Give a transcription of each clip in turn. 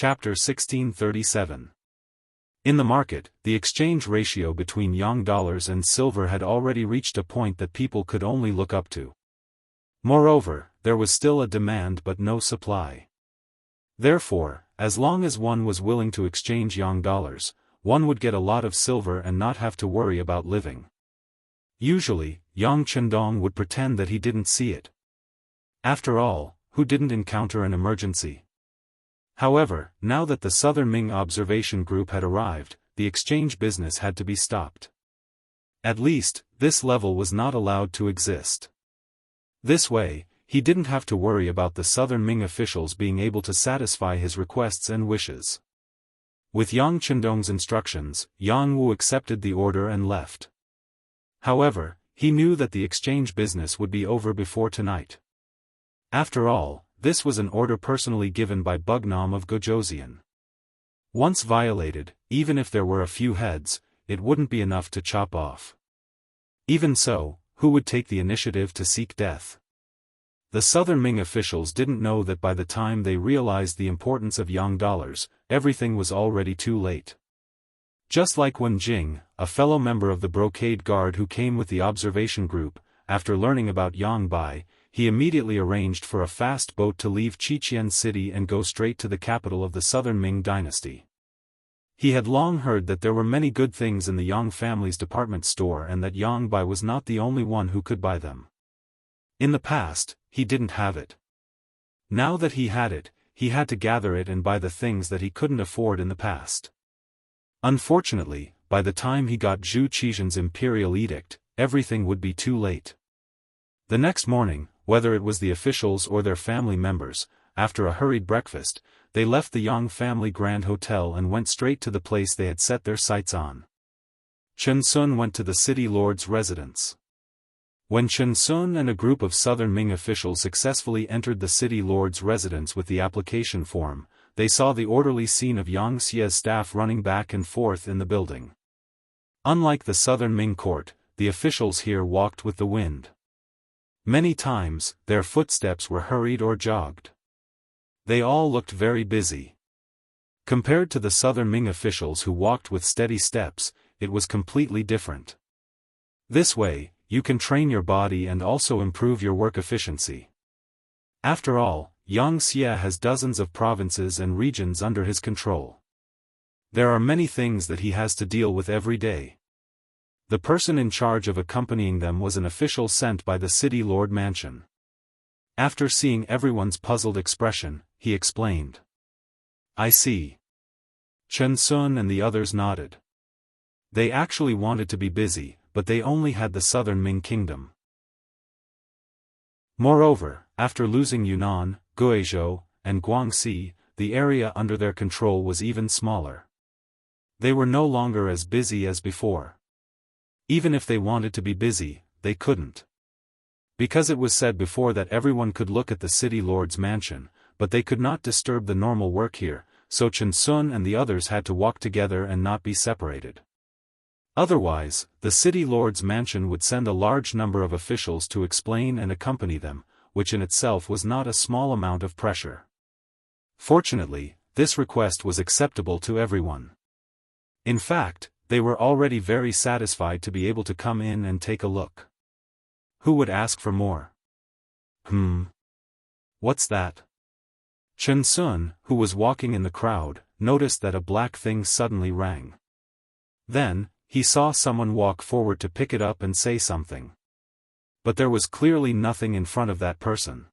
Chapter 1637. In the market, the exchange ratio between Yang dollars and silver had already reached a point that people could only look up to. Moreover, there was still a demand but no supply. Therefore, as long as one was willing to exchange Yang dollars, one would get a lot of silver and not have to worry about living. Usually, Yang Chendong would pretend that he didn't see it. After all, who didn't encounter an emergency? However, now that the Southern Ming observation group had arrived, the exchange business had to be stopped. At least, this level was not allowed to exist. This way, he didn't have to worry about the Southern Ming officials being able to satisfy his requests and wishes. With Yang Chendong's instructions, Yang Wu accepted the order and left. However, he knew that the exchange business would be over before tonight. After all, this was an order personally given by Bugnam of Gojoseon. Once violated, even if there were a few heads, it wouldn't be enough to chop off. Even so, who would take the initiative to seek death? The Southern Ming officials didn't know that by the time they realized the importance of Yang dollars, everything was already too late. Just like Wen Jing, a fellow member of the brocade guard who came with the observation group, after learning about Yang Bai, he immediately arranged for a fast boat to leave Qiqian City and go straight to the capital of the Southern Ming dynasty. He had long heard that there were many good things in the Yang family's department store and that Yang Bai was not the only one who could buy them. In the past, he didn't have it. Now that he had it, he had to gather it and buy the things that he couldn't afford in the past. Unfortunately, by the time he got Zhu Qijian's imperial edict, everything would be too late. The next morning, whether it was the officials or their family members, after a hurried breakfast, they left the Yang family Grand Hotel and went straight to the place they had set their sights on. Chen Sun went to the city lord's residence. When Chen Sun and a group of Southern Ming officials successfully entered the city lord's residence with the application form, they saw the orderly scene of Yang Xie's staff running back and forth in the building. Unlike the Southern Ming court, the officials here walked with the wind. Many times, their footsteps were hurried or jogged. They all looked very busy. Compared to the Southern Ming officials who walked with steady steps, it was completely different. This way, you can train your body and also improve your work efficiency. After all, Yang Xie has dozens of provinces and regions under his control. There are many things that he has to deal with every day. The person in charge of accompanying them was an official sent by the city lord mansion. After seeing everyone's puzzled expression, he explained. I see. Chen Sun and the others nodded. They actually wanted to be busy, but they only had the Southern Ming kingdom. Moreover, after losing Yunnan, Guizhou, and Guangxi, the area under their control was even smaller. They were no longer as busy as before. Even if they wanted to be busy, they couldn't. Because it was said before that everyone could look at the city lord's mansion, but they could not disturb the normal work here, so Chen Sun and the others had to walk together and not be separated. Otherwise, the city lord's mansion would send a large number of officials to explain and accompany them, which in itself was not a small amount of pressure. Fortunately, this request was acceptable to everyone. In fact, they were already very satisfied to be able to come in and take a look. Who would ask for more? What's that? Chen Sun, who was walking in the crowd, noticed that a black thing suddenly rang. Then, he saw someone walk forward to pick it up and say something. But there was clearly nothing in front of that person.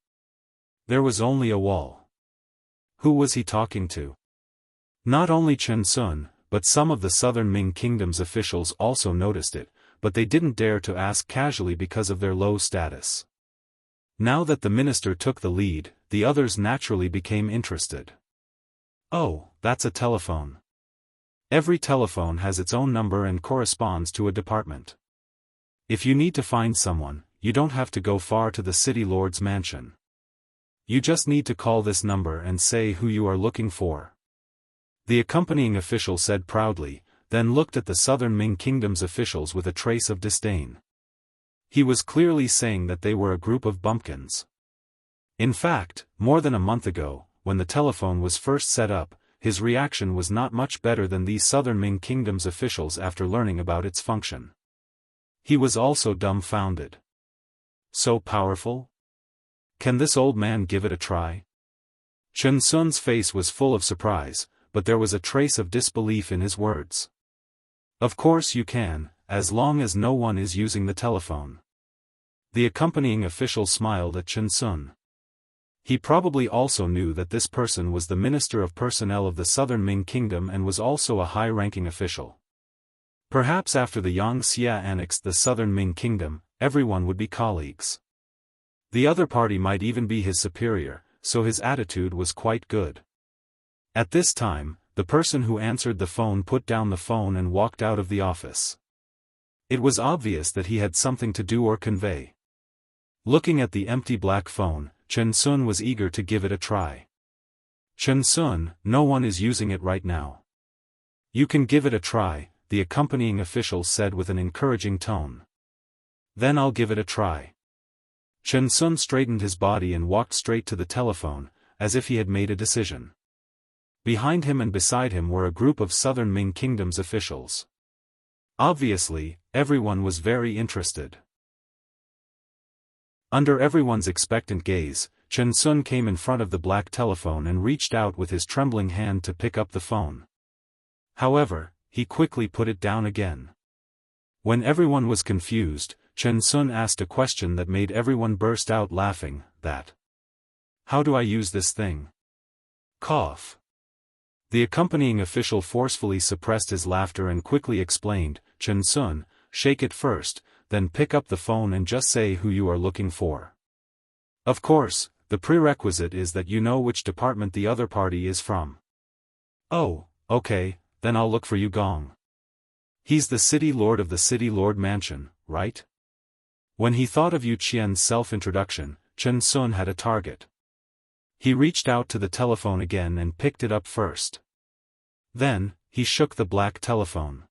There was only a wall. Who was he talking to? Not only Chen Sun, but some of the Southern Ming Kingdom's officials also noticed it, but they didn't dare to ask casually because of their low status. Now that the minister took the lead, the others naturally became interested. Oh, that's a telephone. Every telephone has its own number and corresponds to a department. If you need to find someone, you don't have to go far to the city lord's mansion. You just need to call this number and say who you are looking for. The accompanying official said proudly, then looked at the Southern Ming Kingdom's officials with a trace of disdain. He was clearly saying that they were a group of bumpkins. In fact, more than a month ago, when the telephone was first set up, his reaction was not much better than these southern Ming Kingdom's officials after learning about its function. He was also dumbfounded. So powerful? Can this old man give it a try? Chen Sun's face was full of surprise, but there was a trace of disbelief in his words. Of course you can, as long as no one is using the telephone. The accompanying official smiled at Chen Sun. He probably also knew that this person was the Minister of Personnel of the Southern Ming Kingdom and was also a high-ranking official. Perhaps after the Yangxia annexed the Southern Ming Kingdom, everyone would be colleagues. The other party might even be his superior, so his attitude was quite good. At this time, the person who answered the phone put down the phone and walked out of the office. It was obvious that he had something to do or convey. Looking at the empty black phone, Chen Sun was eager to give it a try. Chen Sun, no one is using it right now. You can give it a try, the accompanying official said with an encouraging tone. Then I'll give it a try. Chen Sun straightened his body and walked straight to the telephone, as if he had made a decision. Behind him and beside him were a group of Southern Ming Kingdom's officials. Obviously, everyone was very interested. Under everyone's expectant gaze, Chen Sun came in front of the black telephone and reached out with his trembling hand to pick up the phone. However, he quickly put it down again. When everyone was confused, Chen Sun asked a question that made everyone burst out laughing, How do I use this thing? Cough. The accompanying official forcefully suppressed his laughter and quickly explained, Chen Sun, shake it first, then pick up the phone and just say who you are looking for. Of course, the prerequisite is that you know which department the other party is from. Oh, okay, then I'll look for Yu Gong. He's the city lord of the City Lord Mansion, right? When he thought of Yu Qian's self-introduction, Chen Sun had a target. He reached out to the telephone again and picked it up first. Then, he shook the black telephone.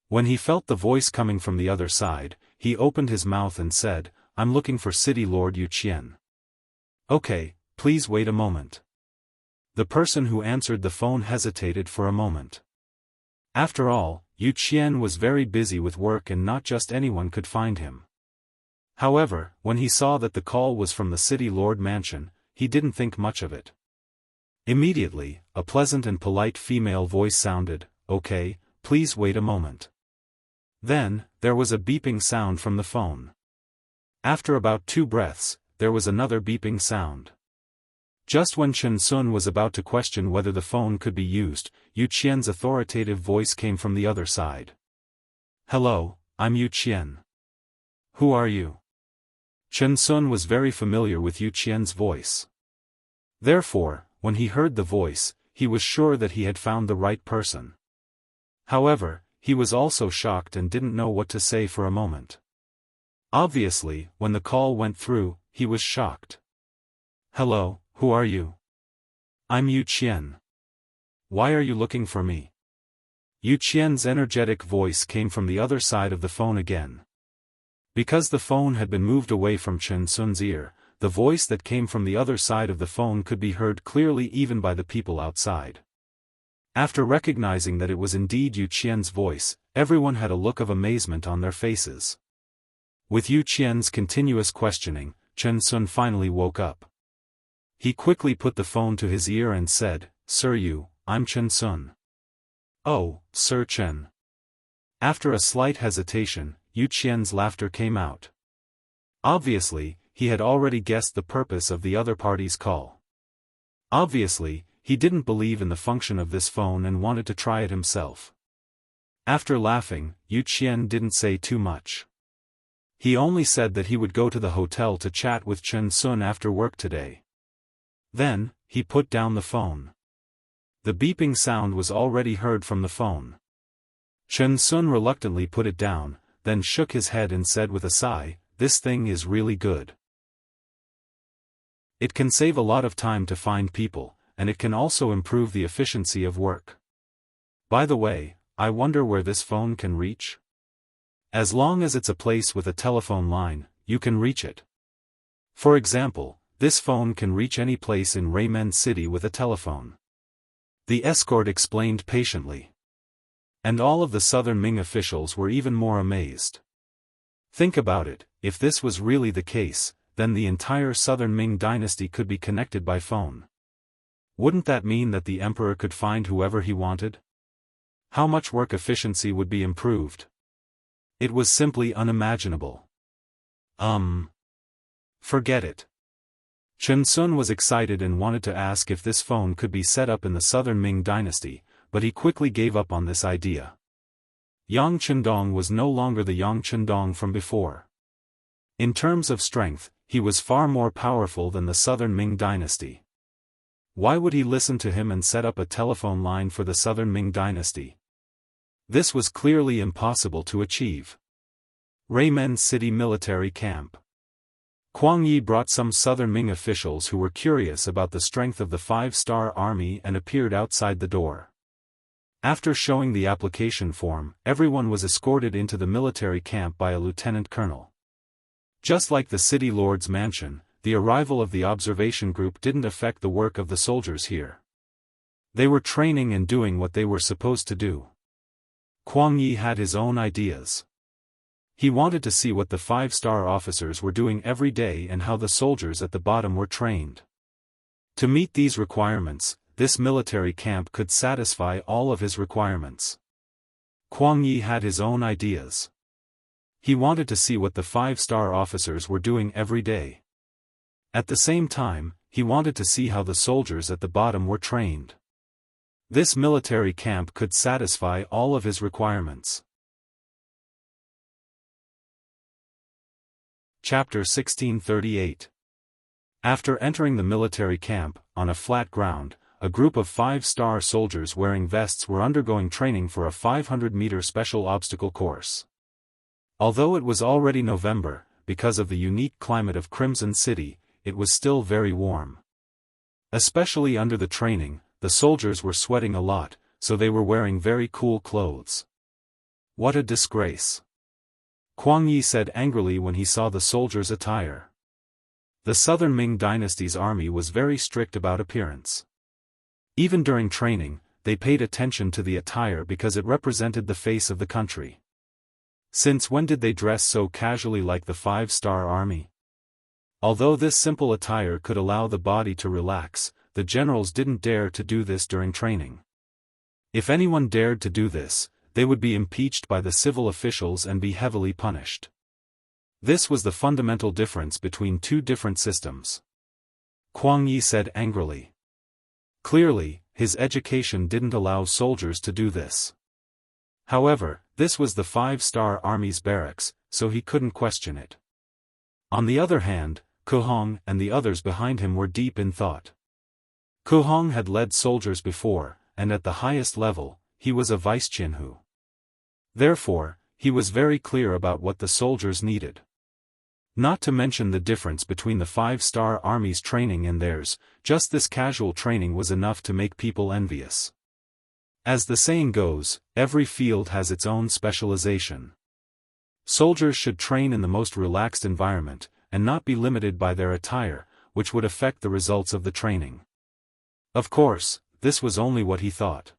When he felt the voice coming from the other side, he opened his mouth and said, I'm looking for City Lord Yu Qian. Okay, please wait a moment. The person who answered the phone hesitated for a moment. After all, Yu Qian was very busy with work and not just anyone could find him. However, when he saw that the call was from the City Lord Mansion, he didn't think much of it. Immediately, a pleasant and polite female voice sounded, Okay, please wait a moment. Then, there was a beeping sound from the phone. After about 2 breaths, there was another beeping sound. Just when Chen Sun was about to question whether the phone could be used, Yu Qian's authoritative voice came from the other side. Hello, I'm Yu Qian. Who are you? Chen Sun was very familiar with Yu Qian's voice. Therefore, when he heard the voice, he was sure that he had found the right person. However, he was also shocked and didn't know what to say for a moment. Obviously, when the call went through, he was shocked. Hello, who are you? I'm Yu Qian. Why are you looking for me? Yu Qian's energetic voice came from the other side of the phone again. Because the phone had been moved away from Chen Sun's ear, the voice that came from the other side of the phone could be heard clearly even by the people outside. After recognizing that it was indeed Yu Qian's voice, everyone had a look of amazement on their faces. With Yu Qian's continuous questioning, Chen Sun finally woke up. He quickly put the phone to his ear and said, Sir Yu, I'm Chen Sun. Oh, Sir Chen. After a slight hesitation, Yu Qian's laughter came out. Obviously, he had already guessed the purpose of the other party's call. Obviously, he didn't believe in the function of this phone and wanted to try it himself. After laughing, Yu Qian didn't say too much. He only said that he would go to the hotel to chat with Chen Sun after work today. Then, he put down the phone. The beeping sound was already heard from the phone. Chen Sun reluctantly put it down, then shook his head and said with a sigh, This thing is really good. It can save a lot of time to find people, and it can also improve the efficiency of work. By the way, I wonder where this phone can reach? As long as it's a place with a telephone line, you can reach it. For example, this phone can reach any place in Raymen City with a telephone. The escort explained patiently. And all of the southern Ming officials were even more amazed. Think about it, if this was really the case, then the entire southern Ming dynasty could be connected by phone. Wouldn't that mean that the emperor could find whoever he wanted? How much work efficiency would be improved? It was simply unimaginable. Forget it. Chen Sun was excited and wanted to ask if this phone could be set up in the southern Ming dynasty, but he quickly gave up on this idea. Yang Chendong was no longer the Yang Chendong from before. In terms of strength, he was far more powerful than the southern Ming dynasty. Why would he listen to him and set up a telephone line for the southern Ming dynasty? This was clearly impossible to achieve. Reimen City Military Camp. Kuang Yi brought some southern Ming officials who were curious about the strength of the 5-star army and appeared outside the door. After showing the application form, everyone was escorted into the military camp by a lieutenant colonel. Just like the city lord's mansion, the arrival of the observation group didn't affect the work of the soldiers here. They were training and doing what they were supposed to do. Kuang Yi had his own ideas. He wanted to see what the 5-star officers were doing every day and how the soldiers at the bottom were trained. To meet these requirements, this military camp could satisfy all of his requirements. Kuang Yi had his own ideas. He wanted to see what the 5-star officers were doing every day. At the same time, he wanted to see how the soldiers at the bottom were trained. This military camp could satisfy all of his requirements. Chapter 1638. After entering the military camp, on a flat ground, a group of 5-star soldiers wearing vests were undergoing training for a 500-meter special obstacle course. Although it was already November, because of the unique climate of Crimson City, it was still very warm. Especially under the training, the soldiers were sweating a lot, so they were wearing very cool clothes. What a disgrace! Kuang Yi said angrily when he saw the soldiers' attire. The southern Ming dynasty's army was very strict about appearance. Even during training, they paid attention to the attire because it represented the face of the country. Since when did they dress so casually like the 5-star army? Although this simple attire could allow the body to relax, the generals didn't dare to do this during training. If anyone dared to do this, they would be impeached by the civil officials and be heavily punished. This was the fundamental difference between two different systems. Kuang Yi said angrily. Clearly, his education didn't allow soldiers to do this. However, this was the 5-star army's barracks, so he couldn't question it. On the other hand, Ku Hong and the others behind him were deep in thought. Ku Hong had led soldiers before, and at the highest level, he was a vice-Jianghu. Therefore, he was very clear about what the soldiers needed. Not to mention the difference between the 5-star army's training and theirs, just this casual training was enough to make people envious. As the saying goes, every field has its own specialization. Soldiers should train in the most relaxed environment, and not be limited by their attire, which would affect the results of the training. Of course, this was only what he thought.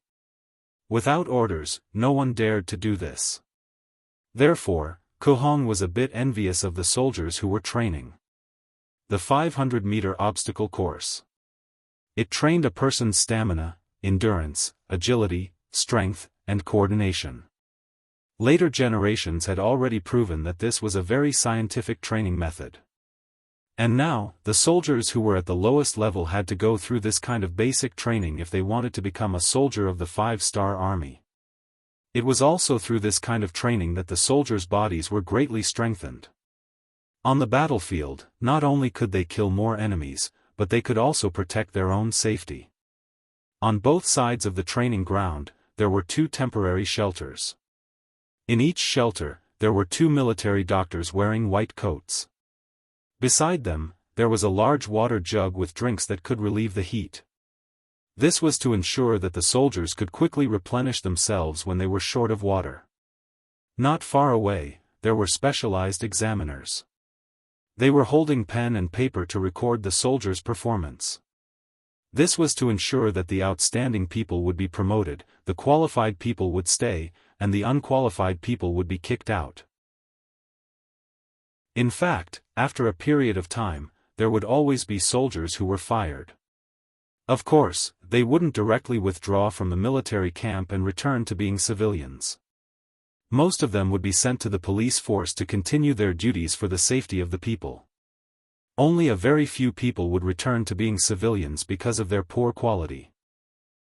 Without orders, no one dared to do this. Therefore, Ku Hong was a bit envious of the soldiers who were training. The 500-meter obstacle course. It trained a person's stamina, endurance, agility, strength, and coordination. Later generations had already proven that this was a very scientific training method. And now, the soldiers who were at the lowest level had to go through this kind of basic training if they wanted to become a soldier of the 5-star army. It was also through this kind of training that the soldiers' bodies were greatly strengthened. On the battlefield, not only could they kill more enemies, but they could also protect their own safety. On both sides of the training ground, there were 2 temporary shelters. In each shelter, there were 2 military doctors wearing white coats. Beside them, there was a large water jug with drinks that could relieve the heat. This was to ensure that the soldiers could quickly replenish themselves when they were short of water. Not far away, there were specialized examiners. They were holding pen and paper to record the soldiers' performance. This was to ensure that the outstanding people would be promoted, the qualified people would stay, and the unqualified people would be kicked out. In fact, after a period of time, there would always be soldiers who were fired. Of course, they wouldn't directly withdraw from the military camp and return to being civilians. Most of them would be sent to the police force to continue their duties for the safety of the people. Only a very few people would return to being civilians because of their poor quality.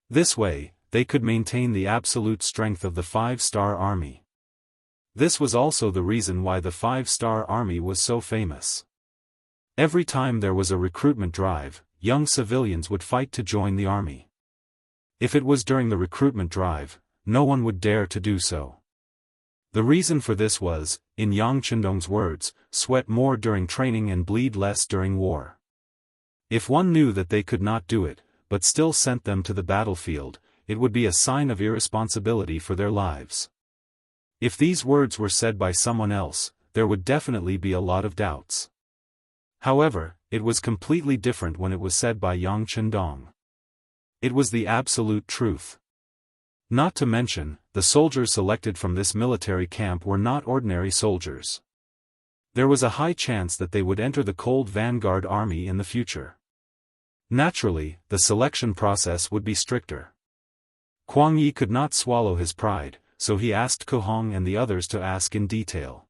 This way, they could maintain the absolute strength of the 5-star army. This was also the reason why the 5-star army was so famous. Every time there was a recruitment drive, young civilians would fight to join the army. If it was during the recruitment drive, no one would dare to do so. The reason for this was, in Yang Chendong's words, sweat more during training and bleed less during war. If one knew that they could not do it, but still sent them to the battlefield, it would be a sign of irresponsibility for their lives. If these words were said by someone else, there would definitely be a lot of doubts. However, it was completely different when it was said by Yang Chendong. It was the absolute truth. Not to mention, the soldiers selected from this military camp were not ordinary soldiers. There was a high chance that they would enter the Cold Vanguard Army in the future. Naturally, the selection process would be stricter. Kuang Yi could not swallow his pride, so he asked Ke Hong and the others to ask in detail.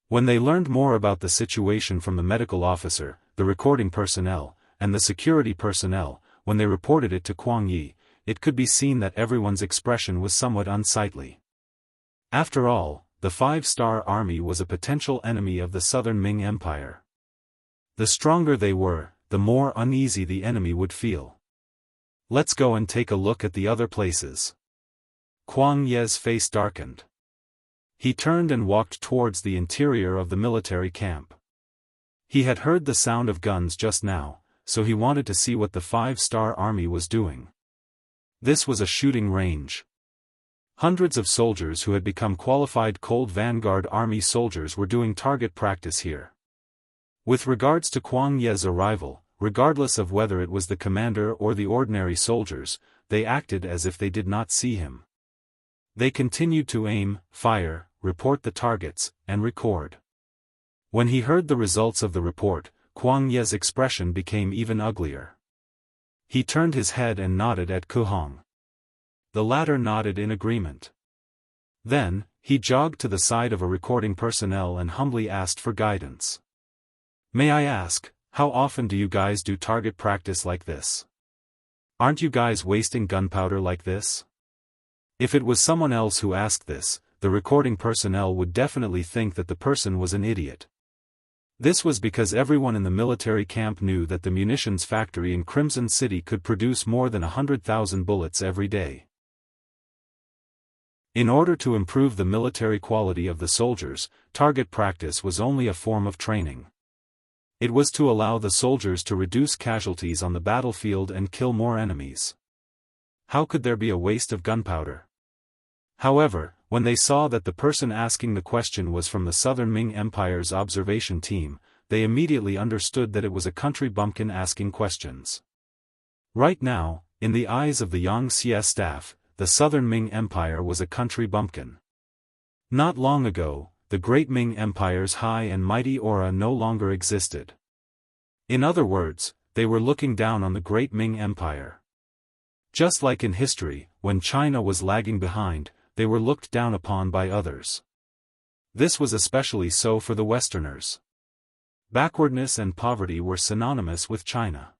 When they learned more about the situation from the medical officer, the recording personnel, and the security personnel, when they reported it to Kuang Yi, it could be seen that everyone's expression was somewhat unsightly. After all, the 5-star army was a potential enemy of the Southern Ming Empire. The stronger they were, the more uneasy the enemy would feel. Let's go and take a look at the other places. Kuang Ye's face darkened. He turned and walked towards the interior of the military camp. He had heard the sound of guns just now, so he wanted to see what the 5-star army was doing. This was a shooting range. Hundreds of soldiers who had become qualified Cold Vanguard Army soldiers were doing target practice here. With regards to Kuang Ye's arrival, regardless of whether it was the commander or the ordinary soldiers, they acted as if they did not see him. They continued to aim, fire, report the targets, and record. When he heard the results of the report, Kuang Ye's expression became even uglier. He turned his head and nodded at Ke Hong. The latter nodded in agreement. Then, he jogged to the side of a recording personnel and humbly asked for guidance. "May I ask, how often do you guys do target practice like this? Aren't you guys wasting gunpowder like this?" If it was someone else who asked this, the recording personnel would definitely think that the person was an idiot. This was because everyone in the military camp knew that the munitions factory in Crimson City could produce more than 100,000 bullets every day. In order to improve the military quality of the soldiers, target practice was only a form of training. It was to allow the soldiers to reduce casualties on the battlefield and kill more enemies. How could there be a waste of gunpowder? However, when they saw that the person asking the question was from the Southern Ming Empire's observation team, they immediately understood that it was a country bumpkin asking questions. Right now, in the eyes of the Yangxia staff, the Southern Ming Empire was a country bumpkin. Not long ago, the Great Ming Empire's high and mighty aura no longer existed. In other words, they were looking down on the Great Ming Empire. Just like in history, when China was lagging behind, they were looked down upon by others. This was especially so for the Westerners. Backwardness and poverty were synonymous with China.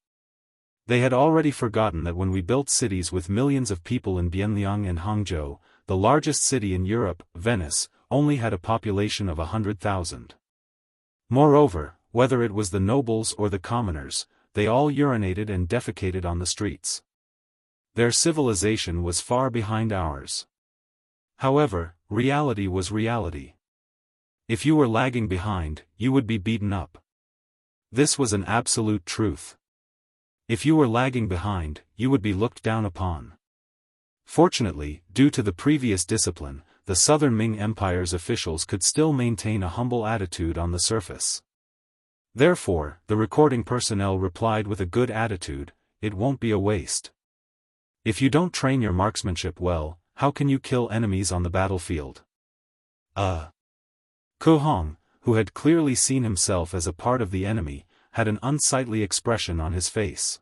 They had already forgotten that when we built cities with millions of people in Bianliang and Hangzhou, the largest city in Europe, Venice, only had a population of 100,000. Moreover, whether it was the nobles or the commoners, they all urinated and defecated on the streets. Their civilization was far behind ours. However, reality was reality. If you were lagging behind, you would be beaten up. This was an absolute truth. If you were lagging behind, you would be looked down upon. Fortunately, due to the previous discipline, the Southern Ming Empire's officials could still maintain a humble attitude on the surface. Therefore, the recording personnel replied with a good attitude, it won't be a waste. If you don't train your marksmanship well, how can you kill enemies on the battlefield? Ku Hong, who had clearly seen himself as a part of the enemy, had an unsightly expression on his face.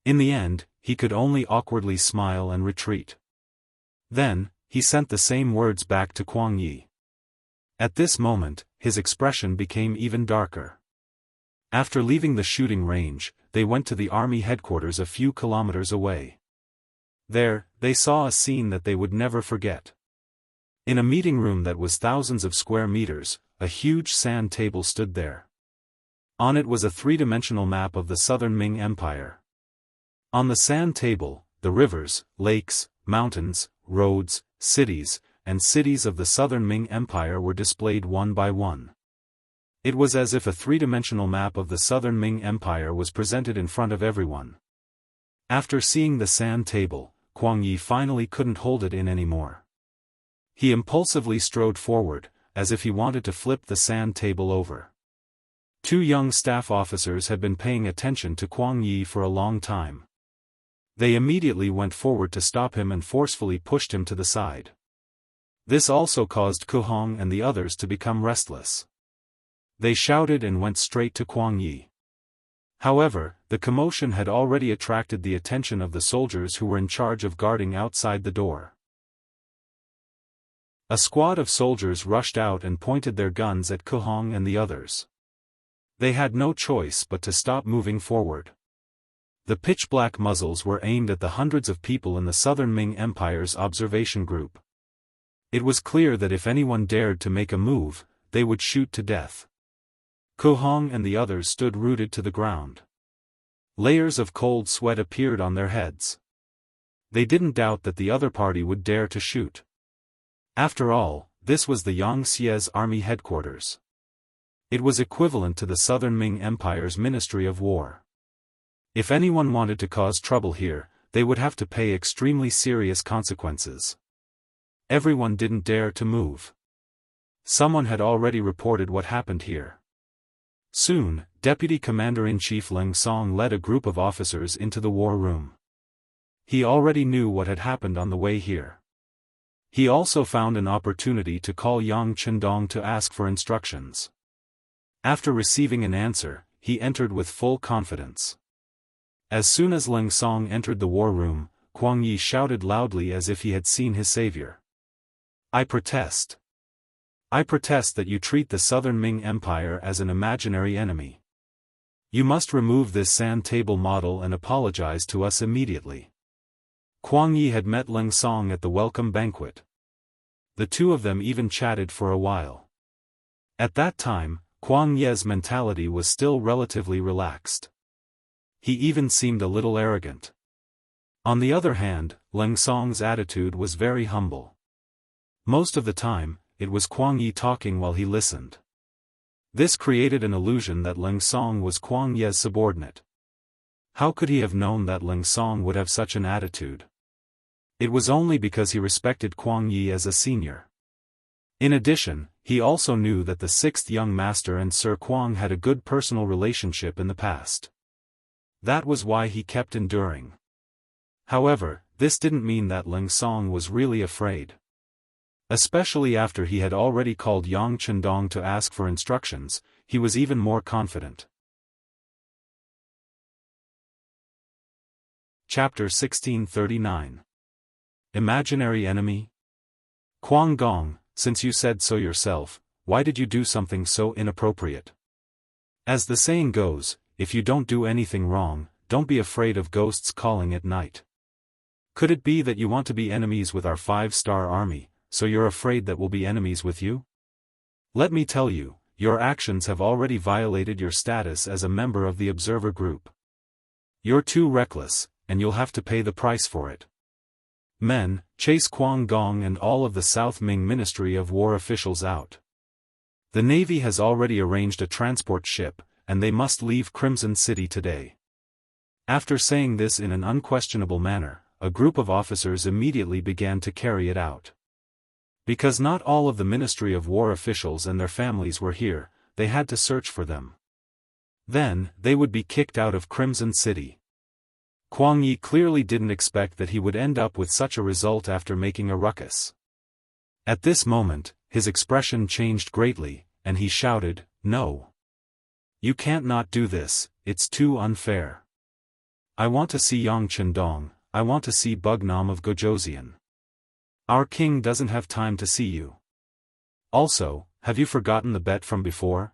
In the end, he could only awkwardly smile and retreat. Then, he sent the same words back to Kuang Yi. At this moment, his expression became even darker. After leaving the shooting range, they went to the army headquarters a few kilometers away. There, they saw a scene that they would never forget. In a meeting room that was thousands of square meters, a huge sand table stood there. On it was a three-dimensional map of the southern Ming Empire. On the sand table, the rivers, lakes, mountains, roads, cities, and cities of the southern Ming Empire were displayed one by one. It was as if a three-dimensional map of the southern Ming Empire was presented in front of everyone. After seeing the sand table, Kuang Yi finally couldn't hold it in anymore. He impulsively strode forward, as if he wanted to flip the sand table over. Two young staff officers had been paying attention to Kuang Yi for a long time. They immediately went forward to stop him and forcefully pushed him to the side. This also caused Ku Hong and the others to become restless. They shouted and went straight to Kuang Yi. However, the commotion had already attracted the attention of the soldiers who were in charge of guarding outside the door. A squad of soldiers rushed out and pointed their guns at Ku Hong and the others. They had no choice but to stop moving forward. The pitch-black muzzles were aimed at the hundreds of people in the southern Ming Empire's observation group. It was clear that if anyone dared to make a move, they would shoot to death. Ku Hong and the others stood rooted to the ground. Layers of cold sweat appeared on their heads. They didn't doubt that the other party would dare to shoot. After all, this was the Yangtze's army headquarters. It was equivalent to the southern Ming Empire's Ministry of War. If anyone wanted to cause trouble here, they would have to pay extremely serious consequences. Everyone didn't dare to move. Someone had already reported what happened here. Soon, Deputy Commander-in-Chief Leng Song led a group of officers into the war room. He already knew what had happened on the way here. He also found an opportunity to call Yang Chendong to ask for instructions. After receiving an answer, he entered with full confidence. As soon as Leng Song entered the war room, Kuang Yi shouted loudly as if he had seen his savior. "I protest. I protest that you treat the southern Ming Empire as an imaginary enemy. You must remove this sand table model and apologize to us immediately." Kuang Yi had met Leng Song at the welcome banquet. The two of them even chatted for a while. At that time, Kuang Yi's mentality was still relatively relaxed. He even seemed a little arrogant. On the other hand, Leng Song's attitude was very humble. Most of the time, it was Kuang Yi talking while he listened. This created an illusion that Leng Song was Kuang Yi's subordinate. How could he have known that Leng Song would have such an attitude? It was only because he respected Kuang Yi as a senior. In addition, he also knew that the sixth young master and Sir Kuang had a good personal relationship in the past. That was why he kept enduring. However, this didn't mean that Leng Song was really afraid. Especially after he had already called Yang Chendong to ask for instructions, he was even more confident. Chapter 1639. Imaginary Enemy? Kuang Gong, since you said so yourself, why did you do something so inappropriate? As the saying goes, if you don't do anything wrong, don't be afraid of ghosts calling at night. Could it be that you want to be enemies with our 5-star army, so you're afraid that we'll be enemies with you? Let me tell you, your actions have already violated your status as a member of the observer group. You're too reckless, and you'll have to pay the price for it. Men, chase Kuang Gong and all of the South Ming Ministry of War officials out. The Navy has already arranged a transport ship, and they must leave Crimson City today. After saying this in an unquestionable manner, a group of officers immediately began to carry it out. Because not all of the Ministry of War officials and their families were here, they had to search for them. Then, they would be kicked out of Crimson City. Kuang Yi clearly didn't expect that he would end up with such a result after making a ruckus. At this moment, his expression changed greatly, and he shouted, "No! You can't not do this, it's too unfair. I want to see Yang Chendong, I want to see Bugnam of Gojoseon. Our king doesn't have time to see you. Also, have you forgotten the bet from before?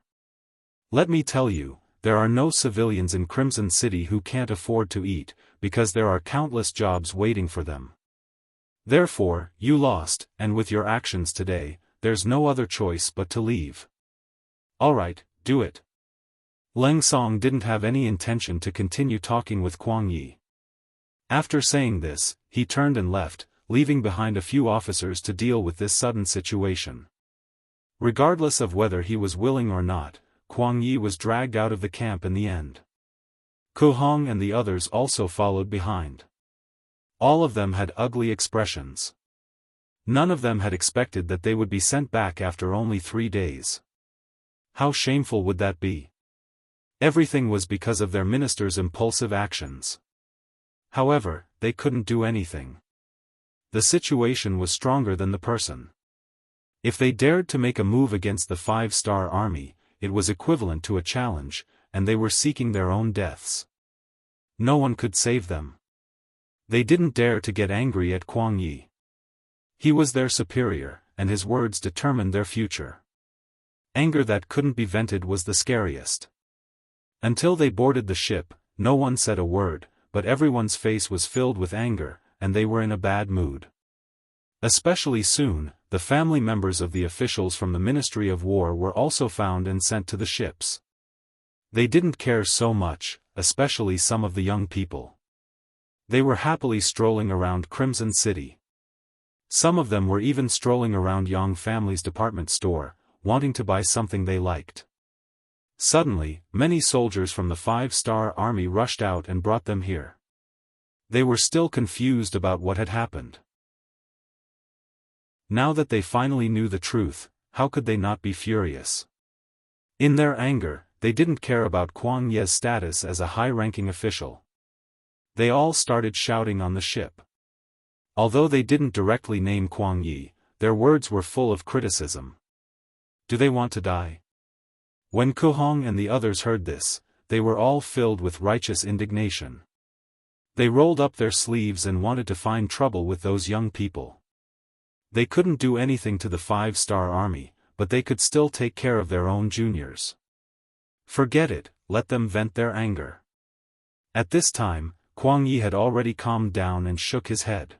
Let me tell you, there are no civilians in Crimson City who can't afford to eat, because there are countless jobs waiting for them. Therefore, you lost, and with your actions today, there's no other choice but to leave. Alright, do it." Leng Song didn't have any intention to continue talking with Kuang Yi. After saying this, he turned and left, leaving behind a few officers to deal with this sudden situation. Regardless of whether he was willing or not, Kuang Yi was dragged out of the camp in the end. Ku Hong and the others also followed behind. All of them had ugly expressions. None of them had expected that they would be sent back after only 3 days. How shameful would that be? Everything was because of their minister's impulsive actions. However, they couldn't do anything. The situation was stronger than the person. If they dared to make a move against the 5-star army, it was equivalent to a challenge, and they were seeking their own deaths. No one could save them. They didn't dare to get angry at Kuang Yi. He was their superior, and his words determined their future. Anger that couldn't be vented was the scariest. Until they boarded the ship, no one said a word, but everyone's face was filled with anger, and they were in a bad mood. Especially soon, the family members of the officials from the Ministry of War were also found and sent to the ships. They didn't care so much, especially some of the young people. They were happily strolling around Crimson City. Some of them were even strolling around Yang family's department store, wanting to buy something they liked. Suddenly, many soldiers from the 5-star army rushed out and brought them here. They were still confused about what had happened. Now that they finally knew the truth, how could they not be furious? In their anger, they didn't care about Kuang Yi's status as a high-ranking official. They all started shouting on the ship. Although they didn't directly name Kuang Yi, their words were full of criticism. Do they want to die? When Ku Hong and the others heard this, they were all filled with righteous indignation. They rolled up their sleeves and wanted to find trouble with those young people. They couldn't do anything to the 5-star army, but they could still take care of their own juniors. Forget it, let them vent their anger. At this time, Kuang Yi had already calmed down and shook his head.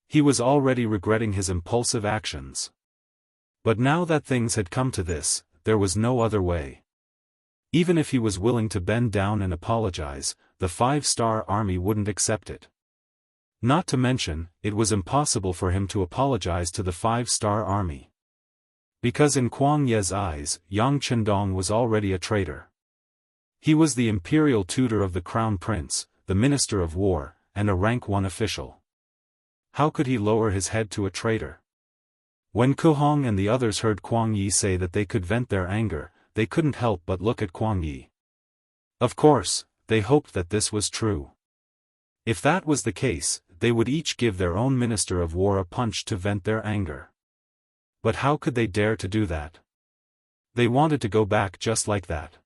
He was already regretting his impulsive actions. But now that things had come to this, there was no other way. Even if he was willing to bend down and apologize, the 5-star army wouldn't accept it. Not to mention, it was impossible for him to apologize to the 5-star army. Because in Kuang Yi's eyes, Yang Chendong was already a traitor. He was the imperial tutor of the crown prince, the minister of war, and a rank 1 official. How could he lower his head to a traitor? When Ku Hong and the others heard Kuang Yi say that they could vent their anger, they couldn't help but look at Kuang Yi. Of course, they hoped that this was true. If that was the case, they would each give their own minister of war a punch to vent their anger. But how could they dare to do that? They wanted to go back just like that.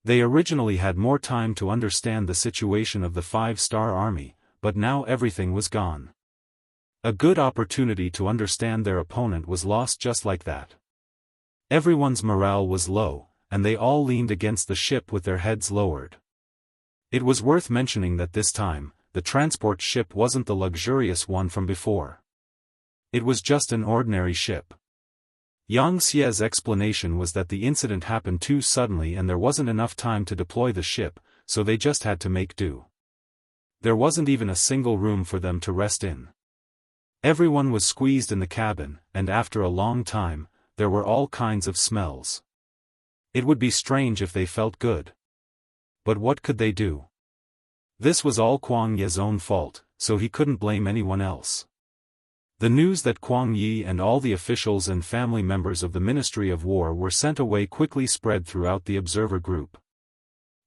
They originally had more time to understand the situation of the 5-star army, but now everything was gone. A good opportunity to understand their opponent was lost just like that. Everyone's morale was low, and they all leaned against the ship with their heads lowered. It was worth mentioning that this time, the transport ship wasn't the luxurious one from before. It was just an ordinary ship. Yang Xie's explanation was that the incident happened too suddenly and there wasn't enough time to deploy the ship, so they just had to make do. There wasn't even a single room for them to rest in. Everyone was squeezed in the cabin, and after a long time, there were all kinds of smells. It would be strange if they felt good. But what could they do? This was all Kuang Yi's own fault, so he couldn't blame anyone else. The news that Kuang Yi and all the officials and family members of the Ministry of War were sent away quickly spread throughout the observer group.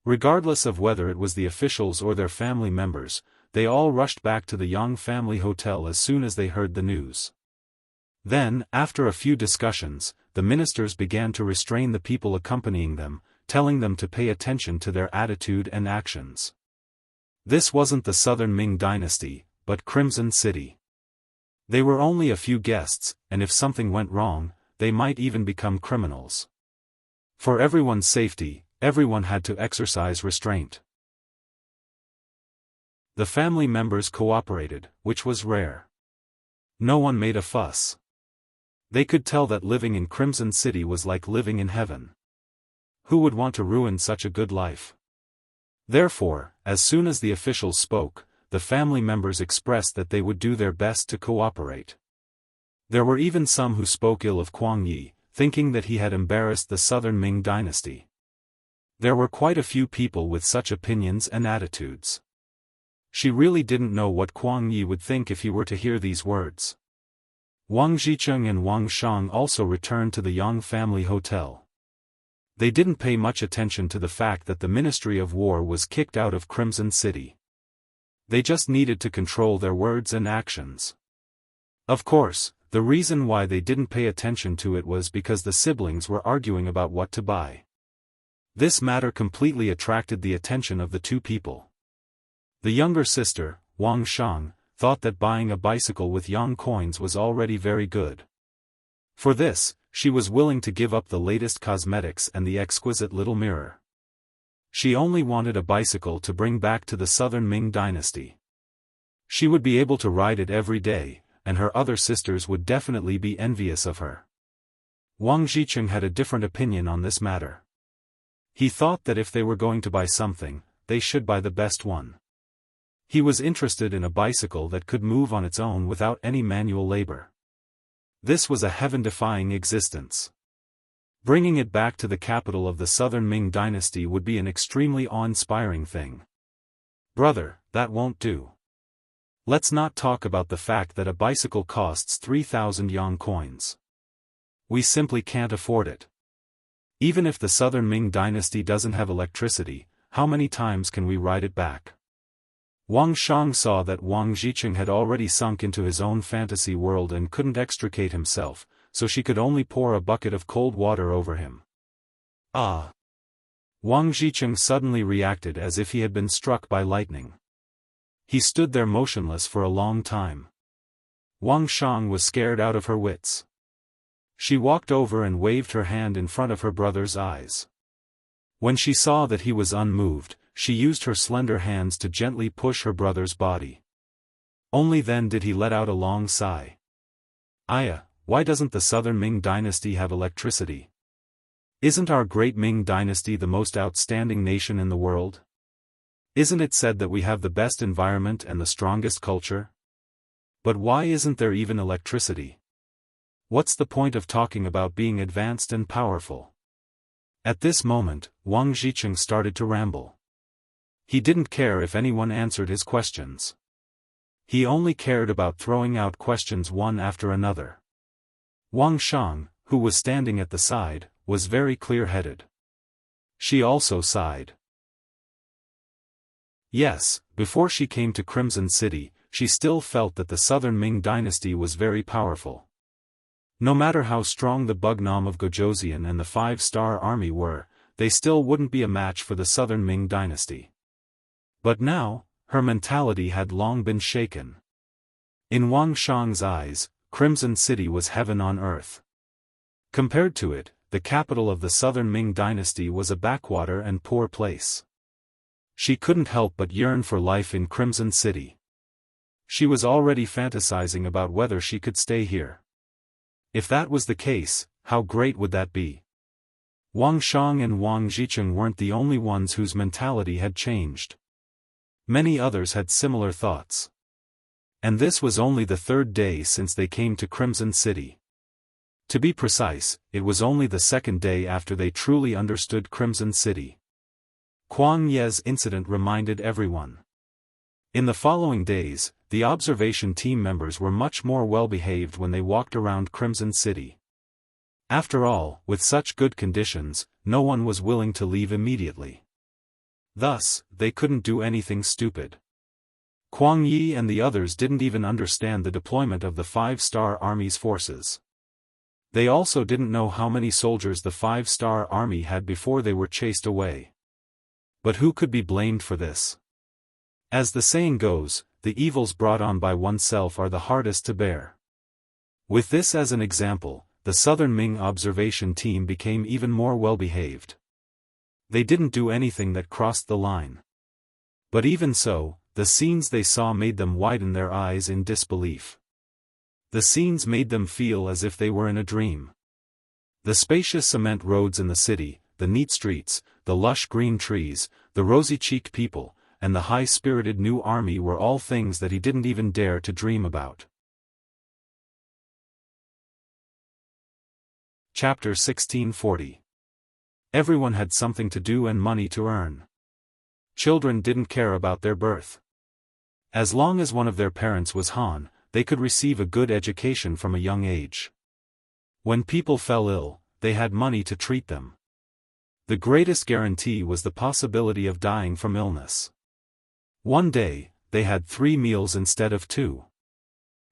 Regardless of whether it was the officials or their family members, they all rushed back to the Yang family hotel as soon as they heard the news. Then, after a few discussions, the ministers began to restrain the people accompanying them, telling them to pay attention to their attitude and actions. This wasn't the Southern Ming Dynasty, but Crimson City. They were only a few guests, and if something went wrong, they might even become criminals. For everyone's safety, everyone had to exercise restraint. The family members cooperated, which was rare. No one made a fuss. They could tell that living in Crimson City was like living in heaven. Who would want to ruin such a good life? Therefore, as soon as the officials spoke, the family members expressed that they would do their best to cooperate. There were even some who spoke ill of Kuang Yi, thinking that he had embarrassed the Southern Ming Dynasty. There were quite a few people with such opinions and attitudes. She really didn't know what Kuang Yi would think if he were to hear these words. Wang Zhicheng and Wang Shang also returned to the Yang family hotel. They didn't pay much attention to the fact that the Ministry of War was kicked out of Crimson City. They just needed to control their words and actions. Of course, the reason why they didn't pay attention to it was because the siblings were arguing about what to buy. This matter completely attracted the attention of the two people. The younger sister, Wang Shang, thought that buying a bicycle with Yang coins was already very good. For this, she was willing to give up the latest cosmetics and the exquisite little mirror. She only wanted a bicycle to bring back to the Southern Ming Dynasty. She would be able to ride it every day, and her other sisters would definitely be envious of her. Wang Zhicheng had a different opinion on this matter. He thought that if they were going to buy something, they should buy the best one. He was interested in a bicycle that could move on its own without any manual labor. This was a heaven-defying existence. Bringing it back to the capital of the Southern Ming Dynasty would be an extremely awe-inspiring thing. Brother, that won't do. Let's not talk about the fact that a bicycle costs 3,000 Yang coins. We simply can't afford it. Even if the Southern Ming Dynasty doesn't have electricity, how many times can we ride it back? Wang Shang saw that Wang Zhicheng had already sunk into his own fantasy world and couldn't extricate himself, so she could only pour a bucket of cold water over him. Ah! Wang Zhicheng suddenly reacted as if he had been struck by lightning. He stood there motionless for a long time. Wang Shang was scared out of her wits. She walked over and waved her hand in front of her brother's eyes. When she saw that he was unmoved, she used her slender hands to gently push her brother's body. Only then did he let out a long sigh. Aya, why doesn't the Southern Ming Dynasty have electricity? Isn't our great Ming Dynasty the most outstanding nation in the world? Isn't it said that we have the best environment and the strongest culture? But why isn't there even electricity? What's the point of talking about being advanced and powerful? At this moment, Wang Zhicheng started to ramble. He didn't care if anyone answered his questions. He only cared about throwing out questions one after another. Wang Shang, who was standing at the side, was very clear-headed. She also sighed. Yes, before she came to Crimson City, she still felt that the Southern Ming Dynasty was very powerful. No matter how strong the Bugnom of Gojoseon and the 5-star army were, they still wouldn't be a match for the Southern Ming Dynasty. But now, her mentality had long been shaken. In Wang Shang's eyes, Crimson City was heaven on earth. Compared to it, the capital of the Southern Ming Dynasty was a backwater and poor place. She couldn't help but yearn for life in Crimson City. She was already fantasizing about whether she could stay here. If that was the case, how great would that be? Wang Shang and Wang Zhicheng weren't the only ones whose mentality had changed. Many others had similar thoughts. And this was only the third day since they came to Crimson City. To be precise, it was only the second day after they truly understood Crimson City. Kuang Ye's incident reminded everyone. In the following days, the observation team members were much more well-behaved when they walked around Crimson City. After all, with such good conditions, no one was willing to leave immediately. Thus, they couldn't do anything stupid. Kuang Yi and the others didn't even understand the deployment of the 5-star army's forces. They also didn't know how many soldiers the 5-star army had before they were chased away. But who could be blamed for this? As the saying goes, the evils brought on by oneself are the hardest to bear. With this as an example, the Southern Ming observation team became even more well-behaved. They didn't do anything that crossed the line. But even so, the scenes they saw made them widen their eyes in disbelief. The scenes made them feel as if they were in a dream. The spacious cement roads in the city, the neat streets, the lush green trees, the rosy-cheeked people, and the high-spirited new army were all things that he didn't even dare to dream about. Chapter 1640. Everyone had something to do and money to earn. Children didn't care about their birth. As long as one of their parents was Han, they could receive a good education from a young age. When people fell ill, they had money to treat them. The greatest guarantee was the possibility of dying from illness. One day, they had 3 meals instead of 2.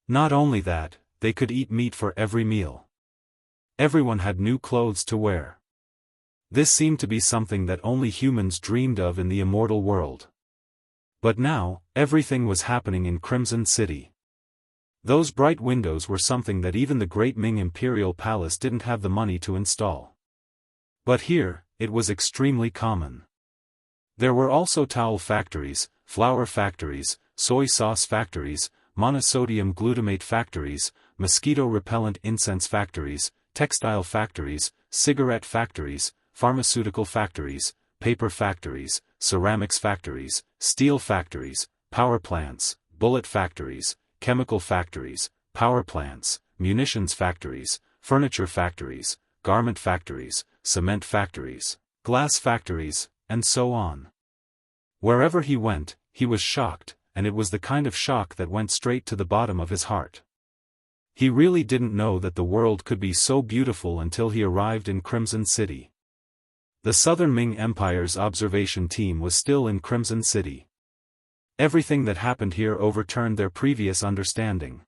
Not only that, they could eat meat for every meal. Everyone had new clothes to wear. This seemed to be something that only humans dreamed of in the immortal world. But now, everything was happening in Crimson City. Those bright windows were something that even the great Ming Imperial Palace didn't have the money to install. But here, it was extremely common. There were also towel factories, flour factories, soy sauce factories, monosodium glutamate factories, mosquito-repellent incense factories, textile factories, cigarette factories, pharmaceutical factories, paper factories, ceramics factories, steel factories, power plants, bullet factories, chemical factories, power plants, munitions factories, furniture factories, garment factories, cement factories, glass factories, and so on. Wherever he went, he was shocked, and it was the kind of shock that went straight to the bottom of his heart. He really didn't know that the world could be so beautiful until he arrived in Crimson City. The Southern Ming Empire's observation team was still in Crimson City. Everything that happened here overturned their previous understanding.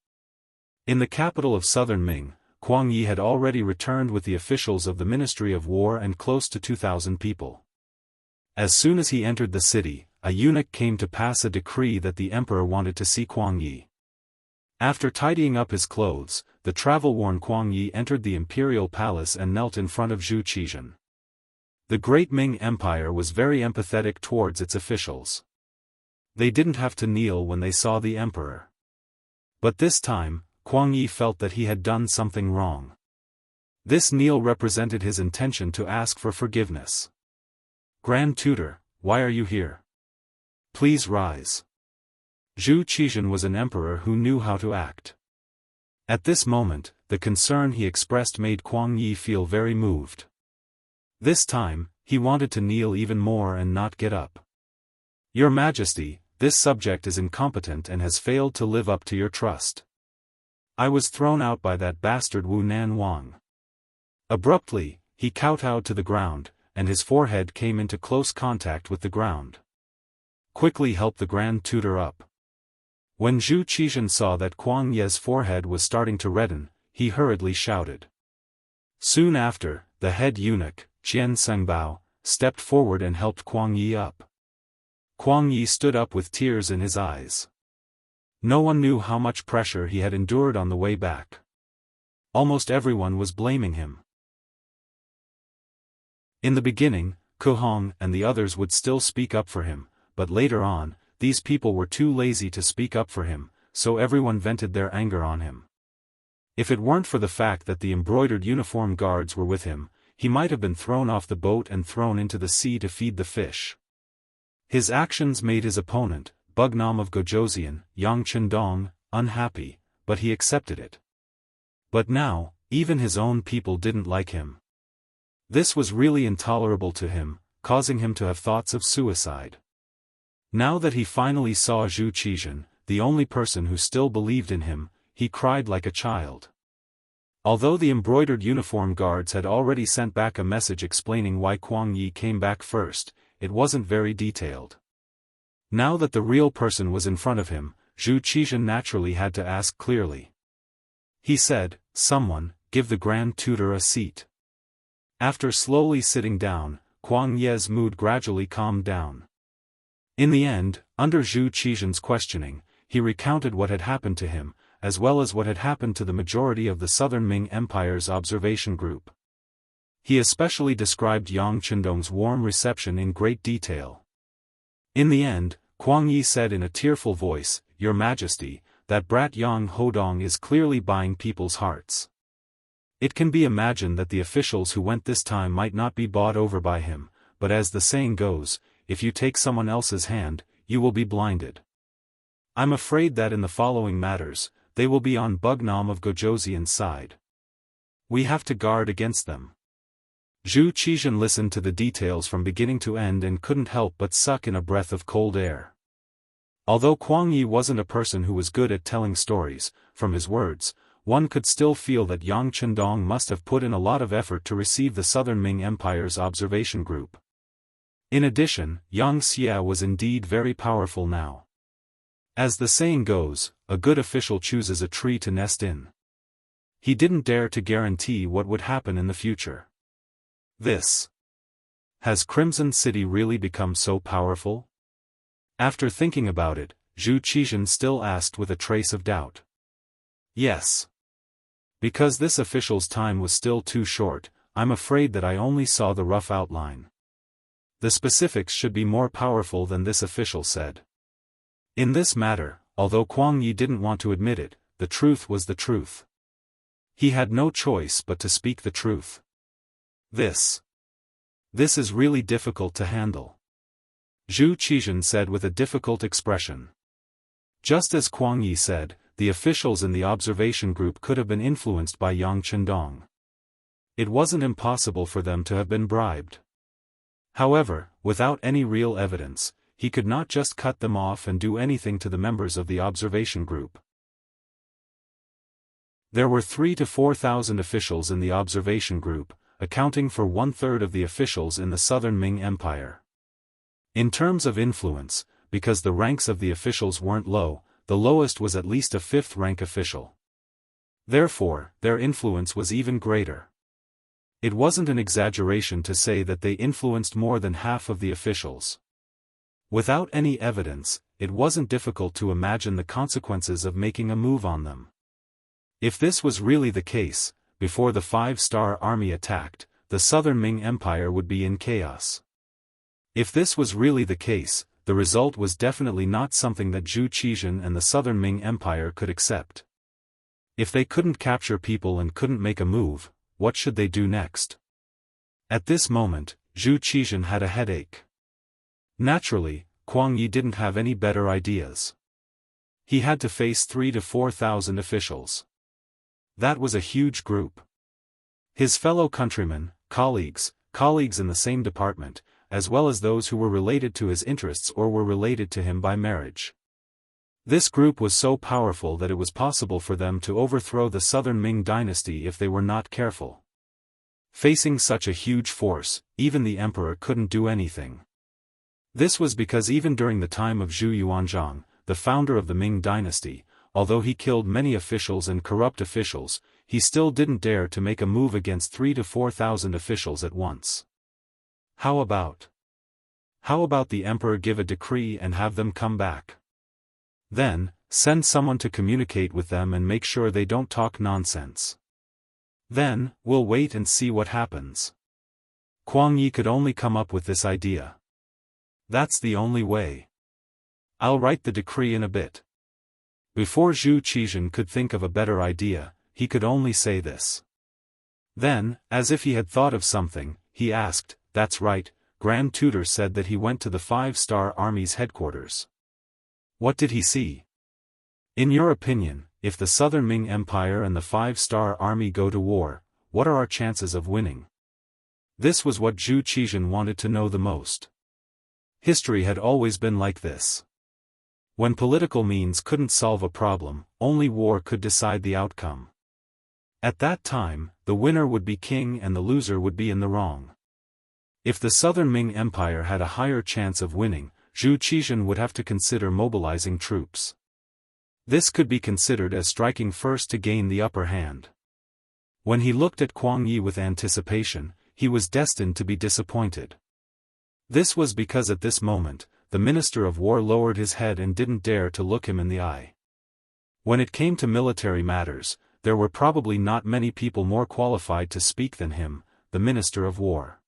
In the capital of Southern Ming, Kuang Yi had already returned with the officials of the Ministry of War and close to 2,000 people. As soon as he entered the city, a eunuch came to pass a decree that the emperor wanted to see Kuang Yi. After tidying up his clothes, the travel-worn Kuang Yi entered the imperial palace and knelt in front of Zhu Qizhen. The great Ming Empire was very empathetic towards its officials. They didn't have to kneel when they saw the emperor. But this time, Kuang Yi felt that he had done something wrong. This kneel represented his intention to ask for forgiveness. "Grand Tutor, why are you here? Please rise." Zhu Qizhen was an emperor who knew how to act. At this moment, the concern he expressed made Kuang Yi feel very moved. This time, he wanted to kneel even more and not get up. "Your Majesty, this subject is incompetent and has failed to live up to your trust. I was thrown out by that bastard Wu Nan Wang." Abruptly, he kowtowed to the ground, and his forehead came into close contact with the ground. "Quickly help the Grand Tutor up." When Zhu Qizhen saw that Kuang Yi's forehead was starting to redden, he hurriedly shouted. Soon after, the head eunuch, Qian Sengbao, stepped forward and helped Kuang Yi up. Kuang Yi stood up with tears in his eyes. No one knew how much pressure he had endured on the way back. Almost everyone was blaming him. In the beginning, Ku Hong and the others would still speak up for him, but later on, these people were too lazy to speak up for him, so everyone vented their anger on him. If it weren't for the fact that the embroidered uniform guards were with him, he might have been thrown off the boat and thrown into the sea to feed the fish. His actions made his opponent, Bugnam of Gojoseon, Yang Chendong, unhappy, but he accepted it. But now, even his own people didn't like him. This was really intolerable to him, causing him to have thoughts of suicide. Now that he finally saw Zhu Qizhen, the only person who still believed in him, he cried like a child. Although the embroidered uniform guards had already sent back a message explaining why Kuang Yi came back first, it wasn't very detailed. Now that the real person was in front of him, Zhu Qizhen naturally had to ask clearly. He said, "Someone, give the Grand Tutor a seat." After slowly sitting down, Kuang Ye's mood gradually calmed down. In the end, under Zhu Qizhen's questioning, he recounted what had happened to him, as well as what had happened to the majority of the Southern Ming Empire's observation group. He especially described Yang Chendong's warm reception in great detail. In the end, Kuang Yi said in a tearful voice, "Your Majesty, that brat Yang Hodong is clearly buying people's hearts." It can be imagined that the officials who went this time might not be bought over by him, but as the saying goes, if you take someone else's hand, you will be blinded. I'm afraid that in the following matters, they will be on Bugnam of Gojoseon's side. We have to guard against them. Zhu Qizhen listened to the details from beginning to end and couldn't help but suck in a breath of cold air. Although Kuang Yi wasn't a person who was good at telling stories, from his words, one could still feel that Yang Chendong must have put in a lot of effort to receive the Southern Ming Empire's observation group. In addition, Yang Xia was indeed very powerful now. As the saying goes, a good official chooses a tree to nest in. He didn't dare to guarantee what would happen in the future. Has Crimson City really become so powerful? After thinking about it, Zhu Qizhen still asked with a trace of doubt. Yes. Because this official's time was still too short, I'm afraid that I only saw the rough outline. The specifics should be more powerful than this official said. In this matter, although Kuang Yi didn't want to admit it, the truth was the truth. He had no choice but to speak the truth. This is really difficult to handle. Zhu Qizhen said with a difficult expression. Just as Kuang Yi said, the officials in the observation group could have been influenced by Yang Chendong. It wasn't impossible for them to have been bribed. However, without any real evidence, he could not just cut them off and do anything to the members of the observation group. There were 3,000 to 4,000 officials in the observation group, accounting for 1/3 of the officials in the Southern Ming Empire. In terms of influence, because the ranks of the officials weren't low, the lowest was at least a 5th rank official. Therefore, their influence was even greater. It wasn't an exaggeration to say that they influenced more than half of the officials. Without any evidence, it wasn't difficult to imagine the consequences of making a move on them. If this was really the case, before the 5-star army attacked, the Southern Ming Empire would be in chaos. If this was really the case, the result was definitely not something that Zhu Qizhen and the Southern Ming Empire could accept. If they couldn't capture people and couldn't make a move, what should they do next? At this moment, Zhu Qizhen had a headache. Naturally, Kuang Yi didn't have any better ideas. He had to face 3,000 to 4,000 officials. That was a huge group. His fellow countrymen, colleagues in the same department, as well as those who were related to his interests or were related to him by marriage. This group was so powerful that it was possible for them to overthrow the Southern Ming dynasty if they were not careful. Facing such a huge force, even the emperor couldn't do anything. This was because even during the time of Zhu Yuanzhang, the founder of the Ming dynasty, although he killed many officials and corrupt officials, he still didn't dare to make a move against 3,000 to 4,000 officials at once. How about the emperor give a decree and have them come back? Then, send someone to communicate with them and make sure they don't talk nonsense. Then, we'll wait and see what happens. Kuang Yi could only come up with this idea. That's the only way. I'll write the decree in a bit. Before Zhu Qizhen could think of a better idea, he could only say this. Then, as if he had thought of something, he asked, "That's right, Grand Tutor said that he went to the 5-star Army's headquarters. What did he see? In your opinion, if the Southern Ming Empire and the 5-star Army go to war, what are our chances of winning?" This was what Zhu Qizhen wanted to know the most. History had always been like this. When political means couldn't solve a problem, only war could decide the outcome. At that time, the winner would be king and the loser would be in the wrong. If the Southern Ming Empire had a higher chance of winning, Zhu Qizhan would have to consider mobilizing troops. This could be considered as striking first to gain the upper hand. When he looked at Kuang Yi with anticipation, he was destined to be disappointed. This was because at this moment, the Minister of War lowered his head and didn't dare to look him in the eye. When it came to military matters, there were probably not many people more qualified to speak than him, the Minister of War.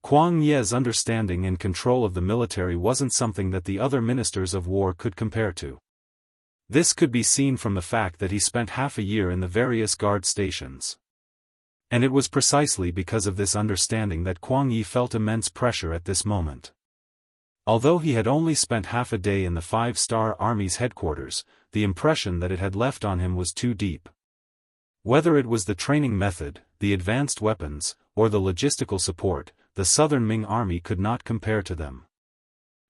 Kuang Ye's understanding and control of the military wasn't something that the other ministers of war could compare to. This could be seen from the fact that he spent half a year in the various guard stations. And it was precisely because of this understanding that Kuang Yi felt immense pressure at this moment. Although he had only spent half a day in the 5-star Army's headquarters, the impression that it had left on him was too deep. Whether it was the training method, the advanced weapons, or the logistical support, the Southern Ming Army could not compare to them.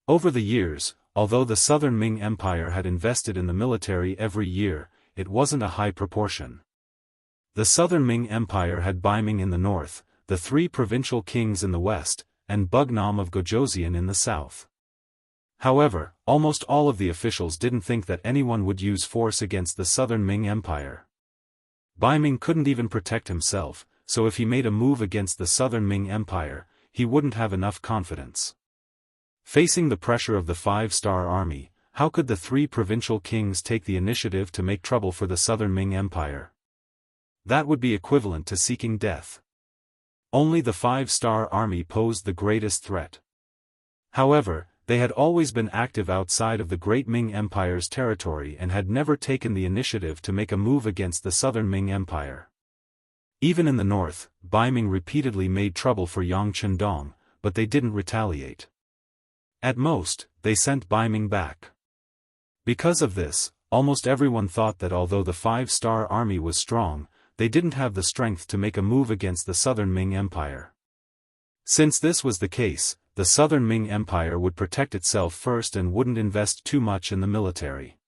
Over the years, although the Southern Ming Empire had invested in the military every year, it wasn't a high proportion. The Southern Ming Empire had Baiming in the north, the 3 provincial kings in the west, and Bugnam of Gojoseon in the south. However, almost all of the officials didn't think that anyone would use force against the Southern Ming Empire. Baiming couldn't even protect himself, so if he made a move against the Southern Ming Empire, he wouldn't have enough confidence. Facing the pressure of the 5-star army, how could the 3 provincial kings take the initiative to make trouble for the Southern Ming Empire? That would be equivalent to seeking death. Only the 5-star army posed the greatest threat. However, they had always been active outside of the Great Ming Empire's territory and had never taken the initiative to make a move against the Southern Ming Empire. Even in the north, Baiming repeatedly made trouble for Yang Chendong, but they didn't retaliate. At most, they sent Baiming back. Because of this, almost everyone thought that although the 5-star army was strong, they didn't have the strength to make a move against the Southern Ming Empire. Since this was the case, the Southern Ming Empire would protect itself first and wouldn't invest too much in the military.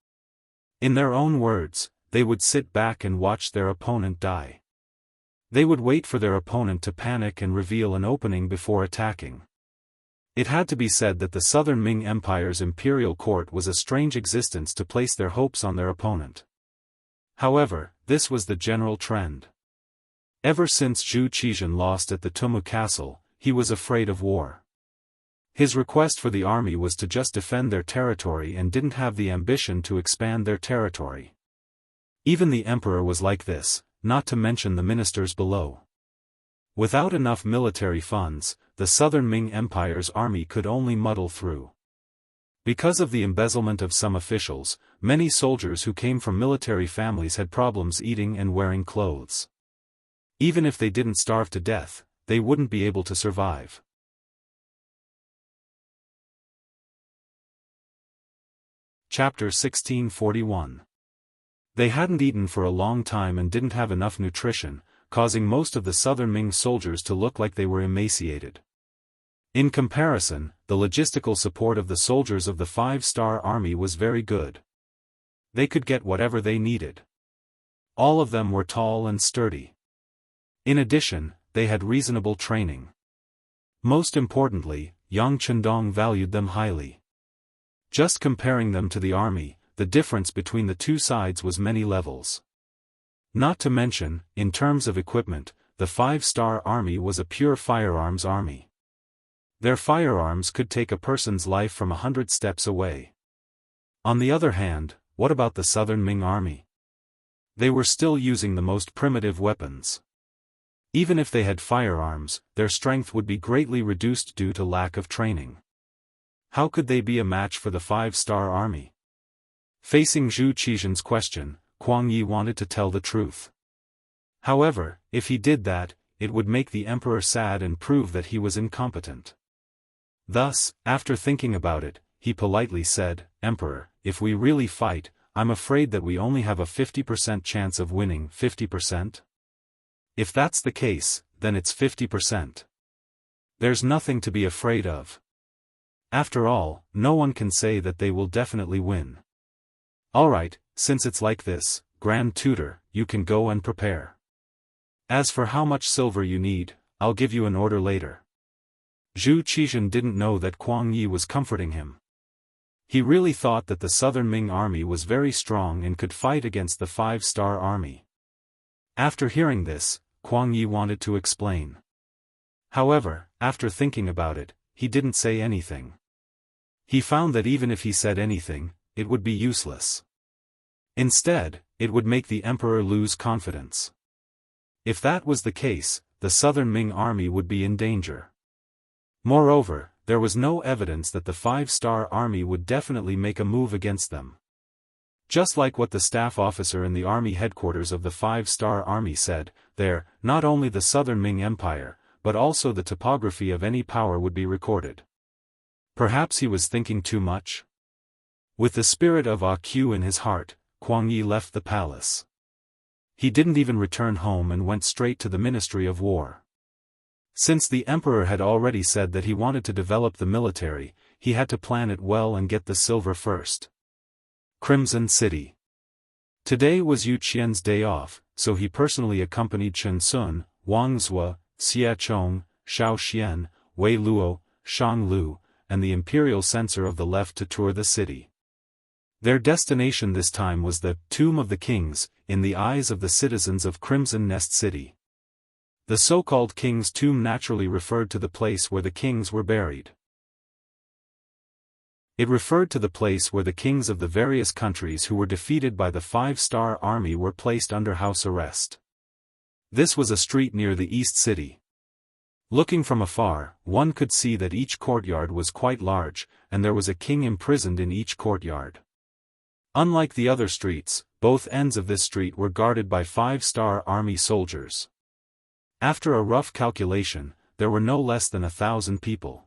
In their own words, they would sit back and watch their opponent die. They would wait for their opponent to panic and reveal an opening before attacking. It had to be said that the Southern Ming Empire's imperial court was a strange existence to place their hopes on their opponent. However, this was the general trend. Ever since Zhu Qizhan lost at the Tumu Castle, he was afraid of war. His request for the army was to just defend their territory and didn't have the ambition to expand their territory. Even the emperor was like this, not to mention the ministers below. Without enough military funds, the Southern Ming Empire's army could only muddle through. Because of the embezzlement of some officials, many soldiers who came from military families had problems eating and wearing clothes. Even if they didn't starve to death, they wouldn't be able to survive. Chapter 1641. They hadn't eaten for a long time and didn't have enough nutrition, causing most of the Southern Ming soldiers to look like they were emaciated. In comparison, the logistical support of the soldiers of the 5-star army was very good. They could get whatever they needed. All of them were tall and sturdy. In addition, they had reasonable training. Most importantly, Yang Chendong valued them highly. Just comparing them to the army, the difference between the two sides was many levels. Not to mention, in terms of equipment, the 5-star army was a pure firearms army. Their firearms could take a person's life from 100 steps away. On the other hand, what about the Southern Ming army? They were still using the most primitive weapons. Even if they had firearms, their strength would be greatly reduced due to lack of training. How could they be a match for the 5-star army? Facing Zhu Qizhan's question, Kuang Yi wanted to tell the truth. However, if he did that, it would make the emperor sad and prove that he was incompetent. Thus, after thinking about it, he politely said, "Emperor, if we really fight, I'm afraid that we only have a 50% chance of winning." 50%? If that's the case, then it's 50%. There's nothing to be afraid of. After all, no one can say that they will definitely win. Alright, since it's like this, Grand Tutor, you can go and prepare. As for how much silver you need, I'll give you an order later. Zhu Qizhen didn't know that Kuang Yi was comforting him. He really thought that the Southern Ming army was very strong and could fight against the Five-Star Army. After hearing this, Kuang Yi wanted to explain. However, after thinking about it, he didn't say anything. He found that even if he said anything, it would be useless. Instead, it would make the emperor lose confidence. If that was the case, the Southern Ming army would be in danger. Moreover, there was no evidence that the Five-Star Army would definitely make a move against them. Just like what the staff officer in the army headquarters of the Five-Star Army said, there, not only the Southern Ming Empire, but also the topography of any power would be recorded. Perhaps he was thinking too much? With the spirit of AQ in his heart, Kuang Yi left the palace. He didn't even return home and went straight to the Ministry of War. Since the emperor had already said that he wanted to develop the military, he had to plan it well and get the silver first. Crimson City. Today was Yu Qian's day off, so he personally accompanied Chen Sun, Wang Zhua, Xie Chong, Shao Xian, Wei Luo, Shang Lu, and the imperial censor of the left to tour the city. Their destination this time was the Tomb of the Kings, in the eyes of the citizens of Crimson Nest City. The so-called King's Tomb naturally referred to the place where the kings were buried. It referred to the place where the kings of the various countries who were defeated by the Five-Star Army were placed under house arrest. This was a street near the East City. Looking from afar, one could see that each courtyard was quite large, and there was a king imprisoned in each courtyard. Unlike the other streets, both ends of this street were guarded by Five-Star Army soldiers. After a rough calculation, there were no less than 1,000 people.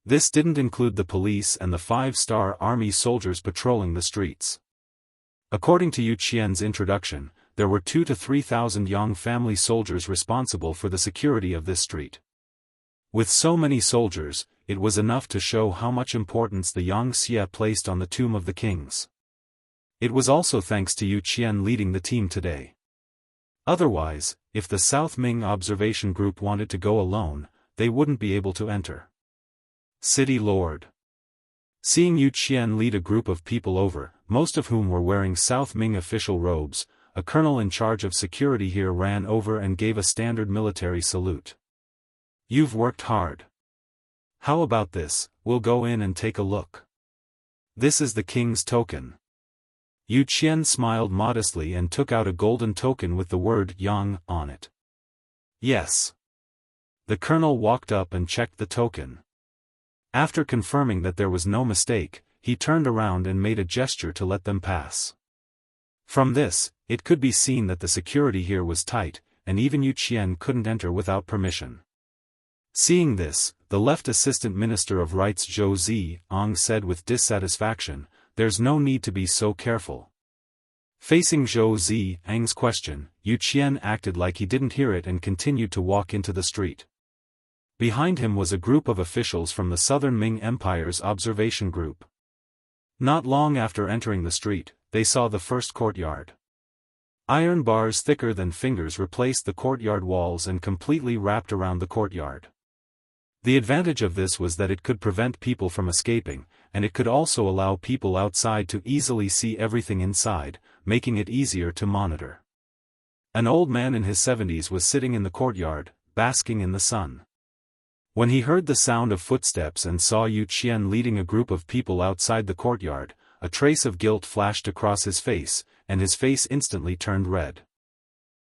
This didn't include the police and the Five-Star Army soldiers patrolling the streets. According to Yu Qian's introduction, there were 2,000 to 3,000 Yang family soldiers responsible for the security of this street. With so many soldiers, it was enough to show how much importance the Yang Xie placed on the Tomb of the Kings. It was also thanks to Yu Qian leading the team today. Otherwise, if the South Ming observation group wanted to go alone, they wouldn't be able to enter. City Lord. Seeing Yu Qian lead a group of people over, most of whom were wearing South Ming official robes, a colonel in charge of security here ran over and gave a standard military salute. You've worked hard. How about this, we'll go in and take a look. This is the king's token. Yu Qian smiled modestly and took out a golden token with the word Yang on it. Yes. The colonel walked up and checked the token. After confirming that there was no mistake, he turned around and made a gesture to let them pass. From this, it could be seen that the security here was tight, and even Yu Qian couldn't enter without permission. Seeing this, the left assistant minister of rights Zhou Ziang said with dissatisfaction, "There's no need to be so careful." Facing Zhou Ziang's question, Yu Qian acted like he didn't hear it and continued to walk into the street. Behind him was a group of officials from the Southern Ming Empire's observation group. Not long after entering the street, they saw the first courtyard. Iron bars thicker than fingers replaced the courtyard walls and completely wrapped around the courtyard. The advantage of this was that it could prevent people from escaping, and it could also allow people outside to easily see everything inside, making it easier to monitor. An old man in his 70s was sitting in the courtyard, basking in the sun. When he heard the sound of footsteps and saw Yu Qian leading a group of people outside the courtyard, a trace of guilt flashed across his face, and his face instantly turned red.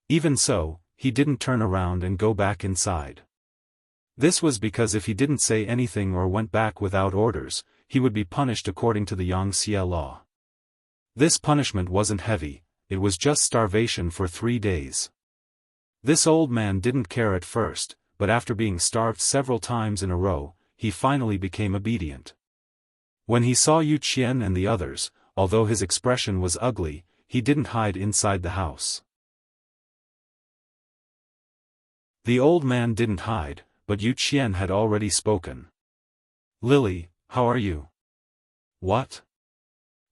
Even so, he didn't turn around and go back inside. This was because if he didn't say anything or went back without orders, he would be punished according to the Yang Xie law. This punishment wasn't heavy, it was just starvation for 3 days. This old man didn't care at first, but after being starved several times in a row, he finally became obedient. When he saw Yu Qian and the others, although his expression was ugly, he didn't hide inside the house. The old man didn't hide, but Yu Qian had already spoken. "Lily, how are you?" "What?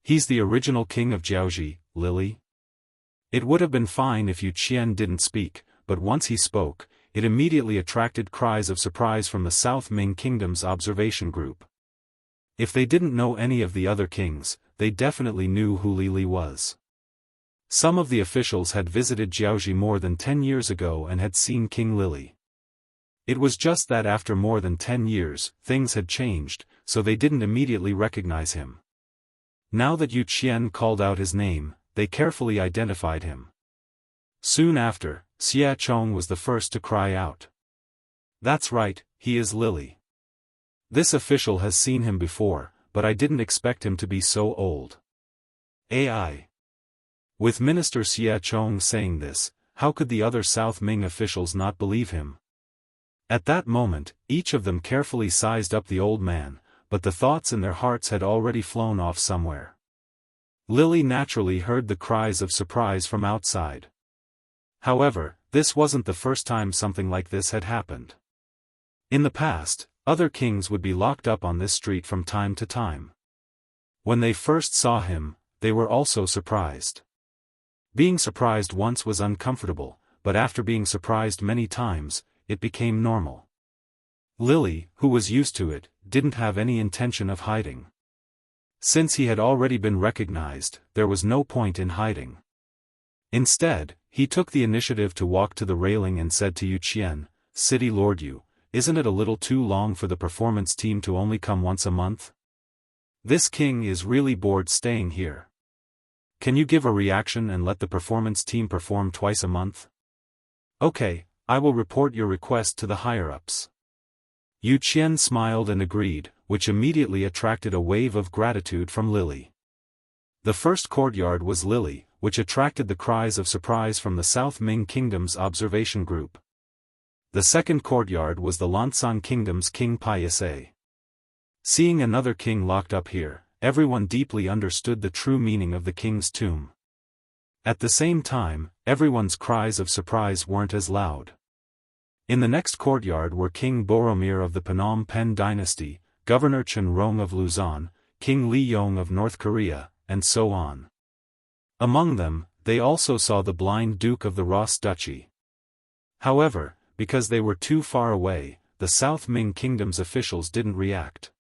He's the original king of Jiaoji, Lily?" It would have been fine if Yu Qian didn't speak, but once he spoke, it immediately attracted cries of surprise from the South Ming Kingdom's observation group. If they didn't know any of the other kings, they definitely knew who Li was. Some of the officials had visited Jianghu more than 10 years ago and had seen King Li. It was just that after more than 10 years, things had changed, so they didn't immediately recognize him. Now that Yu Qian called out his name, they carefully identified him. Soon after, Xia Chong was the first to cry out. "That's right, he is Li. This official has seen him before, but I didn't expect him to be so old." AI. With Minister Xia Chong saying this, how could the other South Ming officials not believe him? At that moment, each of them carefully sized up the old man, but the thoughts in their hearts had already flown off somewhere. Li naturally heard the cries of surprise from outside. However, this wasn't the first time something like this had happened. In the past, other kings would be locked up on this street from time to time. When they first saw him, they were also surprised. Being surprised once was uncomfortable, but after being surprised many times, it became normal. Li, who was used to it, didn't have any intention of hiding. Since he had already been recognized, there was no point in hiding. Instead, he took the initiative to walk to the railing and said to Yu Qian, "City Lord Yu, isn't it a little too long for the performance team to only come once a month? This king is really bored staying here. Can you give a reaction and let the performance team perform twice a month?" "Okay, I will report your request to the higher-ups." Yu Qian smiled and agreed, which immediately attracted a wave of gratitude from Li. The first courtyard was Li, which attracted the cries of surprise from the South Ming Kingdom's observation group. The second courtyard was the Lansang Kingdom's King Paise. Seeing another king locked up here, everyone deeply understood the true meaning of the king's tomb. At the same time, everyone's cries of surprise weren't as loud. In the next courtyard were King Boromir of the Phnom Penh Dynasty, Governor Chen Rong of Luzon, King Li Yong of North Korea, and so on. Among them, they also saw the blind Duke of the Ross Duchy. However, because they were too far away, the South Ming Kingdom's officials didn't react.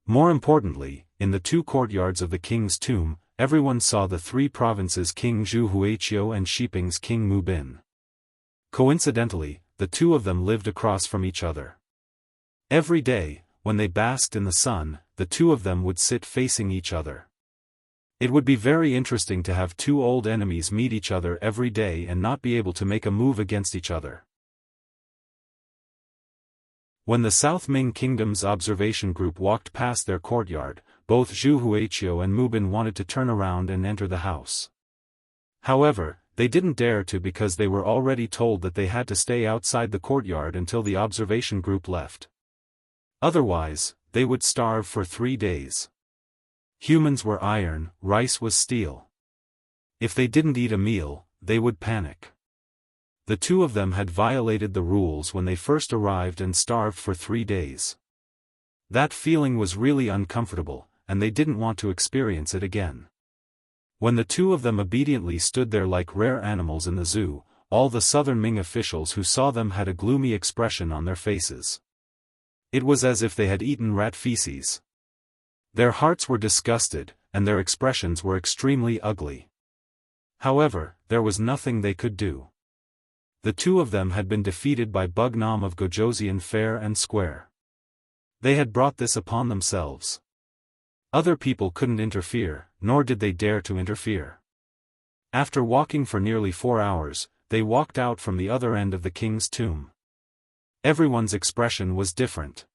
More importantly, in the two courtyards of the king's tomb, everyone saw the three provinces' King Zhu Huiqiu and Shiping's King Mu Bin. Coincidentally, the two of them lived across from each other. Every day, when they basked in the sun, the two of them would sit facing each other. It would be very interesting to have two old enemies meet each other every day and not be able to make a move against each other. When the South Ming Kingdom's observation group walked past their courtyard, both Zhu Huiqiu and Mu Bin wanted to turn around and enter the house. However, they didn't dare to because they were already told that they had to stay outside the courtyard until the observation group left. Otherwise, they would starve for 3 days. Humans were iron, rice was steel. If they didn't eat a meal, they would panic. The two of them had violated the rules when they first arrived and starved for 3 days. That feeling was really uncomfortable, and they didn't want to experience it again. When the two of them obediently stood there like rare animals in the zoo, all the Southern Ming officials who saw them had a gloomy expression on their faces. It was as if they had eaten rat feces. Their hearts were disgusted, and their expressions were extremely ugly. However, there was nothing they could do. The two of them had been defeated by Bugnam of Gojoseon fair and square. They had brought this upon themselves. Other people couldn't interfere, nor did they dare to interfere. After walking for nearly 4 hours, they walked out from the other end of the king's tomb. Everyone's expression was different.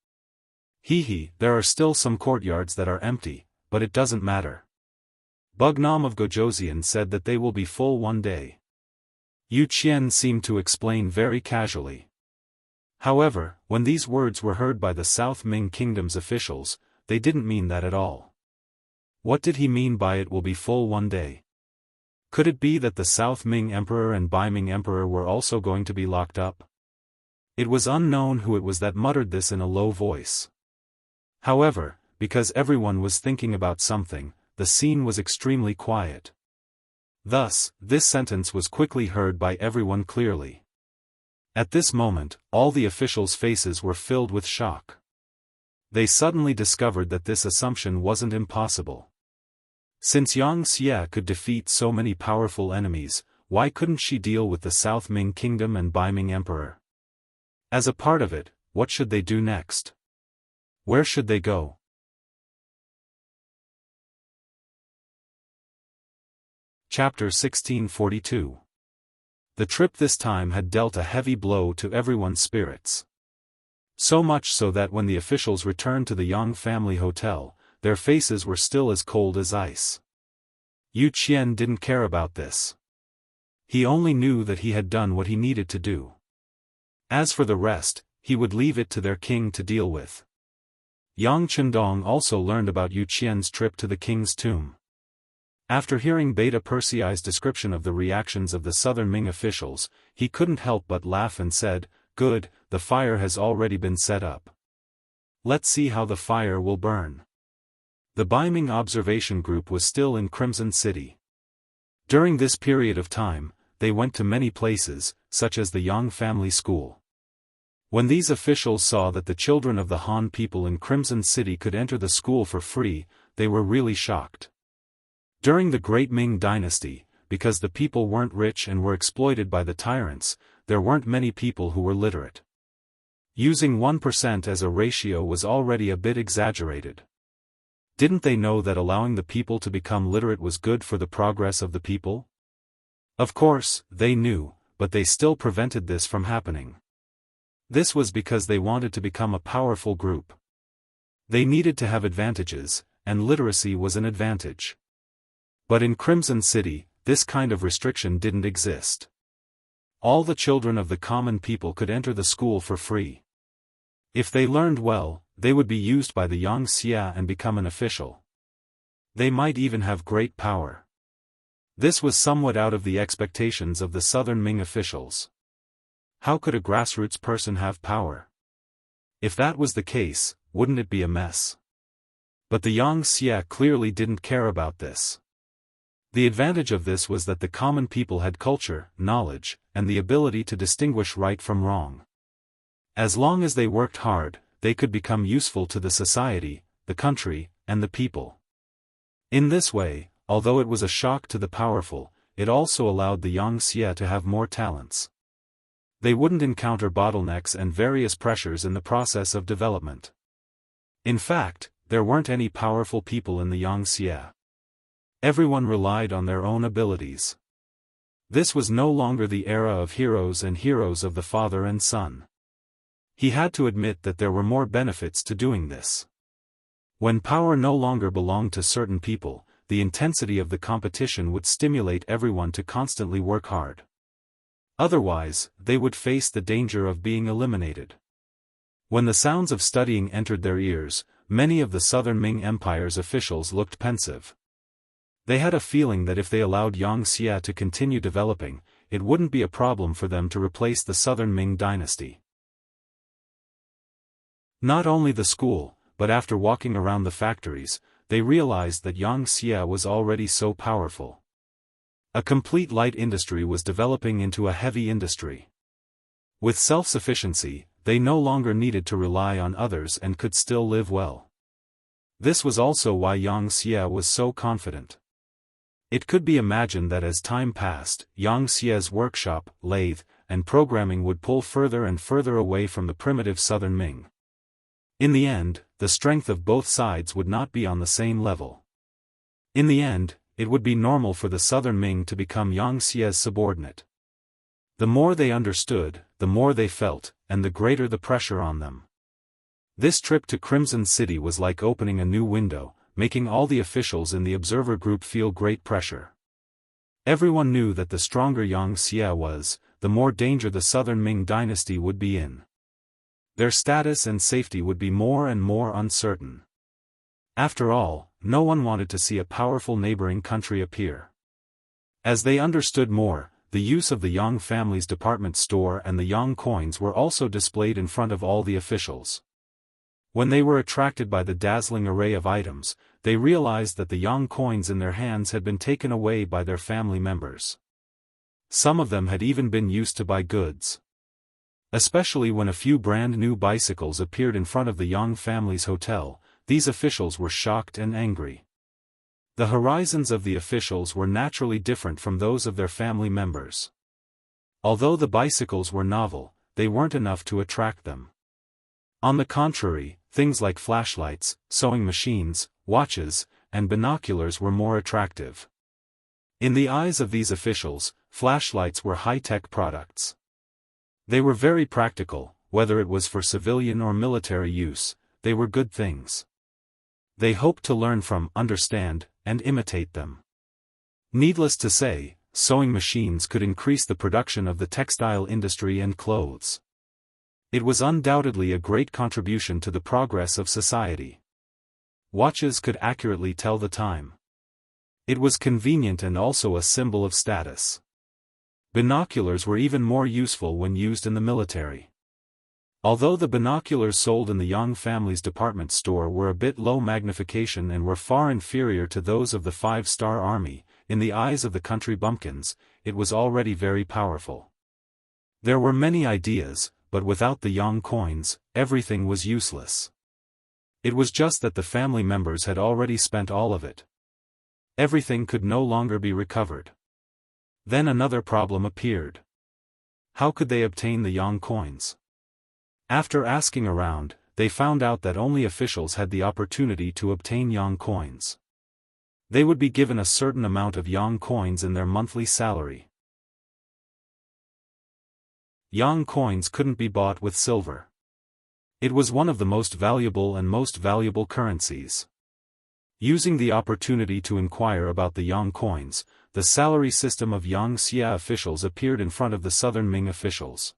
There are still some courtyards that are empty, but it doesn't matter. Bugnam of Gojoseon said that they will be full one day. Yu Qian seemed to explain very casually. However, when these words were heard by the South Ming Kingdom's officials, they didn't mean that at all. What did he mean by it will be full one day? Could it be that the South Ming Emperor and Bai Ming Emperor were also going to be locked up? It was unknown who it was that muttered this in a low voice. However, because everyone was thinking about something, the scene was extremely quiet. Thus, this sentence was quickly heard by everyone clearly. At this moment, all the officials' faces were filled with shock. They suddenly discovered that this assumption wasn't impossible. Since Xianxia could defeat so many powerful enemies, why couldn't she deal with the South Ming Kingdom and Bai Ming Emperor? As a part of it, what should they do next? Where should they go? Chapter 1642. The trip this time had dealt a heavy blow to everyone's spirits. So much so that when the officials returned to the Yang family hotel, their faces were still as cold as ice. Yu Qian didn't care about this. He only knew that he had done what he needed to do. As for the rest, he would leave it to their king to deal with. Yang Chendong also learned about Yu Qian's trip to the king's tomb. After hearing Beta Persei's description of the reactions of the southern Ming officials, he couldn't help but laugh and said, "Good, the fire has already been set up. Let's see how the fire will burn." The Bai Ming observation group was still in Crimson City. During this period of time, they went to many places, such as the Yang family school. When these officials saw that the children of the Han people in Crimson City could enter the school for free, they were really shocked. During the Great Ming Dynasty, because the people weren't rich and were exploited by the tyrants, there weren't many people who were literate. Using 1% as a ratio was already a bit exaggerated. Didn't they know that allowing the people to become literate was good for the progress of the people? Of course, they knew, but they still prevented this from happening. This was because they wanted to become a powerful group. They needed to have advantages, and literacy was an advantage. But in Crimson City, this kind of restriction didn't exist. All the children of the common people could enter the school for free. If they learned well, they would be used by the Yang Xia and become an official. They might even have great power. This was somewhat out of the expectations of the southern Ming officials. How could a grassroots person have power? If that was the case, wouldn't it be a mess? But the Yang Xia clearly didn't care about this. The advantage of this was that the common people had culture, knowledge, and the ability to distinguish right from wrong. As long as they worked hard, they could become useful to the society, the country, and the people. In this way, although it was a shock to the powerful, it also allowed the Yang Xia to have more talents. They wouldn't encounter bottlenecks and various pressures in the process of development. In fact, there weren't any powerful people in the Yang Xia. Everyone relied on their own abilities. This was no longer the era of heroes and heroes of the father and son. He had to admit that there were more benefits to doing this. When power no longer belonged to certain people, the intensity of the competition would stimulate everyone to constantly work hard. Otherwise, they would face the danger of being eliminated. When the sounds of studying entered their ears, many of the southern Ming Empire's officials looked pensive. They had a feeling that if they allowed Yang Xia to continue developing, it wouldn't be a problem for them to replace the southern Ming dynasty. Not only the school, but after walking around the factories, they realized that Yang Xia was already so powerful. A complete light industry was developing into a heavy industry. With self-sufficiency, they no longer needed to rely on others and could still live well. This was also why Yang Xia was so confident. It could be imagined that as time passed, Yang Xia's workshop, lathe, and programming would pull further and further away from the primitive southern Ming. In the end, the strength of both sides would not be on the same level. In the end, it would be normal for the southern Ming to become Yang Xia's subordinate. The more they understood, the more they felt, and the greater the pressure on them. This trip to Crimson City was like opening a new window, making all the officials in the observer group feel great pressure. Everyone knew that the stronger Yang Xia was, the more danger the southern Ming dynasty would be in. Their status and safety would be more and more uncertain. After all, no one wanted to see a powerful neighboring country appear. As they understood more, the use of the Yang family's department store and the Yang coins were also displayed in front of all the officials. When they were attracted by the dazzling array of items, they realized that the Yang coins in their hands had been taken away by their family members. Some of them had even been used to buy goods. Especially when a few brand new bicycles appeared in front of the Yang family's hotel, these officials were shocked and angry. The horizons of the officials were naturally different from those of their family members. Although the bicycles were novel, they weren't enough to attract them. On the contrary, things like flashlights, sewing machines, watches, and binoculars were more attractive. In the eyes of these officials, flashlights were high-tech products. They were very practical, whether it was for civilian or military use, they were good things. They hoped to learn from, understand, and imitate them. Needless to say, sewing machines could increase the production of the textile industry and clothes. It was undoubtedly a great contribution to the progress of society. Watches could accurately tell the time. It was convenient and also a symbol of status. Binoculars were even more useful when used in the military. Although the binoculars sold in the Yang family's department store were a bit low magnification and were far inferior to those of the five-star army, in the eyes of the country bumpkins, it was already very powerful. There were many ideas, but without the Yang coins, everything was useless. It was just that the family members had already spent all of it. Everything could no longer be recovered. Then another problem appeared. How could they obtain the Yang coins? After asking around, they found out that only officials had the opportunity to obtain Yang coins. They would be given a certain amount of Yang coins in their monthly salary. Yang coins couldn't be bought with silver. It was one of the most valuable currencies. Using the opportunity to inquire about the Yang coins, the salary system of Yang Xia officials appeared in front of the Southern Ming officials.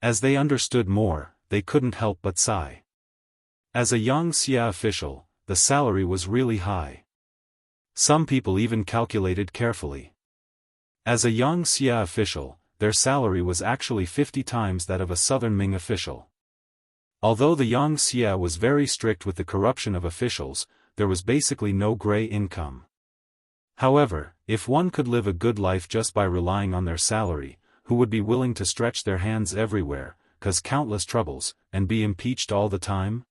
As they understood more, they couldn't help but sigh. As a Yang Xia official, the salary was really high. Some people even calculated carefully. As a Yang Xia official, their salary was actually 50 times that of a Southern Ming official. Although the Yang Xia was very strict with the corruption of officials, there was basically no gray income. However, if one could live a good life just by relying on their salary, who would be willing to stretch their hands everywhere, cause countless troubles, and be impeached all the time?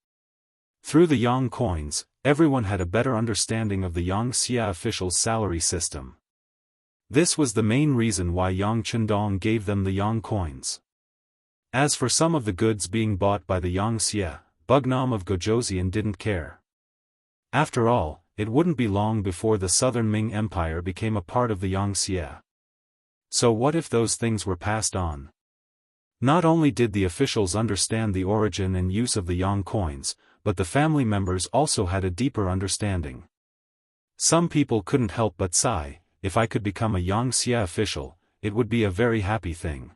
Through the Yang coins, everyone had a better understanding of the Yang Xia officials' salary system. This was the main reason why Yang Chendong gave them the Yang coins. As for some of the goods being bought by the Yang Xia, Bugnam of Gojoseon didn't care. After all, it wouldn't be long before the Southern Ming Empire became a part of the Yang Xia. So what if those things were passed on? Not only did the officials understand the origin and use of the Yang coins, but the family members also had a deeper understanding. Some people couldn't help but sigh, if I could become a Yang Xia official, it would be a very happy thing.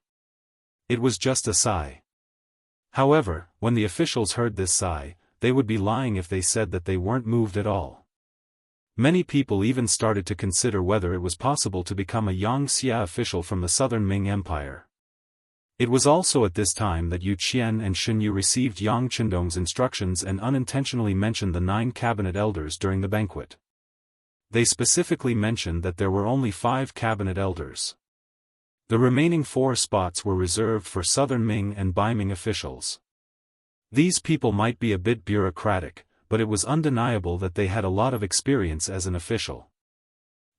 It was just a sigh. However, when the officials heard this sigh, they would be lying if they said that they weren't moved at all. Many people even started to consider whether it was possible to become a Yang Xia official from the Southern Ming Empire. It was also at this time that Yu Qian and Shen Yu received Yang Chendong's instructions and unintentionally mentioned the 9 cabinet elders during the banquet. They specifically mentioned that there were only 5 cabinet elders. The remaining 4 spots were reserved for Southern Ming and Bai Ming officials. These people might be a bit bureaucratic, but it was undeniable that they had a lot of experience as an official.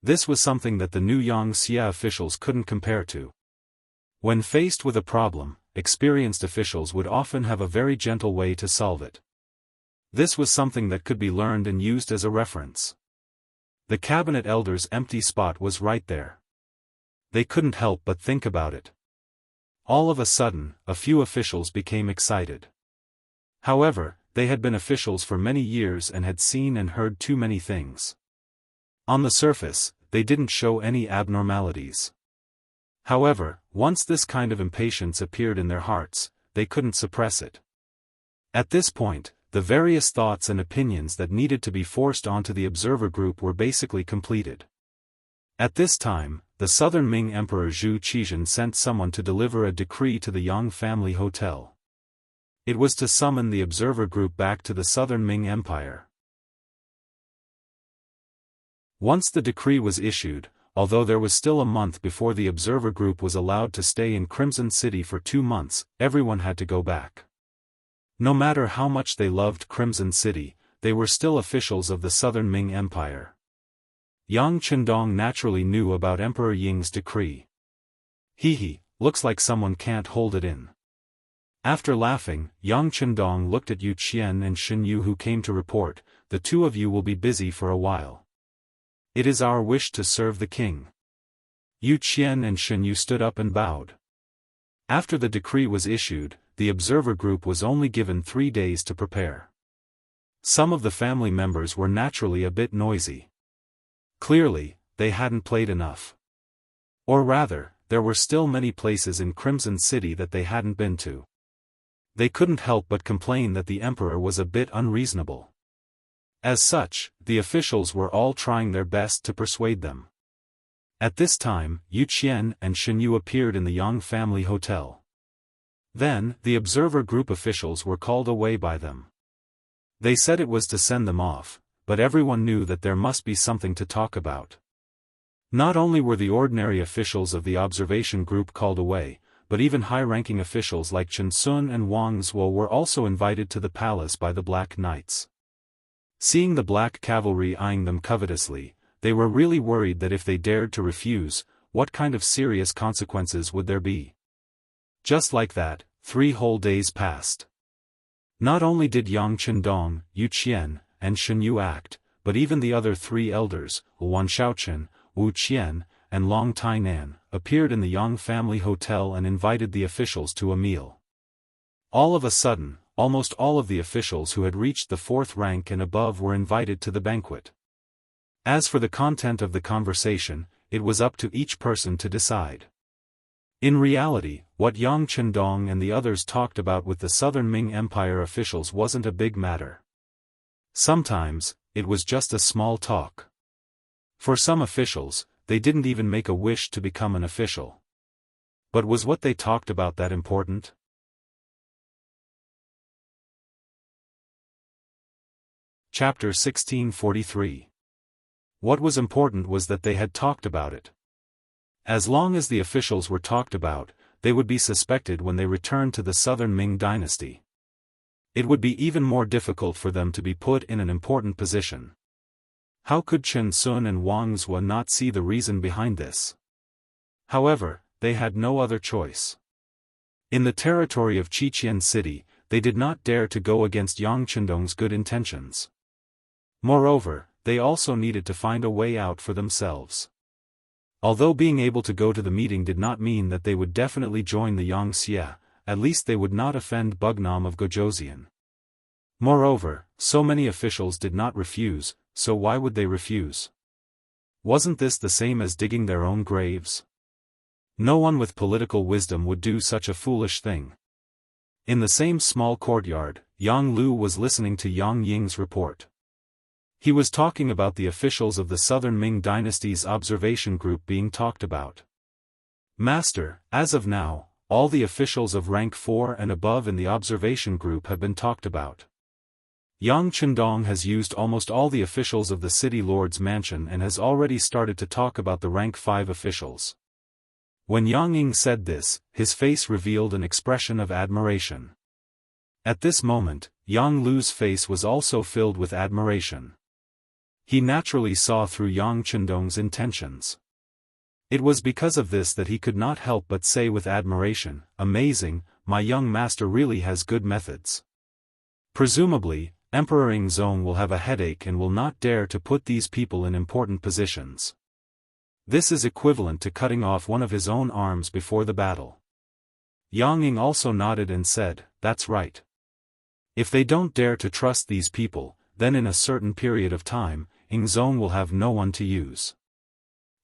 This was something that the new Yang Xia officials couldn't compare to. When faced with a problem, experienced officials would often have a very gentle way to solve it. This was something that could be learned and used as a reference. The cabinet elder's empty spot was right there. They couldn't help but think about it. All of a sudden, a few officials became excited. However, they had been officials for many years and had seen and heard too many things. On the surface, they didn't show any abnormalities. However, once this kind of impatience appeared in their hearts, they couldn't suppress it. At this point, the various thoughts and opinions that needed to be forced onto the observer group were basically completed. At this time, the Southern Ming Emperor Zhu Qizhen sent someone to deliver a decree to the Yang family hotel. It was to summon the observer group back to the Southern Ming Empire. Once the decree was issued, although there was still a month before the observer group was allowed to stay in Crimson City for 2 months, everyone had to go back. No matter how much they loved Crimson City, they were still officials of the Southern Ming Empire. Yang Chendong naturally knew about Emperor Ying's decree. He, looks like someone can't hold it in. After laughing, Yang Chendong looked at Yu Qian and Shen Yu, who came to report, "The two of you will be busy for a while. It is our wish to serve the king." Yu Qian and Shen Yu stood up and bowed. After the decree was issued, the observer group was only given 3 days to prepare. Some of the family members were naturally a bit noisy. Clearly, they hadn't played enough. Or rather, there were still many places in Crimson City that they hadn't been to. They couldn't help but complain that the emperor was a bit unreasonable. As such, the officials were all trying their best to persuade them. At this time, Yu Qian and Shen Yu appeared in the Yang family hotel. Then, the observer group officials were called away by them. They said it was to send them off, but everyone knew that there must be something to talk about. Not only were the ordinary officials of the observation group called away, but even high-ranking officials like Chen Sun and Wang Zuo were also invited to the palace by the Black Knights. Seeing the Black Cavalry eyeing them covetously, they were really worried that if they dared to refuse, what kind of serious consequences would there be? Just like that, 3 whole days passed. Not only did Yang Chendong, Yu Qian, and Shen Yu act, but even the other 3 elders, Wan Shaochen, Wu Qian, and Long Tainan, appeared in the Yang family hotel and invited the officials to a meal. All of a sudden, almost all of the officials who had reached the 4th rank and above were invited to the banquet. As for the content of the conversation, it was up to each person to decide. In reality, what Yang Chendong and the others talked about with the Southern Ming Empire officials wasn't a big matter. Sometimes, it was just a small talk. For some officials, they didn't even make a wish to become an official. But was what they talked about that important? Chapter 1643. What was important was that they had talked about it. As long as the officials were talked about, they would be suspected when they returned to the Southern Ming Dynasty. It would be even more difficult for them to be put in an important position. How could Chen Sun and Wang Zuo not see the reason behind this? However, they had no other choice. In the territory of Qiqian City, they did not dare to go against Yang Chendong's good intentions. Moreover, they also needed to find a way out for themselves. Although being able to go to the meeting did not mean that they would definitely join the Yang Xie, at least they would not offend Bugnam of Gojoseon. Moreover, so many officials did not refuse, so why would they refuse? Wasn't this the same as digging their own graves? No one with political wisdom would do such a foolish thing. In the same small courtyard, Yang Lu was listening to Yang Ying's report. He was talking about the officials of the Southern Ming Dynasty's observation group being talked about. Master, as of now, all the officials of rank 4 and above in the observation group have been talked about. Yang Chendong has used almost all the officials of the city lord's mansion and has already started to talk about the rank 5 officials. When Yang Ying said this, his face revealed an expression of admiration. At this moment, Yang Lu's face was also filled with admiration. He naturally saw through Yang Chendong's intentions. It was because of this that he could not help but say with admiration, "Amazing, my young master really has good methods." Presumably, Emperor Yingzong will have a headache and will not dare to put these people in important positions. This is equivalent to cutting off one of his own arms before the battle. Yang Ying also nodded and said, "That's right. If they don't dare to trust these people, then in a certain period of time, Yingzong will have no one to use.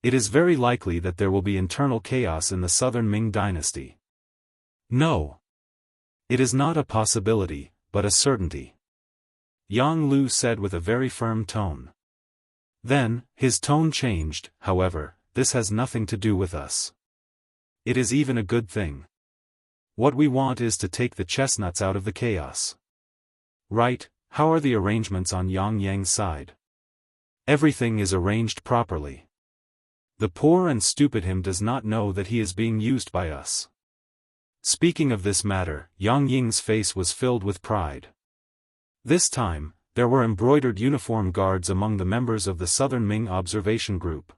It is very likely that there will be internal chaos in the Southern Ming Dynasty." No. It is not a possibility, but a certainty. Yang Lu said with a very firm tone. Then, his tone changed, "However, this has nothing to do with us. It is even a good thing. What we want is to take the chestnuts out of the chaos." "Right, how are the arrangements on Yang Yang's side?" "Everything is arranged properly. The poor and stupid him does not know that he is being used by us. Speaking of this matter, Yang Ying's face was filled with pride. This time, there were embroidered uniform guards among the members of the Southern Ming observation group.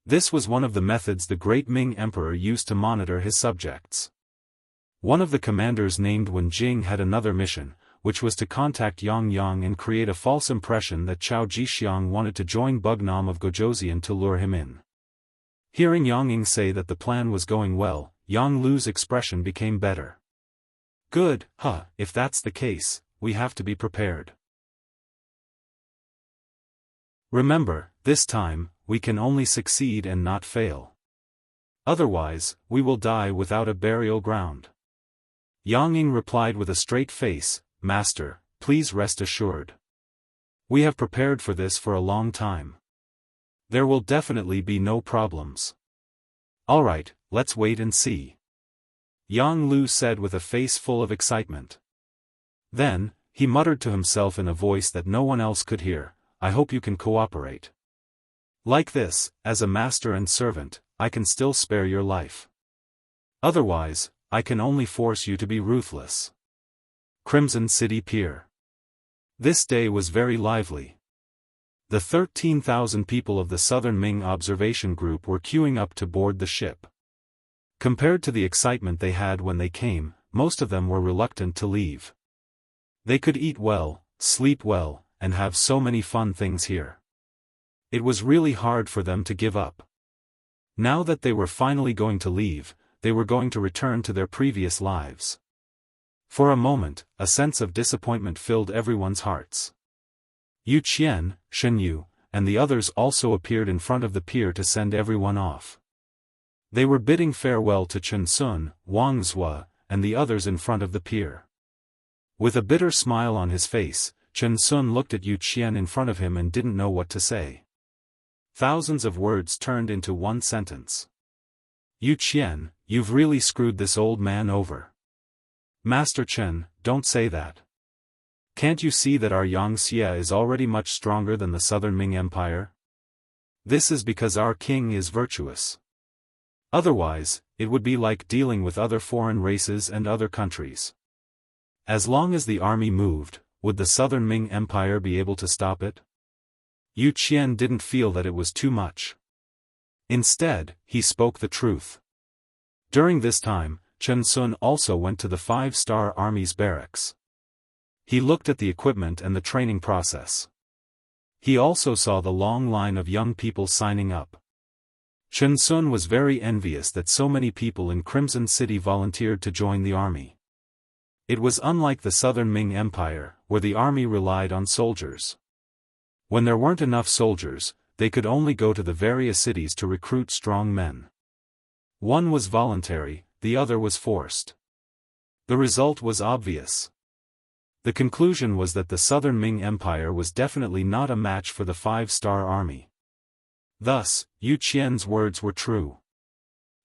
This was one of the methods the great Ming Emperor used to monitor his subjects. One of the commanders named Wen Jing had another mission, which was to contact Yang Yang and create a false impression that Chao Jixiang wanted to join Bugnam of Gojoseon to lure him in. Hearing Yang Ying say that the plan was going well, Yang Lu's expression became better. Good, if that's the case, we have to be prepared. Remember, this time, we can only succeed and not fail. Otherwise, we will die without a burial ground. Yang Ying replied with a straight face, Master, please rest assured. We have prepared for this for a long time. There will definitely be no problems. Alright, let's wait and see. Yang Lu said with a face full of excitement. Then, he muttered to himself in a voice that no one else could hear, I hope you can cooperate. Like this, as a master and servant, I can still spare your life. Otherwise, I can only force you to be ruthless. Crimson City Pier. This day was very lively. The 13,000 people of the Southern Ming observation group were queuing up to board the ship. Compared to the excitement they had when they came, most of them were reluctant to leave. They could eat well, sleep well, and have so many fun things here. It was really hard for them to give up. Now that they were finally going to leave, they were going to return to their previous lives. For a moment, a sense of disappointment filled everyone's hearts. Yu Qian, Shen Yu, and the others also appeared in front of the pier to send everyone off. They were bidding farewell to Chen Sun, Wang Zhua, and the others in front of the pier. With a bitter smile on his face, Chen Sun looked at Yu Qian in front of him and didn't know what to say. Thousands of words turned into one sentence. Yu Qian, you've really screwed this old man over. Master Chen, don't say that. Can't you see that our Xianxia is already much stronger than the Southern Ming Empire? This is because our king is virtuous. Otherwise, it would be like dealing with other foreign races and other countries. As long as the army moved, would the Southern Ming Empire be able to stop it? Yu Qian didn't feel that it was too much. Instead, he spoke the truth. During this time, Chen Sun also went to the 5-star Army's barracks. He looked at the equipment and the training process. He also saw the long line of young people signing up. Chen Sun was very envious that so many people in Crimson City volunteered to join the army. It was unlike the Southern Ming Empire, where the army relied on soldiers. When there weren't enough soldiers, they could only go to the various cities to recruit strong men. One was voluntary, the other was forced. The result was obvious. The conclusion was that the Southern Ming Empire was definitely not a match for the 5-star army. Thus, Yu Qian's words were true.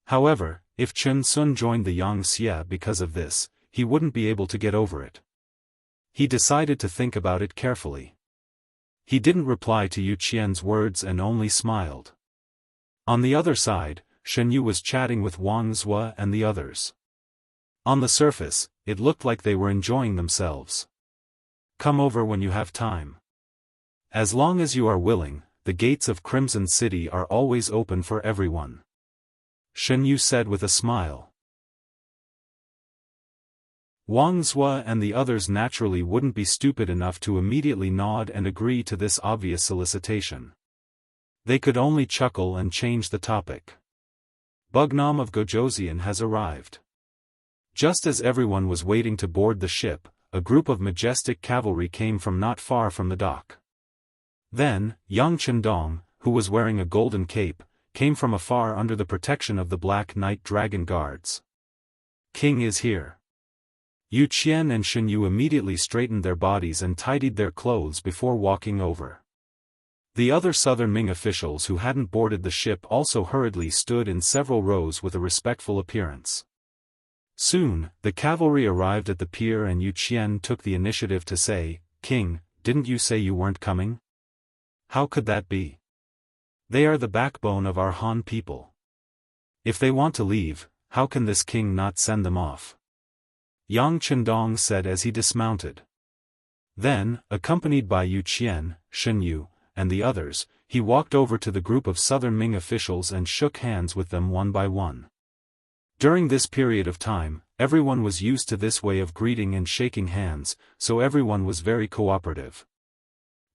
However, if Chen Sun joined the Yangxia because of this, he wouldn't be able to get over it. He decided to think about it carefully. He didn't reply to Yu Qian's words and only smiled. On the other side, Shen Yu was chatting with Wang Zhua and the others. On the surface, it looked like they were enjoying themselves. Come over when you have time. As long as you are willing, the gates of Crimson City are always open for everyone. Shen Yu said with a smile. Wang Zhua and the others naturally wouldn't be stupid enough to immediately nod and agree to this obvious solicitation. They could only chuckle and change the topic. Bugnam of Gojoseon has arrived. Just as everyone was waiting to board the ship, a group of majestic cavalry came from not far from the dock. Then, Yang Chendong, who was wearing a golden cape, came from afar under the protection of the Black Knight Dragon Guards. King is here. Yu Qian and Shen Yu immediately straightened their bodies and tidied their clothes before walking over. The other Southern Ming officials who hadn't boarded the ship also hurriedly stood in several rows with a respectful appearance. Soon, the cavalry arrived at the pier and Yu Qian took the initiative to say, "King, didn't you say you weren't coming? How could that be?" They are the backbone of our Han people. If they want to leave, how can this king not send them off? Yang Chendong said as he dismounted. Then, accompanied by Wuxia Xianxia, and the others, he walked over to the group of southern Ming officials and shook hands with them one by one. During this period of time, everyone was used to this way of greeting and shaking hands, so everyone was very cooperative.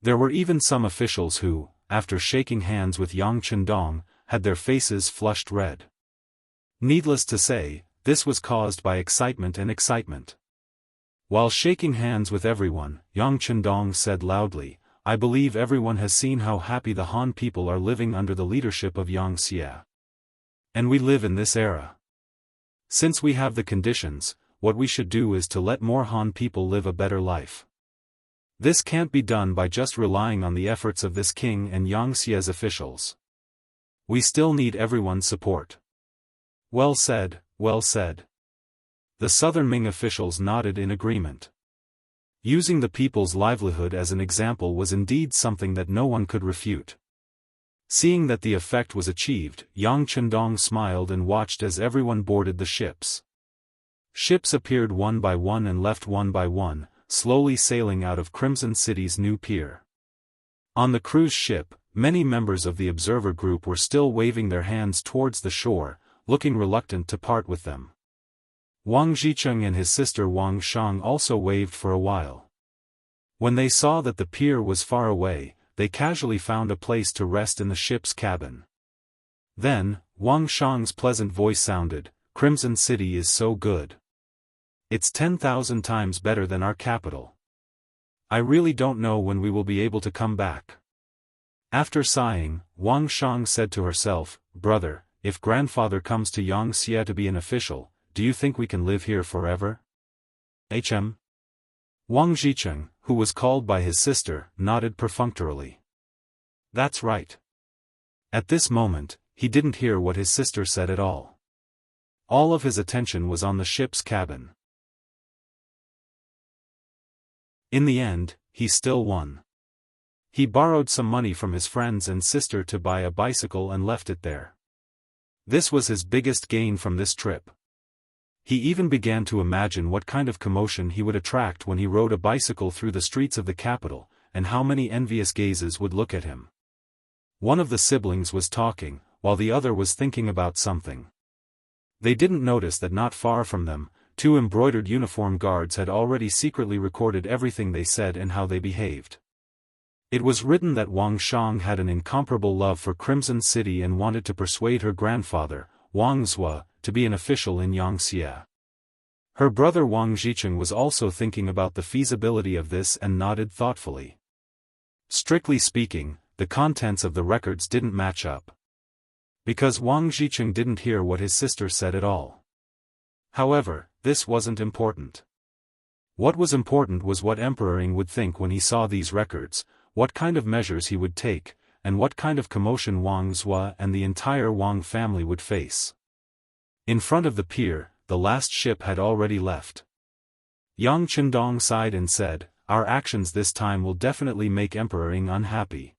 There were even some officials who, after shaking hands with Yang Chendong, had their faces flushed red. Needless to say, this was caused by excitement and excitement. While shaking hands with everyone, Yang Chendong said loudly, "I believe everyone has seen how happy the Han people are living under the leadership of Yang Xia. And we live in this era. Since we have the conditions, what we should do is to let more Han people live a better life. This can't be done by just relying on the efforts of this king and Yang Xia's officials. We still need everyone's support." Well said, well said. The southern Ming officials nodded in agreement. Using the people's livelihood as an example was indeed something that no one could refute. Seeing that the effect was achieved, Yang Chendong smiled and watched as everyone boarded the ships. Ships appeared one by one and left one by one, slowly sailing out of Crimson City's new pier. On the cruise ship, many members of the observer group were still waving their hands towards the shore, looking reluctant to part with them. Wang Zhicheng and his sister Wang Shang also waved for a while. When they saw that the pier was far away, they casually found a place to rest in the ship's cabin. Then, Wang Shang's pleasant voice sounded, "Crimson City is so good. It's 10,000 times better than our capital. I really don't know when we will be able to come back." After sighing, Wang Shang said to herself, "Brother, if grandfather comes to Yang Xia to be an official, do you think we can live here forever?" Wang Zhicheng, who was called by his sister, nodded perfunctorily. That's right. At this moment, he didn't hear what his sister said at all. All of his attention was on the ship's cabin. In the end, he still won. He borrowed some money from his friends and sister to buy a bicycle and left it there. This was his biggest gain from this trip. He even began to imagine what kind of commotion he would attract when he rode a bicycle through the streets of the capital, and how many envious gazes would look at him. One of the siblings was talking, while the other was thinking about something. They didn't notice that not far from them, two embroidered uniform guards had already secretly recorded everything they said and how they behaved. It was written that Wang Shang had an incomparable love for Crimson City and wanted to persuade her grandfather, Wang Zhua, to be an official in Yang Xia. Her brother Wang Zhicheng was also thinking about the feasibility of this and nodded thoughtfully. Strictly speaking, the contents of the records didn't match up. Because Wang Zhicheng didn't hear what his sister said at all. However, this wasn't important. What was important was what Emperor Ying would think when he saw these records, what kind of measures he would take, and what kind of commotion Wang Zhua and the entire Wang family would face. In front of the pier, the last ship had already left. Yang Chendong sighed and said, "Our actions this time will definitely make Emperor Ying unhappy.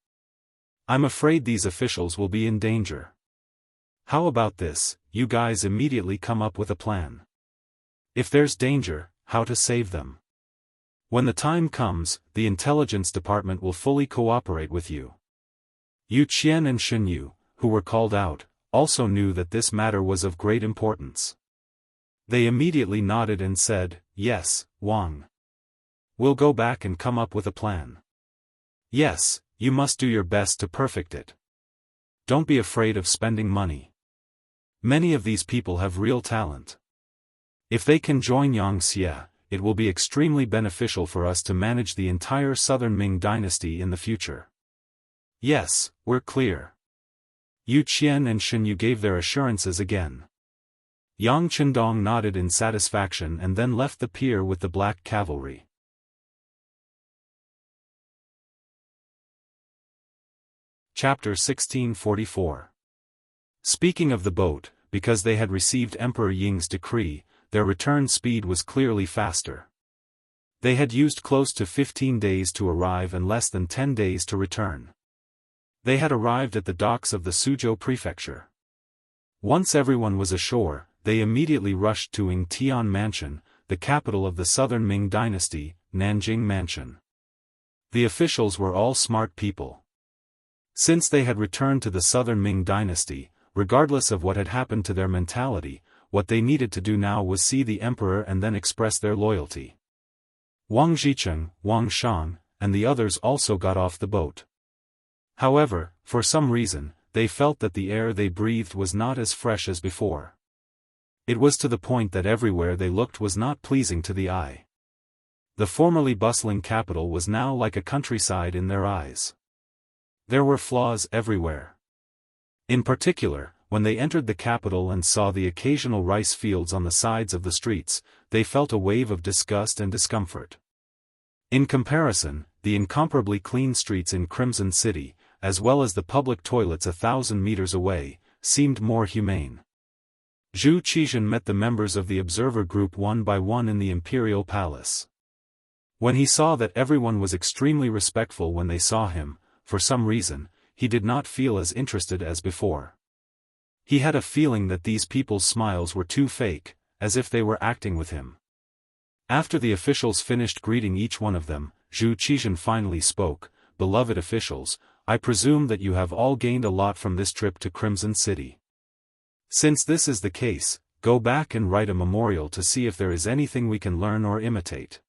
I'm afraid these officials will be in danger. How about this, you guys immediately come up with a plan. If there's danger, how to save them. When the time comes, the intelligence department will fully cooperate with you." Wuxia and Xianxia, who were called out, also knew that this matter was of great importance. They immediately nodded and said, "Yes, Wang. We'll go back and come up with a plan. Yes, you must do your best to perfect it. Don't be afraid of spending money. Many of these people have real talent. If they can join Yang Xia, it will be extremely beneficial for us to manage the entire southern Ming dynasty in the future." "Yes, we're clear." Wuxia and Xianxia gave their assurances again. Yang Chendong nodded in satisfaction and then left the pier with the black cavalry. Chapter 1644. Speaking of the boat, because they had received Emperor Ying's decree, their return speed was clearly faster. They had used close to 15 days to arrive and less than 10 days to return. They had arrived at the docks of the Suzhou prefecture. Once everyone was ashore, they immediately rushed to Yingtian Mansion, the capital of the Southern Ming Dynasty, Nanjing Mansion. The officials were all smart people. Since they had returned to the Southern Ming Dynasty, regardless of what had happened to their mentality, what they needed to do now was see the emperor and then express their loyalty. Wang Zhicheng, Wang Shan, and the others also got off the boat. However, for some reason, they felt that the air they breathed was not as fresh as before. It was to the point that everywhere they looked was not pleasing to the eye. The formerly bustling capital was now like a countryside in their eyes. There were flaws everywhere. In particular, when they entered the capital and saw the occasional rice fields on the sides of the streets, they felt a wave of disgust and discomfort. In comparison, the incomparably clean streets in Crimson City, as well as the public toilets 1,000 meters away, seemed more humane. Zhu Qizhen met the members of the observer group one by one in the imperial palace. When he saw that everyone was extremely respectful when they saw him, for some reason, he did not feel as interested as before. He had a feeling that these people's smiles were too fake, as if they were acting with him. After the officials finished greeting each one of them, Zhu Qizhen finally spoke, "Beloved officials, I presume that you have all gained a lot from this trip to Crimson City. Since this is the case, go back and write a memorial to see if there is anything we can learn or imitate.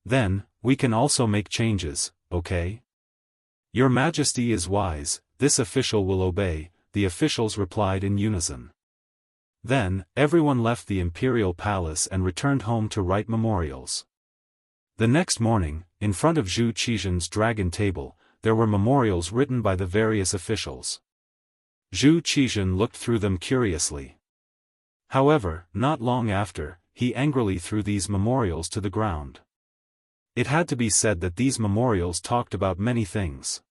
Then, we can also make changes, okay? Your Majesty is wise, this official will obey," the officials replied in unison. Then, everyone left the imperial palace and returned home to write memorials. The next morning, in front of Zhu Qizhen's dragon table, there were memorials written by the various officials. Zhu Qizhen looked through them curiously. However, not long after, he angrily threw these memorials to the ground. It had to be said that these memorials talked about many things.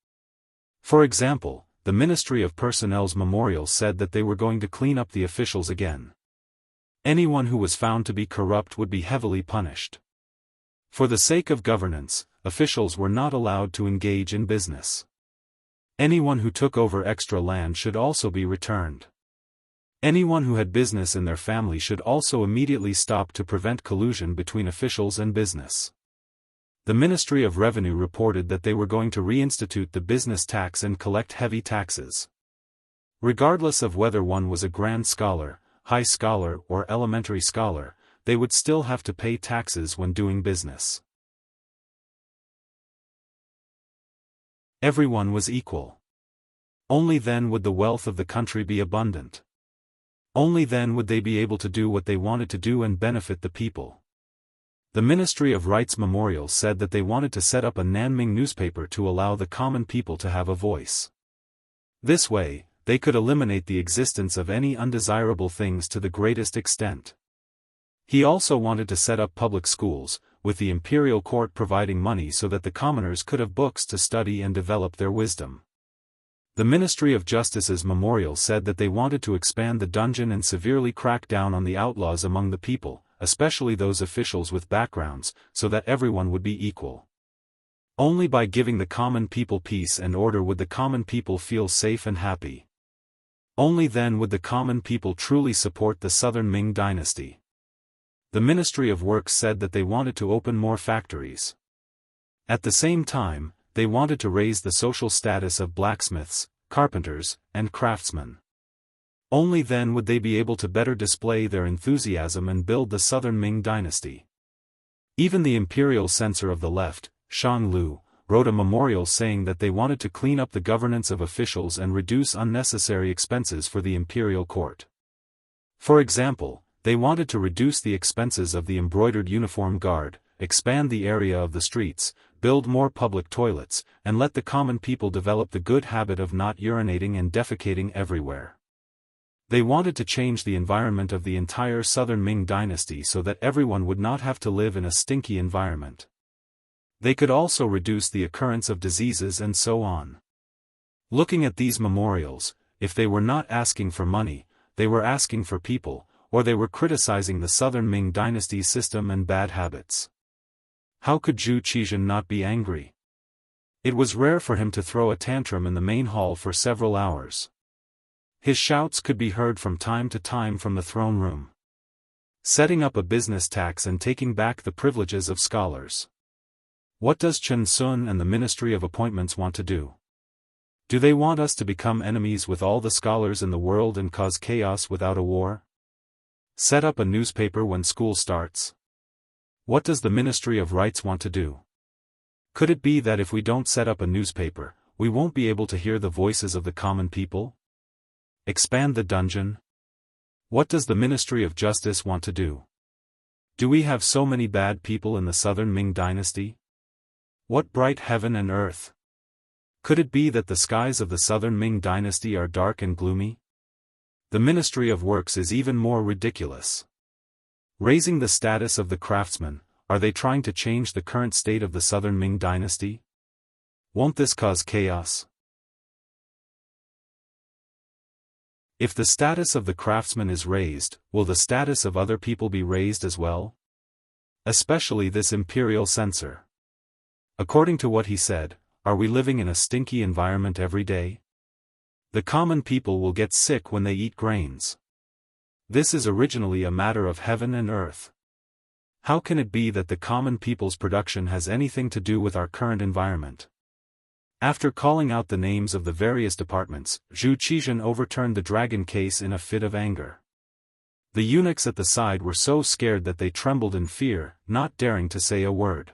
For example, the Ministry of Personnel's memorial said that they were going to clean up the officials again. Anyone who was found to be corrupt would be heavily punished. For the sake of governance, officials were not allowed to engage in business. Anyone who took over extra land should also be returned. Anyone who had business in their family should also immediately stop to prevent collusion between officials and business. The Ministry of Revenue reported that they were going to reinstitute the business tax and collect heavy taxes. Regardless of whether one was a grand scholar, high scholar or elementary scholar, they would still have to pay taxes when doing business. Everyone was equal. Only then would the wealth of the country be abundant. Only then would they be able to do what they wanted to do and benefit the people. The Ministry of Rights Memorial said that they wanted to set up a Nanming newspaper to allow the common people to have a voice. This way, they could eliminate the existence of any undesirable things to the greatest extent. He also wanted to set up public schools, with the imperial court providing money so that the commoners could have books to study and develop their wisdom. The Ministry of Justice's memorial said that they wanted to expand the dungeon and severely crack down on the outlaws among the people, especially those officials with backgrounds, so that everyone would be equal. Only by giving the common people peace and order would the common people feel safe and happy. Only then would the common people truly support the Southern Ming Dynasty. The Ministry of Works said that they wanted to open more factories. At the same time, they wanted to raise the social status of blacksmiths, carpenters, and craftsmen. Only then would they be able to better display their enthusiasm and build the Southern Ming Dynasty. Even the imperial censor of the left, Shang Lu, wrote a memorial saying that they wanted to clean up the governance of officials and reduce unnecessary expenses for the imperial court. For example, they wanted to reduce the expenses of the embroidered uniform guard, expand the area of the streets, build more public toilets, and let the common people develop the good habit of not urinating and defecating everywhere. They wanted to change the environment of the entire Southern Ming Dynasty so that everyone would not have to live in a stinky environment. They could also reduce the occurrence of diseases and so on. Looking at these memorials, if they were not asking for money, they were asking for people, or they were criticizing the Southern Ming Dynasty system and bad habits. How could Zhu Qizhen not be angry? It was rare for him to throw a tantrum in the main hall for several hours. His shouts could be heard from time to time from the throne room. Setting up a business tax and taking back the privileges of scholars. What does Chen Sun and the Ministry of Appointments want to do? Do they want us to become enemies with all the scholars in the world and cause chaos without a war? Set up a newspaper when school starts? What does the Ministry of Rights want to do? Could it be that if we don't set up a newspaper, we won't be able to hear the voices of the common people? Expand the dungeon? What does the Ministry of Justice want to do? Do we have so many bad people in the southern Ming dynasty? What bright heaven and earth? Could it be that the skies of the southern Ming dynasty are dark and gloomy? The Ministry of Works is even more ridiculous. Raising the status of the craftsmen, are they trying to change the current state of the southern Ming dynasty? Won't this cause chaos? If the status of the craftsman is raised, will the status of other people be raised as well? Especially this imperial censor. According to what he said, are we living in a stinky environment every day? The common people will get sick when they eat grains. This is originally a matter of heaven and earth. How can it be that the common people's production has anything to do with our current environment? After calling out the names of the various departments, Zhu Qizhen overturned the dragon case in a fit of anger. The eunuchs at the side were so scared that they trembled in fear, not daring to say a word.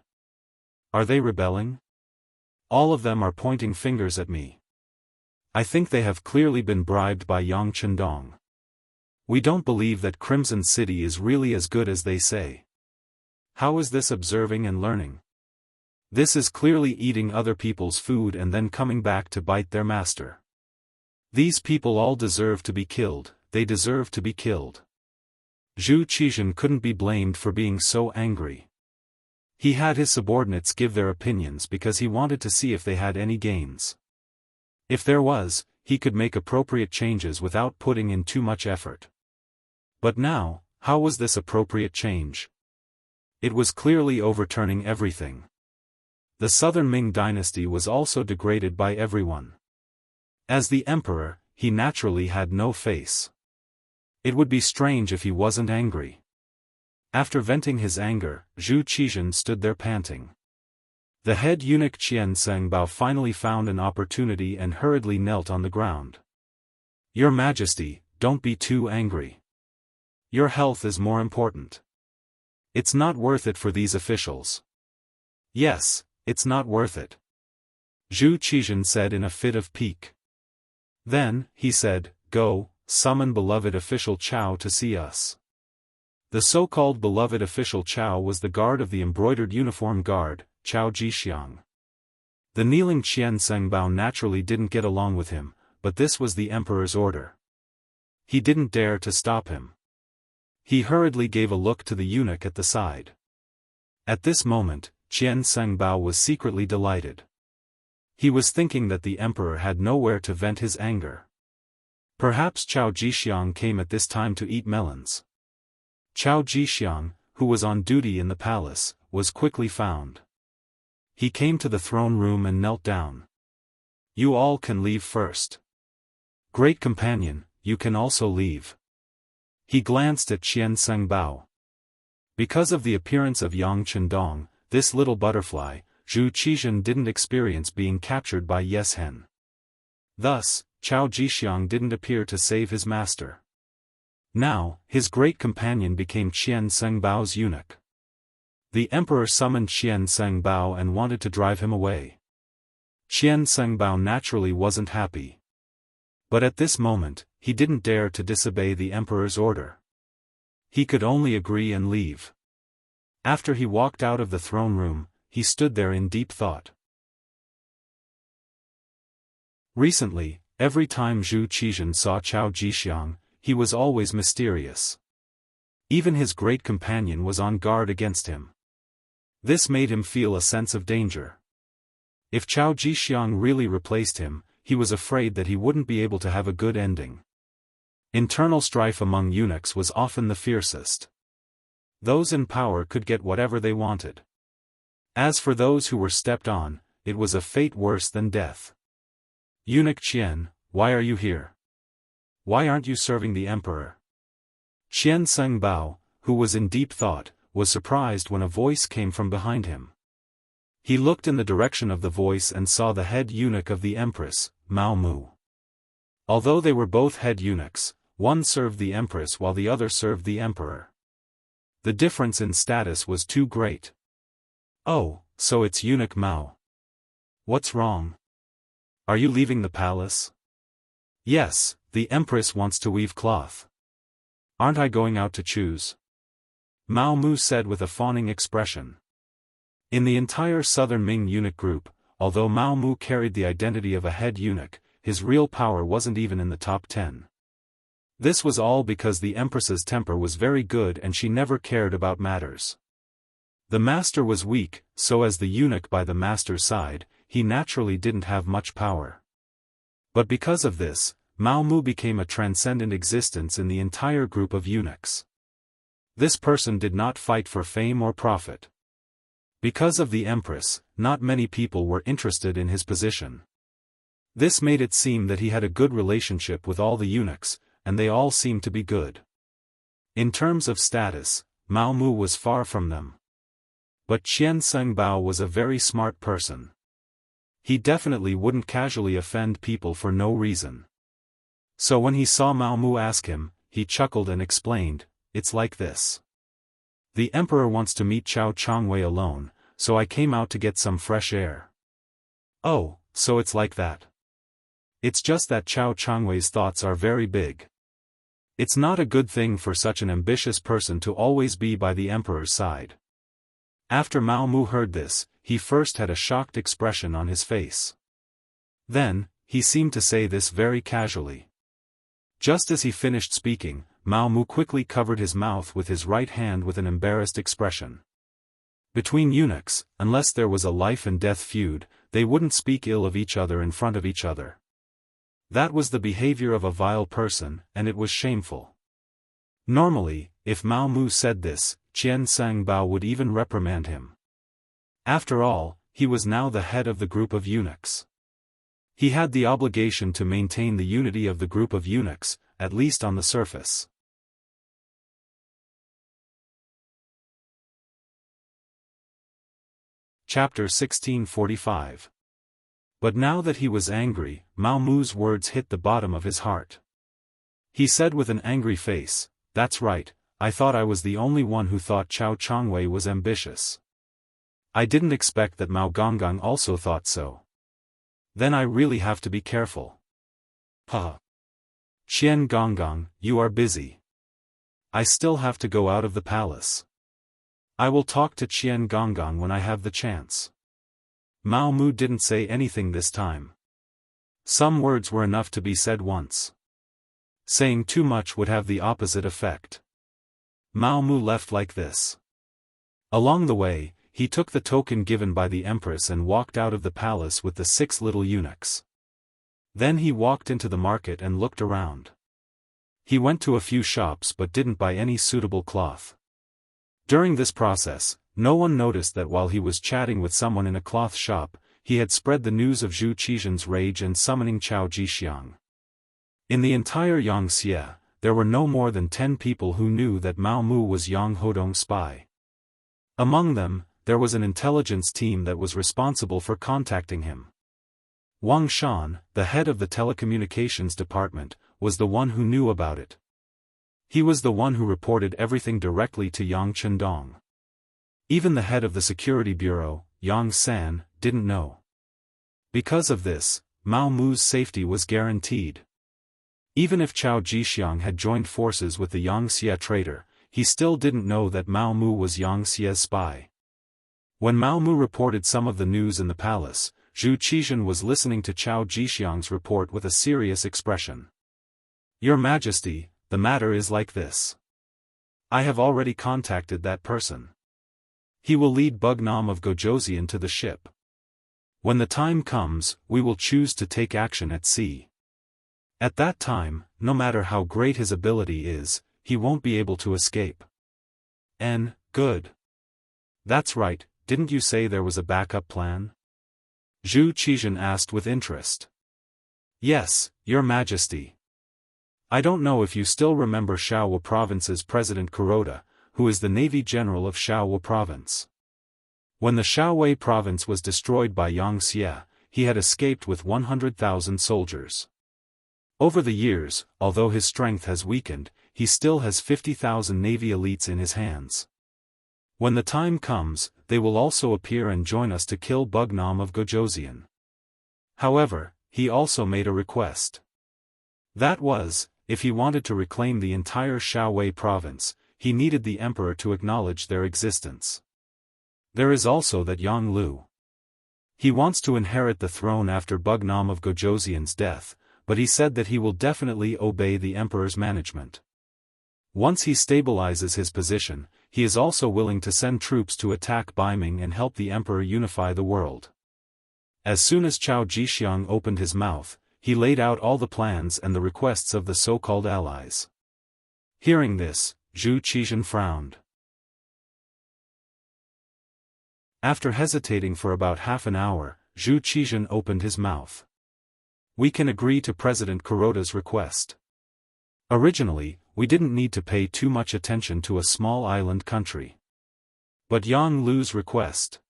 Are they rebelling? All of them are pointing fingers at me. I think they have clearly been bribed by Yang Chendong. We don't believe that Crimson City is really as good as they say. How is this observing and learning? This is clearly eating other people's food and then coming back to bite their master. These people all deserve to be killed, they deserve to be killed. Zhu Qizhen couldn't be blamed for being so angry. He had his subordinates give their opinions because he wanted to see if they had any gains. If there was, he could make appropriate changes without putting in too much effort. But now, how was this appropriate change? It was clearly overturning everything. The southern Ming dynasty was also degraded by everyone. As the emperor, he naturally had no face. It would be strange if he wasn't angry. After venting his anger, Zhu Qizhen stood there panting. The head eunuch Qian Sengbao finally found an opportunity and hurriedly knelt on the ground. Your Majesty, don't be too angry. Your health is more important. It's not worth it for these officials. Yes, it's not worth it. Zhu Qizhen said in a fit of pique. Then, he said, go, summon beloved official Chao to see us. The so-called beloved official Chao was the guard of the embroidered uniform guard, Chao Jixiang. The kneeling Qian Sengbao naturally didn't get along with him, but this was the emperor's order. He didn't dare to stop him. He hurriedly gave a look to the eunuch at the side. At this moment, Qian Sengbao was secretly delighted. He was thinking that the emperor had nowhere to vent his anger. Perhaps Chao Jixiang came at this time to eat melons. Chao Jixiang, who was on duty in the palace, was quickly found. He came to the throne room and knelt down. You all can leave first. Great companion, you can also leave. He glanced at Qian Sengbao. Because of the appearance of Yang Chendong, this little butterfly, Zhu Qizhen didn't experience being captured by Yes Hen. Thus, Chao Jixiang didn't appear to save his master. Now, his great companion became Qian Sengbao's eunuch. The emperor summoned Qian Sengbao and wanted to drive him away. Qian Sengbao naturally wasn't happy. But at this moment, he didn't dare to disobey the emperor's order. He could only agree and leave. After he walked out of the throne room, he stood there in deep thought. Recently, every time Zhu Qizhen saw Chao Jixiang, he was always mysterious. Even his great companion was on guard against him. This made him feel a sense of danger. If Chao Jixiang really replaced him, he was afraid that he wouldn't be able to have a good ending. Internal strife among eunuchs was often the fiercest. Those in power could get whatever they wanted. As for those who were stepped on, it was a fate worse than death. Eunuch Qian, why are you here? Why aren't you serving the emperor? Qian Sengbao, who was in deep thought, was surprised when a voice came from behind him. He looked in the direction of the voice and saw the head eunuch of the empress, Mao Mu. Although they were both head eunuchs, one served the empress while the other served the emperor. The difference in status was too great. Oh, so it's eunuch Mao. What's wrong? Are you leaving the palace? Yes, the empress wants to weave cloth. Aren't I going out to choose? Mao Mu said with a fawning expression. In the entire southern Ming eunuch group, although Mao Mu carried the identity of a head eunuch, his real power wasn't even in the top 10. This was all because the empress's temper was very good and she never cared about matters. The master was weak, so as the eunuch by the master's side, he naturally didn't have much power. But because of this, Mao Mu became a transcendent existence in the entire group of eunuchs. This person did not fight for fame or profit. Because of the empress, not many people were interested in his position. This made it seem that he had a good relationship with all the eunuchs, and they all seemed to be good. In terms of status, Mao Mu was far from them. But Qian Sengbao was a very smart person. He definitely wouldn't casually offend people for no reason. So when he saw Mao Mu ask him, he chuckled and explained, "It's like this. The emperor wants to meet Chao Changwei alone, so I came out to get some fresh air." Oh, so it's like that. It's just that Chao Changwei's thoughts are very big. It's not a good thing for such an ambitious person to always be by the emperor's side. After Mao Mu heard this, he first had a shocked expression on his face. Then, he seemed to say this very casually. Just as he finished speaking, Mao Mu quickly covered his mouth with his right hand with an embarrassed expression. Between eunuchs, unless there was a life-and-death feud, they wouldn't speak ill of each other in front of each other. That was the behavior of a vile person, and it was shameful. Normally, if Mao Mu said this, Qian Sengbao would even reprimand him. After all, he was now the head of the group of eunuchs. He had the obligation to maintain the unity of the group of eunuchs, at least on the surface. Chapter 1645. But now that he was angry, Mao Mu's words hit the bottom of his heart. He said with an angry face, "That's right, I thought I was the only one who thought Chao Changwei was ambitious. I didn't expect that Mao Gonggang also thought so. Then I really have to be careful. Huh. Qian Gonggang, you are busy. I still have to go out of the palace. I will talk to Qian Gonggang when I have the chance." Mao Mu didn't say anything this time. Some words were enough to be said once. Saying too much would have the opposite effect. Mao Mu left like this. Along the way, he took the token given by the empress and walked out of the palace with the 6 little eunuchs. Then he walked into the market and looked around. He went to a few shops but didn't buy any suitable cloth. During this process, no one noticed that while he was chatting with someone in a cloth shop, he had spread the news of Zhu Qizhen's rage and summoning Chao Jixiang. In the entire Yangxia, there were no more than 10 people who knew that Mao Mu was Yang Hodong's spy. Among them, there was an intelligence team that was responsible for contacting him. Wang Shan, the head of the telecommunications department, was the one who knew about it. He was the one who reported everything directly to Yang Chendong. Even the head of the security bureau, Yang San, didn't know. Because of this, Mao Mu's safety was guaranteed. Even if Chao Jixiang had joined forces with the Yangxia traitor, he still didn't know that Mao Mu was Yangxia's spy. When Mao Mu reported some of the news in the palace, Zhu Qizhen was listening to Chao Jixiang's report with a serious expression. "Your Majesty, the matter is like this. I have already contacted that person. He will lead Bugnam of Gojoseon to the ship. When the time comes, we will choose to take action at sea. At that time, no matter how great his ability is, he won't be able to escape." Good. That's right, didn't you say there was a backup plan? Zhu Qizhan asked with interest. Yes, Your Majesty. I don't know if you still remember Shaowu Province's President Kuroda, who is the Navy General of Shaowu Province. When the Shaowei Province was destroyed by Yang Xie, he had escaped with 100,000 soldiers. Over the years, although his strength has weakened, he still has 50,000 Navy elites in his hands. When the time comes, they will also appear and join us to kill Bugnam of Gojoseon. However, he also made a request. That was, if he wanted to reclaim the entire Shaowei province, he needed the emperor to acknowledge their existence. There is also that Yang Lu. He wants to inherit the throne after Bugnam of Gojoseon's death, but he said that he will definitely obey the emperor's management. Once he stabilizes his position, he is also willing to send troops to attack Baiming and help the emperor unify the world. As soon as Chao Jixiang opened his mouth, he laid out all the plans and the requests of the so-called allies. Hearing this, Zhu Qizhan frowned. After hesitating for about half an hour, Zhu Qizhan opened his mouth. We can agree to President Kuroda's request. Originally, we didn't need to pay too much attention to a small island country. But Yang Lu's request.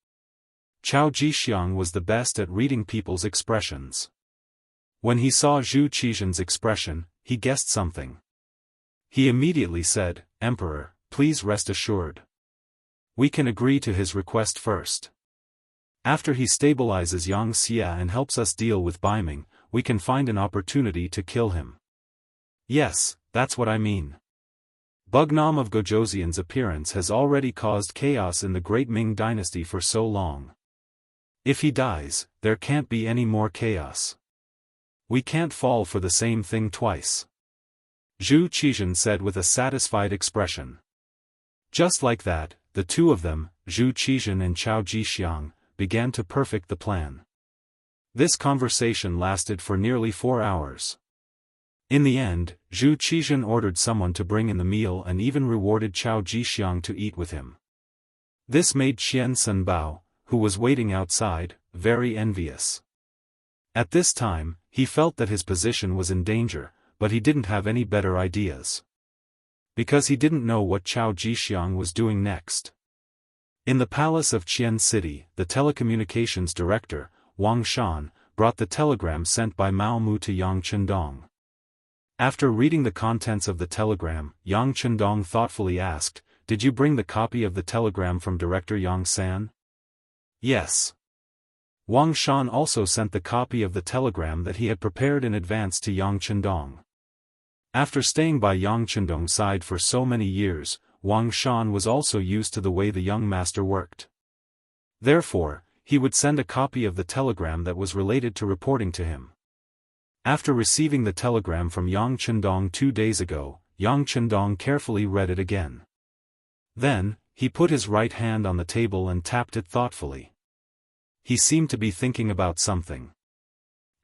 Chao Jixiang was the best at reading people's expressions. When he saw Zhu Qizhan's expression, he guessed something. He immediately said, Emperor, please rest assured. We can agree to his request first. After he stabilizes Yang Xie and helps us deal with Baiming, we can find an opportunity to kill him. Yes, that's what I mean. Bugnam of Gojoseon's appearance has already caused chaos in the Great Ming Dynasty for so long. If he dies, there can't be any more chaos. We can't fall for the same thing twice. Zhu Qizhan said with a satisfied expression. Just like that, the two of them, Zhu Qizhan and Chao Jixiang, began to perfect the plan. This conversation lasted for nearly 4 hours. In the end, Zhu Qizhan ordered someone to bring in the meal and even rewarded Chao Jixiang to eat with him. This made Qian Sanbao, who was waiting outside, very envious. At this time, he felt that his position was in danger, but he didn't have any better ideas. Because he didn't know what Chao Jixiang was doing next. In the palace of Qian City, the telecommunications director, Wang Shan, brought the telegram sent by Mao Mu to Yang Chendong. After reading the contents of the telegram, Yang Chendong thoughtfully asked, Did you bring the copy of the telegram from Director Yang San? Yes. Wang Shan also sent the copy of the telegram that he had prepared in advance to Yang Chendong. After staying by Yang Chendong's side for so many years, Wang Shan was also used to the way the young master worked. Therefore, he would send a copy of the telegram that was related to reporting to him. After receiving the telegram from Yang Chendong 2 days ago, Yang Chendong carefully read it again. Then, he put his right hand on the table and tapped it thoughtfully. He seemed to be thinking about something.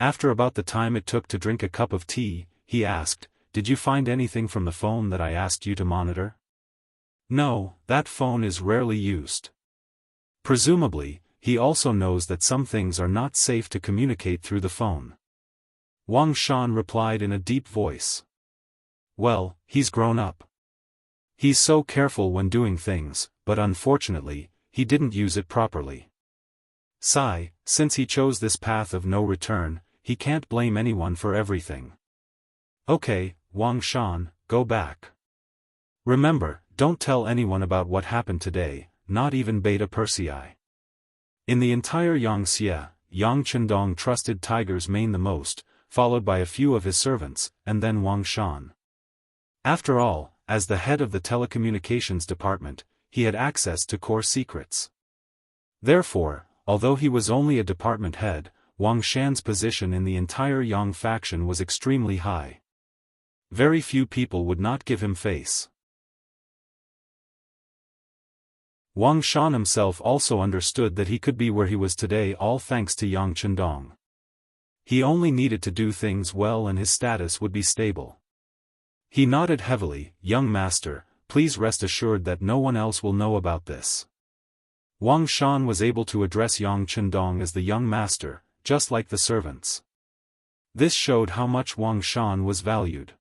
After about the time it took to drink a cup of tea, he asked, Did you find anything from the phone that I asked you to monitor? No, that phone is rarely used. Presumably, he also knows that some things are not safe to communicate through the phone. Wang Shan replied in a deep voice. Well, he's grown up. He's so careful when doing things, but unfortunately, he didn't use it properly. Since he chose this path of no return, he can't blame anyone for everything. Okay, Wang Shan, go back. Remember, don't tell anyone about what happened today, not even Beta Persei. In the entire Yangxie, Yang Chendong trusted Tiger's Mane the most, followed by a few of his servants, and then Wang Shan. After all, as the head of the telecommunications department, he had access to core secrets. Therefore, although he was only a department head, Wang Shan's position in the entire Yang faction was extremely high. Very few people would not give him face. Wang Shan himself also understood that he could be where he was today all thanks to Yang Chendong. He only needed to do things well and his status would be stable. He nodded heavily, Young master, please rest assured that no one else will know about this. Wang Shan was able to address Yang Chendong as the young master, just like the servants. This showed how much Wang Shan was valued.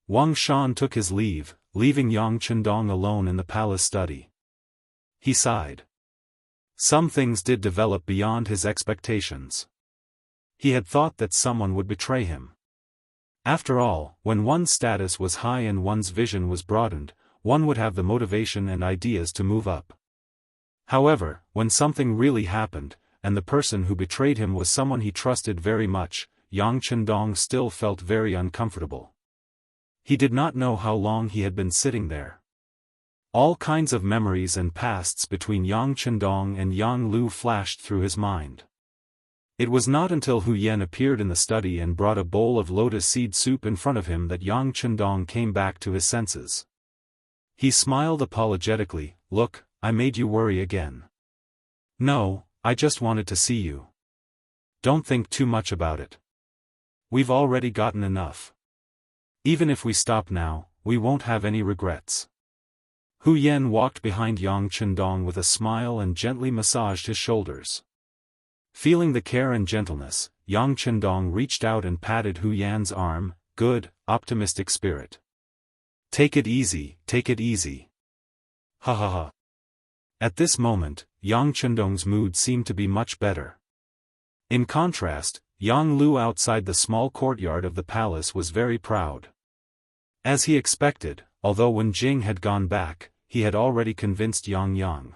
Wang Shan took his leave, leaving Yang Chendong alone in the palace study. He sighed. Some things did develop beyond his expectations. He had thought that someone would betray him. After all, when one's status was high and one's vision was broadened, one would have the motivation and ideas to move up. However, when something really happened, and the person who betrayed him was someone he trusted very much, Yang Chendong still felt very uncomfortable. He did not know how long he had been sitting there. All kinds of memories and pasts between Yang Chendong and Yang Lu flashed through his mind. It was not until Hu Yen appeared in the study and brought a bowl of lotus seed soup in front of him that Yang Chendong came back to his senses. He smiled apologetically. "Look, I made you worry again." "No, I just wanted to see you. Don't think too much about it. We've already gotten enough. Even if we stop now, we won't have any regrets." Hu Yen walked behind Yang Chendong with a smile and gently massaged his shoulders. Feeling the care and gentleness, Yang Chendong reached out and patted Hu Yan's arm. "Good, optimistic spirit. Take it easy, take it easy. Ha ha ha." At this moment, Yang Chendong's mood seemed to be much better. In contrast, Yang Lu outside the small courtyard of the palace was very proud. As he expected, although when Jing had gone back, he had already convinced Yang.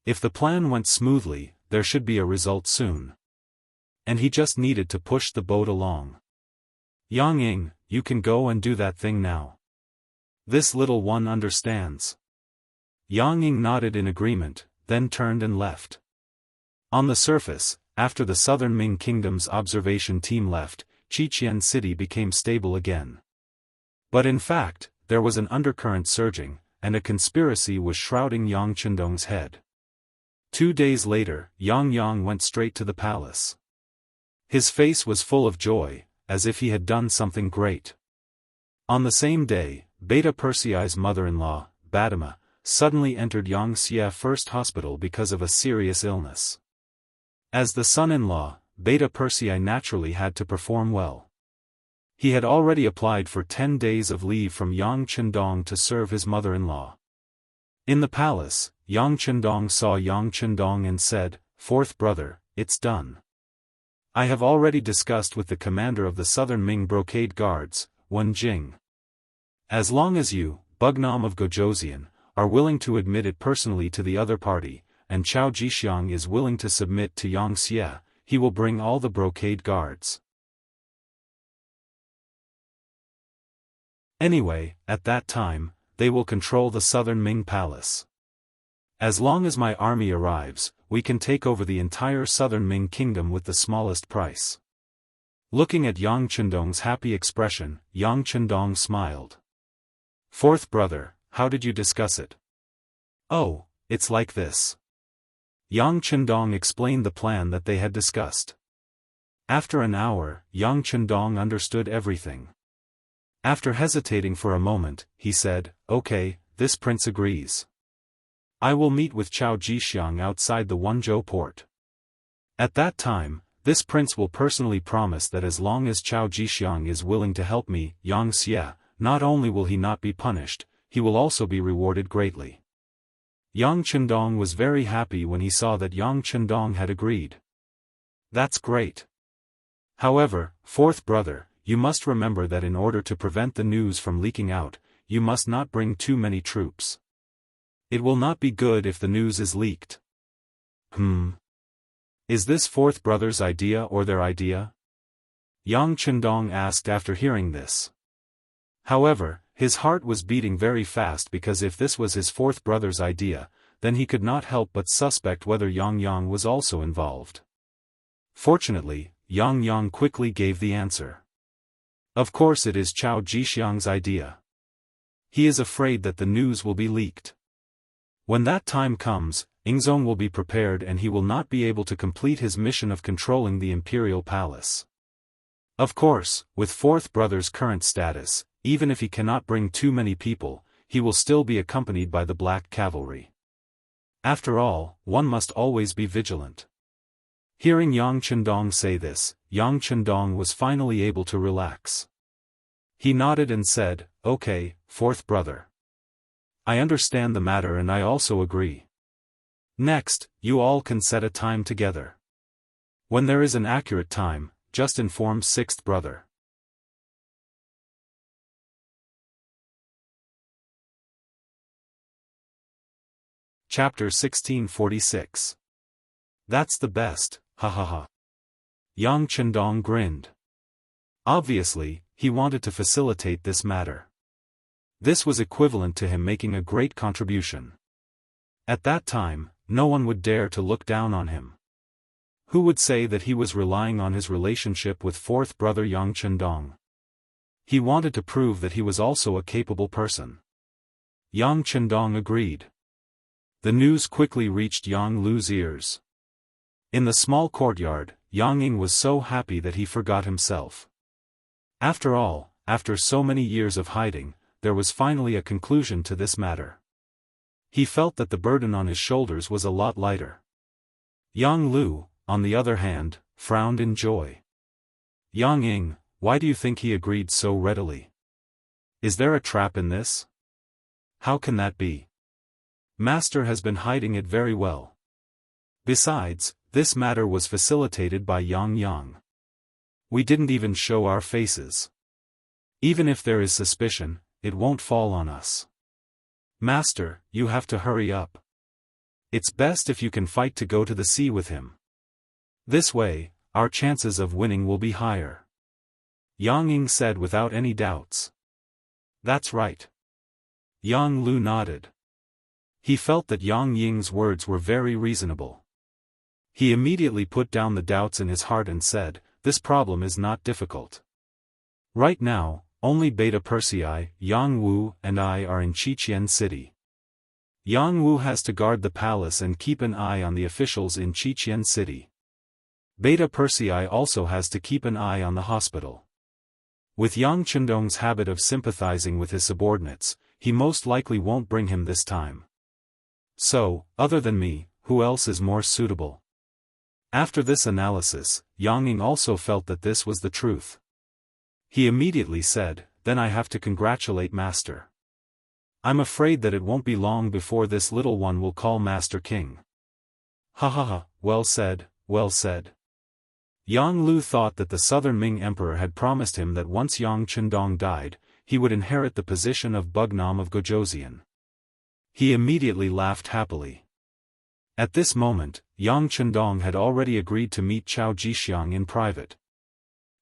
If the plan went smoothly, there should be a result soon. And he just needed to push the boat along. "Yang Ying, you can go and do that thing now. This little one understands." Yang Ying nodded in agreement, then turned and left. On the surface, after the southern Ming Kingdom's observation team left, Qiqian City became stable again. But in fact, there was an undercurrent surging, and a conspiracy was shrouding Yang Chendong's head. 2 days later, Yang went straight to the palace. His face was full of joy, as if he had done something great. On the same day, Beta Persei's mother-in-law, Badima, suddenly entered Yangxia First Hospital because of a serious illness. As the son-in-law, Beta Persei naturally had to perform well. He had already applied for 10 days of leave from Yang Chendong to serve his mother-in-law. In the palace, Yang Chendong saw Yang Chendong and said, "Fourth brother, it's done. I have already discussed with the commander of the Southern Ming Brocade Guards, Wen Jing. As long as you, Bugnam of Gojoseon, are willing to admit it personally to the other party, and Chao Jixiang is willing to submit to Yangxia, he will bring all the Brocade Guards. Anyway, at that time, they will control the Southern Ming Palace. As long as my army arrives, we can take over the entire Southern Ming Kingdom with the smallest price." Looking at Yang Chendong's happy expression, Yang Chendong smiled. "Fourth brother, how did you discuss it?" "Oh, it's like this." Yang Chendong explained the plan that they had discussed. After an hour, Yang Chendong understood everything. After hesitating for a moment, he said, "Okay, this prince agrees. I will meet with Chao Jixiang outside the Wenzhou port. At that time, this prince will personally promise that as long as Chao Jixiang is willing to help me, Yangxia, not only will he not be punished, he will also be rewarded greatly." Yang Chendong was very happy when he saw that Yang Chendong had agreed. "That's great. However, fourth brother, you must remember that in order to prevent the news from leaking out, you must not bring too many troops. It will not be good if the news is leaked." Is this fourth brother's idea or their idea?" Yang Chendong asked after hearing this. However, his heart was beating very fast because if this was his fourth brother's idea, then he could not help but suspect whether Yang was also involved. Fortunately, Yang quickly gave the answer. "Of course it is Chao Jixiang's idea. He is afraid that the news will be leaked. When that time comes, Ingzong will be prepared and he will not be able to complete his mission of controlling the imperial palace. Of course, with fourth brother's current status, even if he cannot bring too many people, he will still be accompanied by the Black Cavalry. After all, one must always be vigilant. Hearing Yang Chendong say this, Yang Chendong was finally able to relax. He nodded and said, "Okay, fourth brother. I understand the matter and I also agree. Next, you all can set a time together. When there is an accurate time, just inform sixth brother." Chapter 1646. That's the best, ha ha ha. Yang Chendong grinned. Obviously, he wanted to facilitate this matter. This was equivalent to him making a great contribution. At that time, no one would dare to look down on him. Who would say that he was relying on his relationship with fourth brother Yang Chendong? He wanted to prove that he was also a capable person. Yang Chendong agreed. The news quickly reached Yang Lu's ears. In the small courtyard, Yang Ying was so happy that he forgot himself. After all, after so many years of hiding, there was finally a conclusion to this matter. He felt that the burden on his shoulders was a lot lighter. Yang Lu, on the other hand, frowned in joy. Yang Ying, why do you think he agreed so readily? Is there a trap in this? How can that be? Master has been hiding it very well. Besides, this matter was facilitated by Yang Yang. We didn't even show our faces. Even if there is suspicion, it won't fall on us. Master, you have to hurry up. It's best if you can fight to go to the sea with him. This way, our chances of winning will be higher. Yang Ying said without any doubts. That's right. Yang Lu nodded. He felt that Yang Ying's words were very reasonable. He immediately put down the doubts in his heart and said, "This problem is not difficult. Right now, only Beta Persei, Yang Wu and I are in Qiqian City. Yang Wu has to guard the palace and keep an eye on the officials in Qiqian City. Beta Persei also has to keep an eye on the hospital. With Yang Chendong's habit of sympathizing with his subordinates, he most likely won't bring him this time. So, other than me, who else is more suitable?" After this analysis, Yang Ying also felt that this was the truth. He immediately said, "Then I have to congratulate Master. I'm afraid that it won't be long before this little one will call Master King." Ha ha ha, well said, well said. Yang Lu thought that the Southern Ming Emperor had promised him that once Yang Chendong died, he would inherit the position of Bugnam of Gojoseon. He immediately laughed happily. At this moment, Yang Chendong had already agreed to meet Chao Jixiang in private.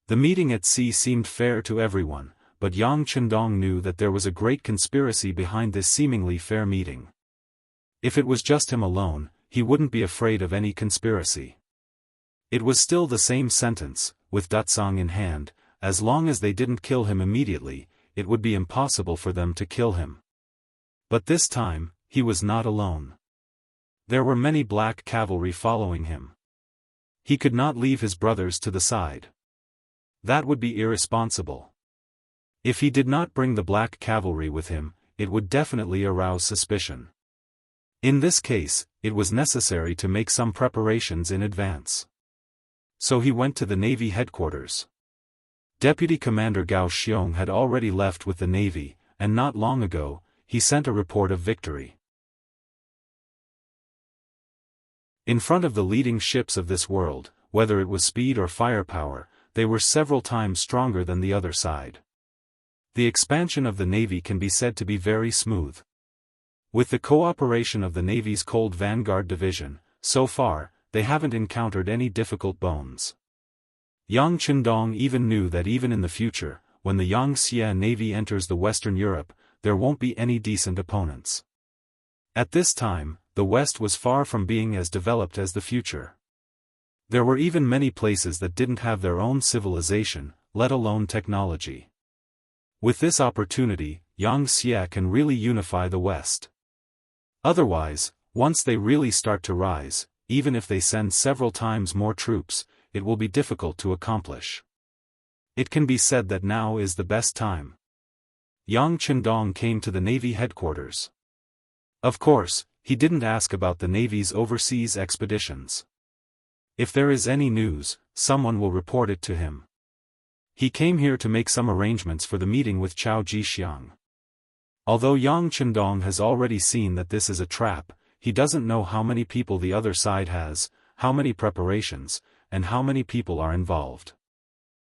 The meeting at sea seemed fair to everyone, but Yang Chendong knew that there was a great conspiracy behind this seemingly fair meeting. If it was just him alone, he wouldn't be afraid of any conspiracy. It was still the same sentence, with Datsang in hand, as long as they didn't kill him immediately, it would be impossible for them to kill him. But this time, he was not alone. There were many black cavalry following him. He could not leave his brothers to the side. That would be irresponsible. If he did not bring the black cavalry with him, it would definitely arouse suspicion. In this case, it was necessary to make some preparations in advance. So he went to the Navy headquarters. Deputy Commander Gao Xiong had already left with the Navy, and not long ago, he sent a report of victory. In front of the leading ships of this world, whether it was speed or firepower, they were several times stronger than the other side. The expansion of the Navy can be said to be very smooth. With the cooperation of the Navy's Cold Vanguard Division, so far, they haven't encountered any difficult bones. Yang Chendong even knew that even in the future, when the Yangtze Navy enters the Western Europe, there won't be any decent opponents. At this time, the West was far from being as developed as the future. There were even many places that didn't have their own civilization, let alone technology. With this opportunity, Yangtze can really unify the West. Otherwise, once they really start to rise, even if they send several times more troops, it will be difficult to accomplish. It can be said that now is the best time. Yang Chendong came to the Navy headquarters. Of course, he didn't ask about the Navy's overseas expeditions. If there is any news, someone will report it to him. He came here to make some arrangements for the meeting with Chao Jixiang. Although Yang Chendong has already seen that this is a trap, he doesn't know how many people the other side has, how many preparations, and how many people are involved.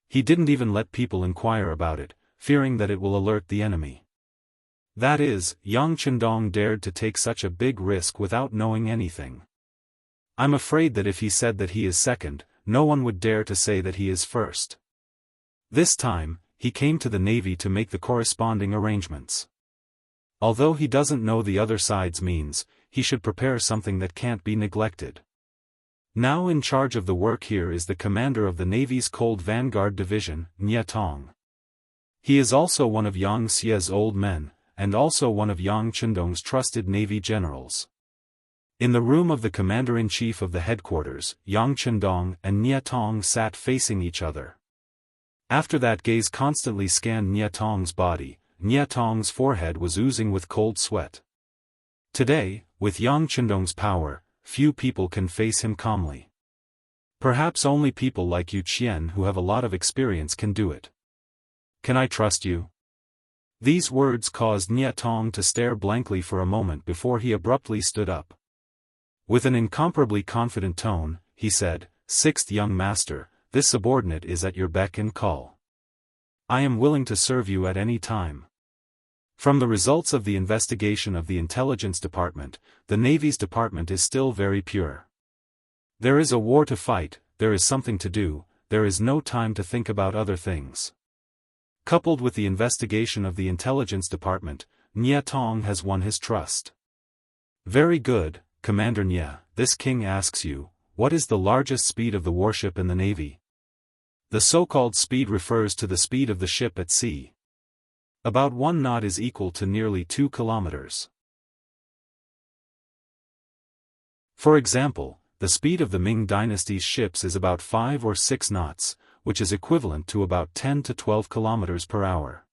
He didn't even let people inquire about it, fearing that it will alert the enemy. That is, Yang Chendong dared to take such a big risk without knowing anything. I'm afraid that if he said that he is second, no one would dare to say that he is first. This time, he came to the Navy to make the corresponding arrangements. Although he doesn't know the other side's means, he should prepare something that can't be neglected. Now in charge of the work here is the commander of the Navy's Cold Vanguard Division, Nye Tong. He is also one of Yang Xie's old men, and also one of Yang Chendong's trusted Navy generals. In the room of the commander-in-chief of the headquarters, Yang Chendong and Nye Tong sat facing each other. After that gaze constantly scanned Nye Tong's body, Nye Tong's forehead was oozing with cold sweat. Today, with Yang Chendong's power, few people can face him calmly. Perhaps only people like Yu Qian who have a lot of experience can do it. Can I trust you? These words caused Nye Tong to stare blankly for a moment before he abruptly stood up. With an incomparably confident tone, he said, "Sixth young master, this subordinate is at your beck and call. I am willing to serve you at any time." From the results of the investigation of the Intelligence Department, the Navy's department is still very pure. There is a war to fight, there is something to do, there is no time to think about other things. Coupled with the investigation of the Intelligence Department, Nye Tong has won his trust. Very good, Commander Nye, this king asks you, what is the largest speed of the warship in the Navy? The so-called speed refers to the speed of the ship at sea. About 1 knot is equal to nearly 2 kilometers. For example, the speed of the Ming Dynasty's ships is about 5 or 6 knots, which is equivalent to about 10 to 12 kilometers per hour.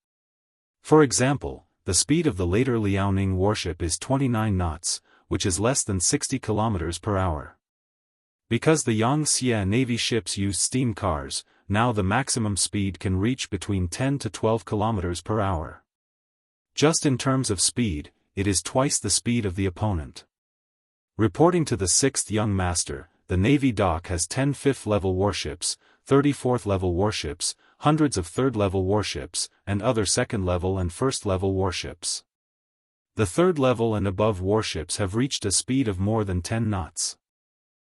For example, the speed of the later Liaoning warship is 29 knots, which is less than 60 kilometers per hour. Because the Yangtze Navy ships use steam cars, now the maximum speed can reach between 10 to 12 kilometers per hour. Just in terms of speed, it is twice the speed of the opponent. Reporting to the 6th young master, the Navy dock has 10 5th-level warships, 34th-level warships, hundreds of 3rd-level warships, and other 2nd-level and 1st-level warships. The 3rd-level and above warships have reached a speed of more than 10 knots.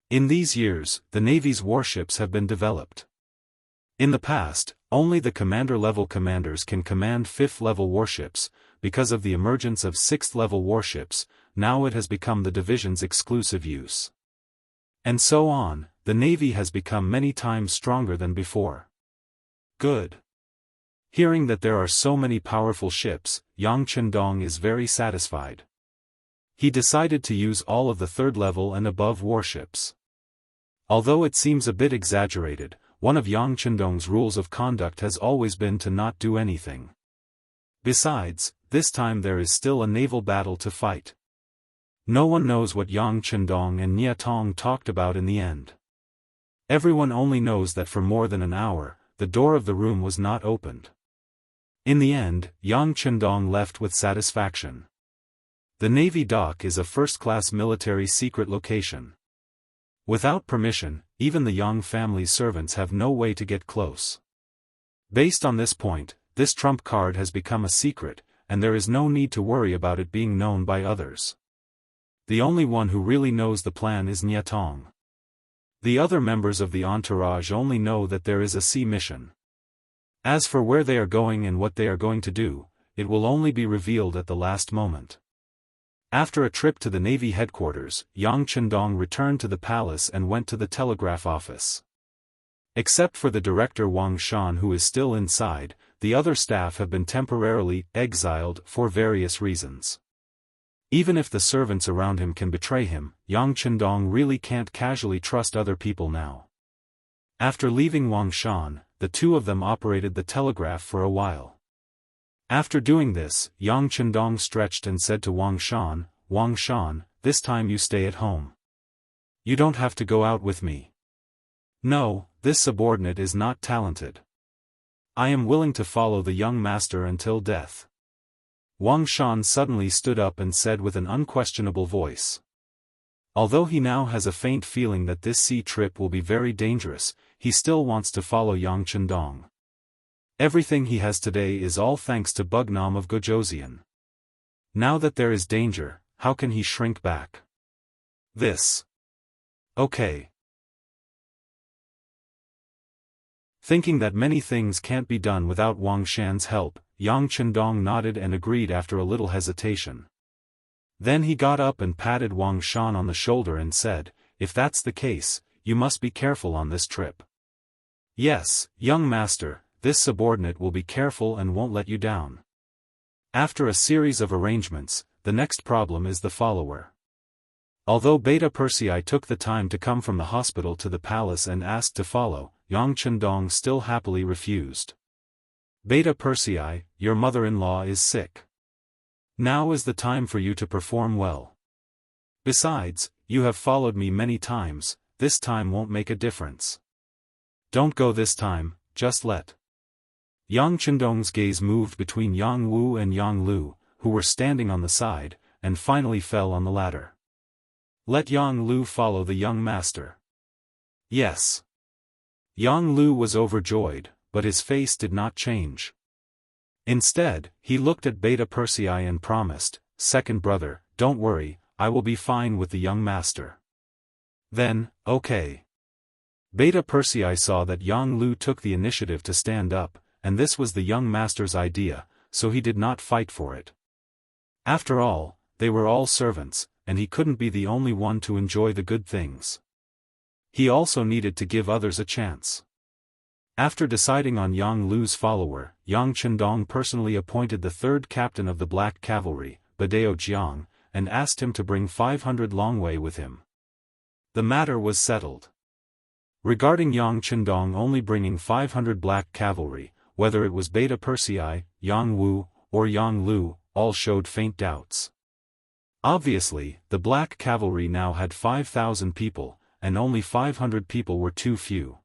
In these years, the Navy's warships have been developed. In the past, only the commander-level commanders can command 5th-level warships. Because of the emergence of 6th-level warships, now it has become the division's exclusive use. And so on, the Navy has become many times stronger than before. Good. Hearing that there are so many powerful ships, Yang Chendong is very satisfied. He decided to use all of the 3rd-level and above warships. Although it seems a bit exaggerated, one of Yang Chendong's rules of conduct has always been to not do anything. Besides, this time there is still a naval battle to fight. No one knows what Yang Chendong and Nye Tong talked about in the end. Everyone only knows that for more than an hour, the door of the room was not opened. In the end, Yang Chendong left with satisfaction. The Navy dock is a first-class military secret location. Without permission, even the Yang family's servants have no way to get close. Based on this point, this trump card has become a secret, and there is no need to worry about it being known by others. The only one who really knows the plan is Nye Tong. The other members of the entourage only know that there is a sea mission. As for where they are going and what they are going to do, it will only be revealed at the last moment. After a trip to the Navy headquarters, Yang Chendong returned to the palace and went to the telegraph office. Except for the director Wang Shan who is still inside, the other staff have been temporarily exiled for various reasons. Even if the servants around him can betray him, Yang Chendong really can't casually trust other people now. After leaving Wang Shan, the two of them operated the telegraph for a while. After doing this, Yang Chendong stretched and said to Wang Shan, this time you stay at home. You don't have to go out with me. No, this subordinate is not talented. I am willing to follow the young master until death. Wang Shan suddenly stood up and said with an unquestionable voice. Although he now has a faint feeling that this sea trip will be very dangerous, he still wants to follow Yang Chendong. Everything he has today is all thanks to Bugnam of Gojoseon. Now that there is danger, how can he shrink back? This. Okay. Thinking that many things can't be done without Wang Shan's help, Yang Chendong nodded and agreed after a little hesitation. Then he got up and patted Wang Shan on the shoulder and said, "If that's the case, you must be careful on this trip." "Yes, young master, this subordinate will be careful and won't let you down." After a series of arrangements, the next problem is the follower. Although Beta Persei took the time to come from the hospital to the palace and asked to follow, Yang Chendong still happily refused. "Beta Persei, your mother-in-law is sick. Now is the time for you to perform well. Besides, you have followed me many times, this time won't make a difference. Don't go this time, just let." Yang Chendong's gaze moved between Yang Wu and Yang Lu, who were standing on the side, and finally fell on the latter. "Let Yang Lu follow the young master." "Yes." Yang Lu was overjoyed, but his face did not change. Instead, he looked at Beta Persei and promised, "Second brother, don't worry, I will be fine with the young master." Then, okay. Beta Persei saw that Yang Lu took the initiative to stand up, and this was the young master's idea, so he did not fight for it. After all, they were all servants, and he couldn't be the only one to enjoy the good things. He also needed to give others a chance. After deciding on Yang Lu's follower, Yang Chendong personally appointed the third captain of the Black Cavalry, Badao Jiang, and asked him to bring 500 Longwei with him. The matter was settled. Regarding Yang Chendong only bringing 500 Black Cavalry, whether it was Beta Persei, Yang Wu, or Yang Lu, all showed faint doubts. Obviously, the Black Cavalry now had 5,000 people, and only 500 people were too few.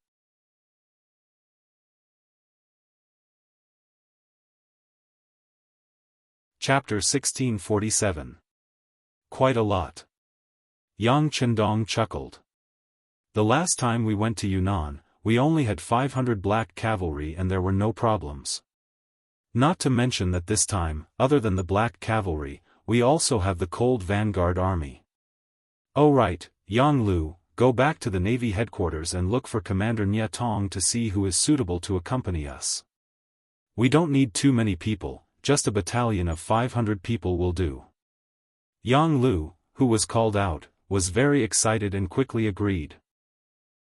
Chapter 1647. Quite a lot. Yang Chendong chuckled. The last time we went to Yunnan, we only had 500 Black Cavalry and there were no problems. Not to mention that this time, other than the Black Cavalry, we also have the Cold Vanguard Army. Oh right, Yang Lu, go back to the Navy headquarters and look for Commander Nye Tong to see who is suitable to accompany us. We don't need too many people, just a battalion of 500 people will do. Yang Lu, who was called out, was very excited and quickly agreed.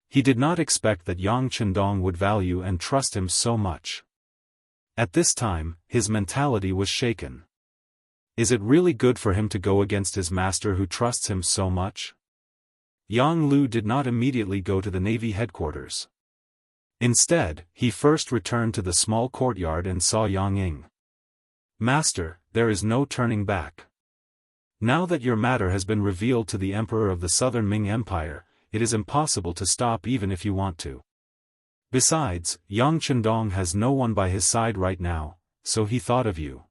He did not expect that Yang Chendong would value and trust him so much. At this time, his mentality was shaken. Is it really good for him to go against his master who trusts him so much? Yang Lu did not immediately go to the Navy headquarters. Instead, he first returned to the small courtyard and saw Yang Ying. "Master, there is no turning back. Now that your matter has been revealed to the Emperor of the Southern Ming Empire, it is impossible to stop even if you want to. Besides, Yang Chendong has no one by his side right now, so he thought of you.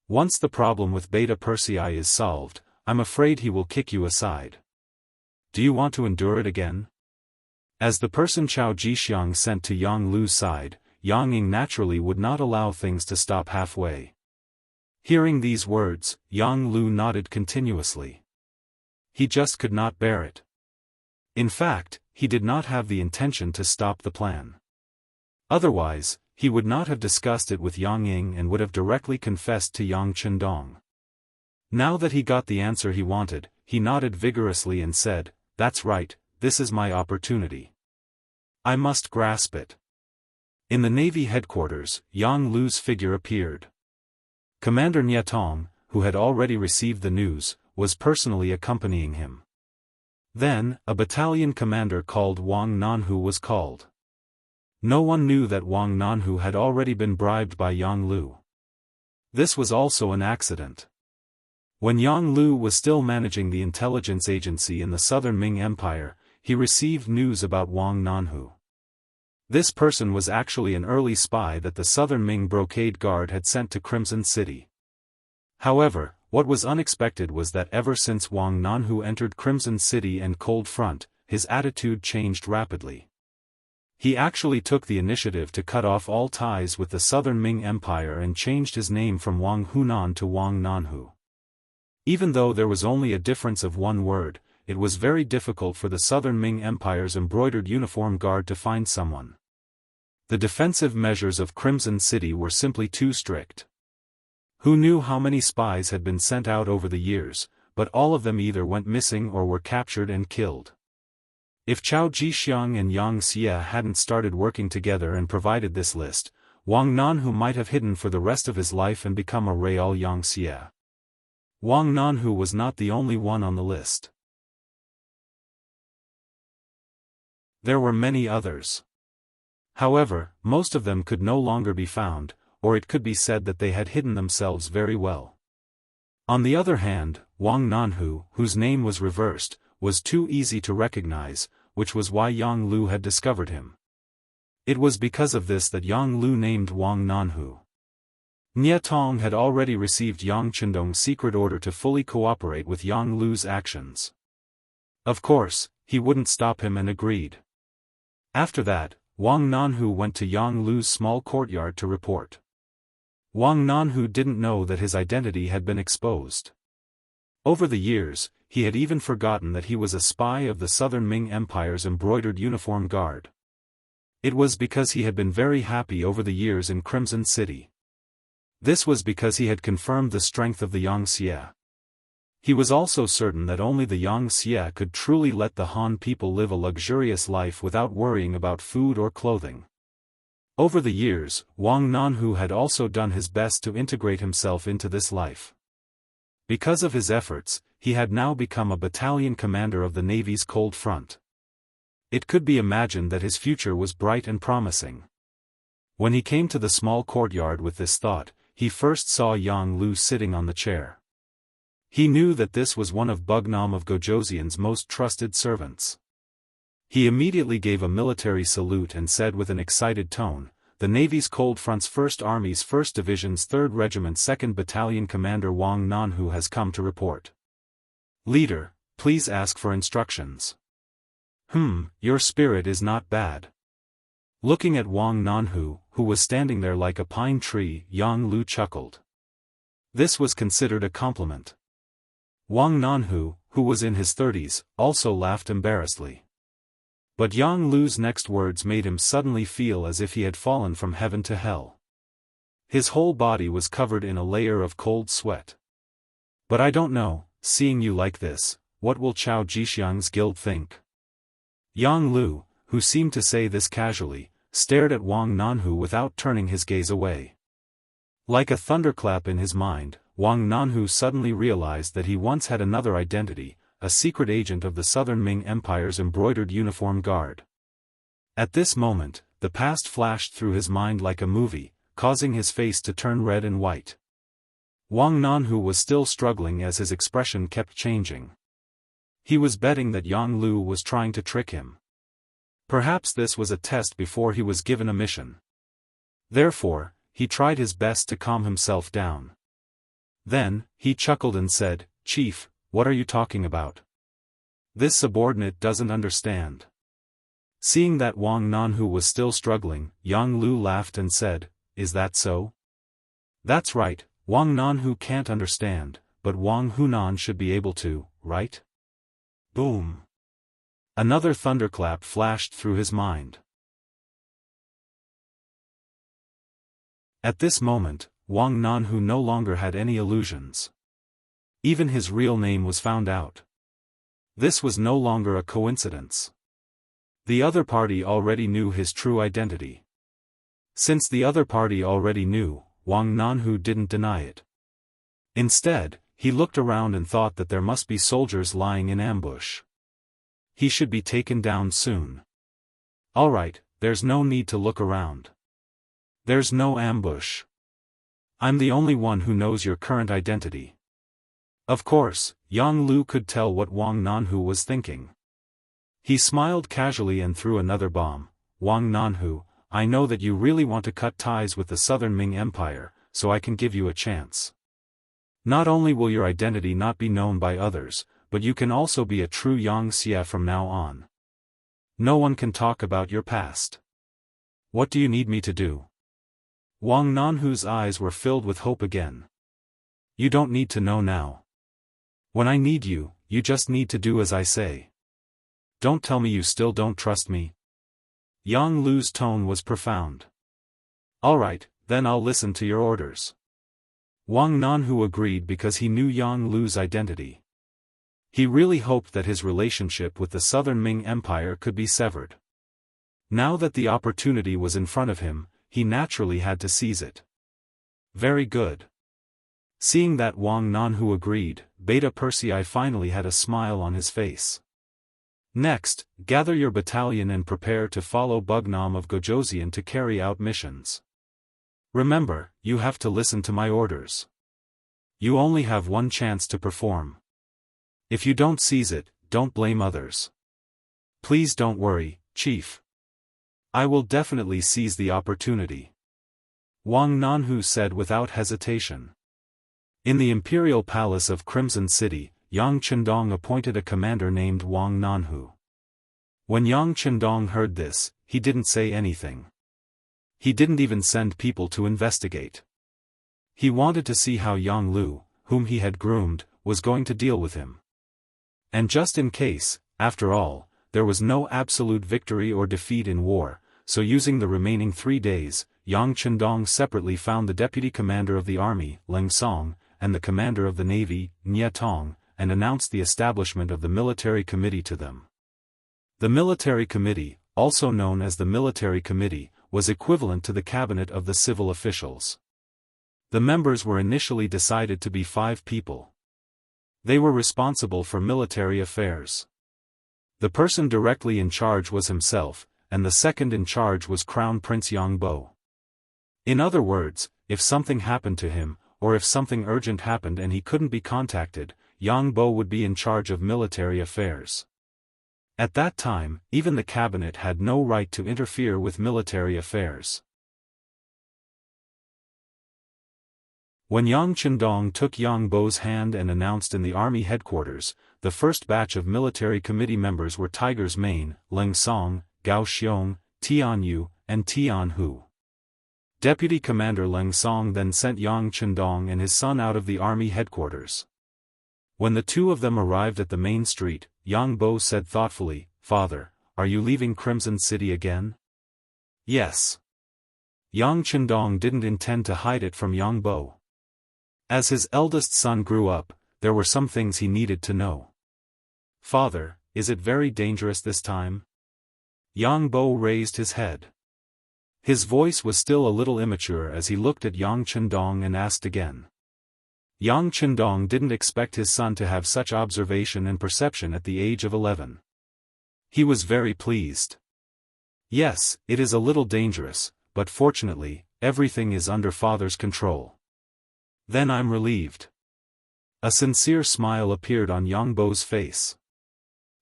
Once the problem with Beta Persei is solved, I'm afraid he will kick you aside. Do you want to endure it again?" As the person Chao Jixiang sent to Yang Lu's side, Yang Ying naturally would not allow things to stop halfway. Hearing these words, Yang Lu nodded continuously. He just could not bear it. In fact, he did not have the intention to stop the plan. Otherwise, he would not have discussed it with Yang Ying and would have directly confessed to Yang Chendong. Now that he got the answer he wanted, he nodded vigorously and said, "That's right, this is my opportunity. I must grasp it." In the Navy headquarters, Yang Lu's figure appeared. Commander Nye Tong, who had already received the news, was personally accompanying him. Then, a battalion commander called Wang Nanhu was called. No one knew that Wang Nanhu had already been bribed by Yang Lu. This was also an accident. When Yang Lu was still managing the intelligence agency in the Southern Ming Empire, he received news about Wang Nanhu. This person was actually an early spy that the Southern Ming Brocade Guard had sent to Crimson City. However, what was unexpected was that ever since Wang Nanhu entered Crimson City and Cold Front, his attitude changed rapidly. He actually took the initiative to cut off all ties with the Southern Ming Empire and changed his name from Wang Hunan to Wang Nanhu. Even though there was only a difference of one word, it was very difficult for the Southern Ming Empire's embroidered uniform guard to find someone. The defensive measures of Crimson City were simply too strict. Who knew how many spies had been sent out over the years, but all of them either went missing or were captured and killed. If Chao Jixiang and Yang Xie hadn't started working together and provided this list, Wang Nanhu might have hidden for the rest of his life and become a Real Yang Xie. Wang Nanhu was not the only one on the list. There were many others. However, most of them could no longer be found, or it could be said that they had hidden themselves very well. On the other hand, Wang Nanhu, whose name was reversed, was too easy to recognize, which was why Yang Lu had discovered him. It was because of this that Yang Lu named Wang Nanhu. Nie Tong had already received Yang Chendong's secret order to fully cooperate with Yang Lu's actions. Of course, he wouldn't stop him and agreed. After that, Wang Nanhu went to Yang Lu's small courtyard to report. Wang Nanhu didn't know that his identity had been exposed. Over the years, he had even forgotten that he was a spy of the Southern Ming Empire's embroidered uniform guard. It was because he had been very happy over the years in Crimson City. This was because he had confirmed the strength of the Yang Xie. He was also certain that only the Yang Xie could truly let the Han people live a luxurious life without worrying about food or clothing. Over the years, Wang Nanhu had also done his best to integrate himself into this life. Because of his efforts, he had now become a battalion commander of the Navy's Cold Front. It could be imagined that his future was bright and promising. When he came to the small courtyard with this thought, he first saw Yang Lu sitting on the chair. He knew that this was one of Bugnam of Gojoseon's most trusted servants. He immediately gave a military salute and said with an excited tone, "The Navy's Cold Front's 1st Army's 1st Division's 3rd Regiment 2nd Battalion Commander Wang Nanhu has come to report. Leader, please ask for instructions." Your spirit is not bad." Looking at Wang Nanhu, who was standing there like a pine tree, Yang Lu chuckled. This was considered a compliment. Wang Nanhu, who was in his 30s, also laughed embarrassedly. But Yang Lu's next words made him suddenly feel as if he had fallen from heaven to hell. His whole body was covered in a layer of cold sweat. "But I don't know, seeing you like this, what will Chao Jixiang's guild think?" Yang Lu, who seemed to say this casually, stared at Wang Nanhu without turning his gaze away. Like a thunderclap in his mind, Wang Nanhu suddenly realized that he once had another identity, a secret agent of the Southern Ming Empire's embroidered uniform guard. At this moment, the past flashed through his mind like a movie, causing his face to turn red and white. Wang Nanhu was still struggling as his expression kept changing. He was betting that Yang Lu was trying to trick him. Perhaps this was a test before he was given a mission. Therefore, he tried his best to calm himself down. Then, he chuckled and said, "Chief, what are you talking about? This subordinate doesn't understand." Seeing that Wang Nanhu was still struggling, Yang Lu laughed and said, "Is that so?" "That's right, Wang Nanhu can't understand, but Wang Hunan should be able to, right?" Boom! Another thunderclap flashed through his mind. At this moment, Wang Nanhu no longer had any illusions. Even his real name was found out. This was no longer a coincidence. The other party already knew his true identity. Since the other party already knew, Wang Nanhu didn't deny it. Instead, he looked around and thought that there must be soldiers lying in ambush. He should be taken down soon. Alright, there's no need to look around. There's no ambush. I'm the only one who knows your current identity. Of course, Yang Lu could tell what Wang Nanhu was thinking. He smiled casually and threw another bomb. Wang Nanhu, I know that you really want to cut ties with the Southern Ming Empire, so I can give you a chance. Not only will your identity not be known by others, but you can also be a true Yang Xia from now on. No one can talk about your past. What do you need me to do? Wang Nanhu's eyes were filled with hope again. You don't need to know now. When I need you, you just need to do as I say. Don't tell me you still don't trust me. Yang Lu's tone was profound. All right, then I'll listen to your orders. Wang Nanhu agreed because he knew Yang Lu's identity. He really hoped that his relationship with the Southern Ming Empire could be severed. Now that the opportunity was in front of him, he naturally had to seize it. Very good. Seeing that Wang Nanhu agreed, Beta Persei finally had a smile on his face. Next, gather your battalion and prepare to follow Bugnam of Gojoseon to carry out missions. Remember, you have to listen to my orders. You only have one chance to perform. If you don't seize it, don't blame others. Please don't worry, Chief. I will definitely seize the opportunity. Wang Nanhu said without hesitation. In the imperial palace of Crimson City, Yang Chendong appointed a commander named Wang Nanhu. When Yang Chendong heard this, he didn't say anything. He didn't even send people to investigate. He wanted to see how Yang Lu, whom he had groomed, was going to deal with him. And just in case, after all, there was no absolute victory or defeat in war, so using the remaining 3 days, Yang Chendong separately found the deputy commander of the army, Leng Song, and the commander of the navy, Nye Tong, and announced the establishment of the military committee to them. The military committee, also known as the military committee, was equivalent to the cabinet of the civil officials. The members were initially decided to be 5 people. They were responsible for military affairs. The person directly in charge was himself, and the second in charge was Crown Prince Yang Bo. In other words, if something happened to him, or if something urgent happened and he couldn't be contacted, Yang Bo would be in charge of military affairs. At that time, even the cabinet had no right to interfere with military affairs. When Yang Chendong took Yang Bo's hand and announced in the army headquarters, the first batch of military committee members were Tiger's Mane, Leng Song, Gao Xiong, Tian Yu, and Tian Hu. Deputy Commander Leng Song then sent Yang Chendong and his son out of the army headquarters. When the two of them arrived at the main street, Yang Bo said thoughtfully, "Father, are you leaving Crimson City again?" "Yes." Yang Chendong didn't intend to hide it from Yang Bo. As his eldest son grew up, there were some things he needed to know. "Father, is it very dangerous this time?" Yang Bo raised his head. His voice was still a little immature as he looked at Yang Chendong and asked again. Yang Chendong didn't expect his son to have such observation and perception at the age of 11. He was very pleased. "Yes, it is a little dangerous, but fortunately, everything is under father's control." "Then I'm relieved." A sincere smile appeared on Yang Bo's face.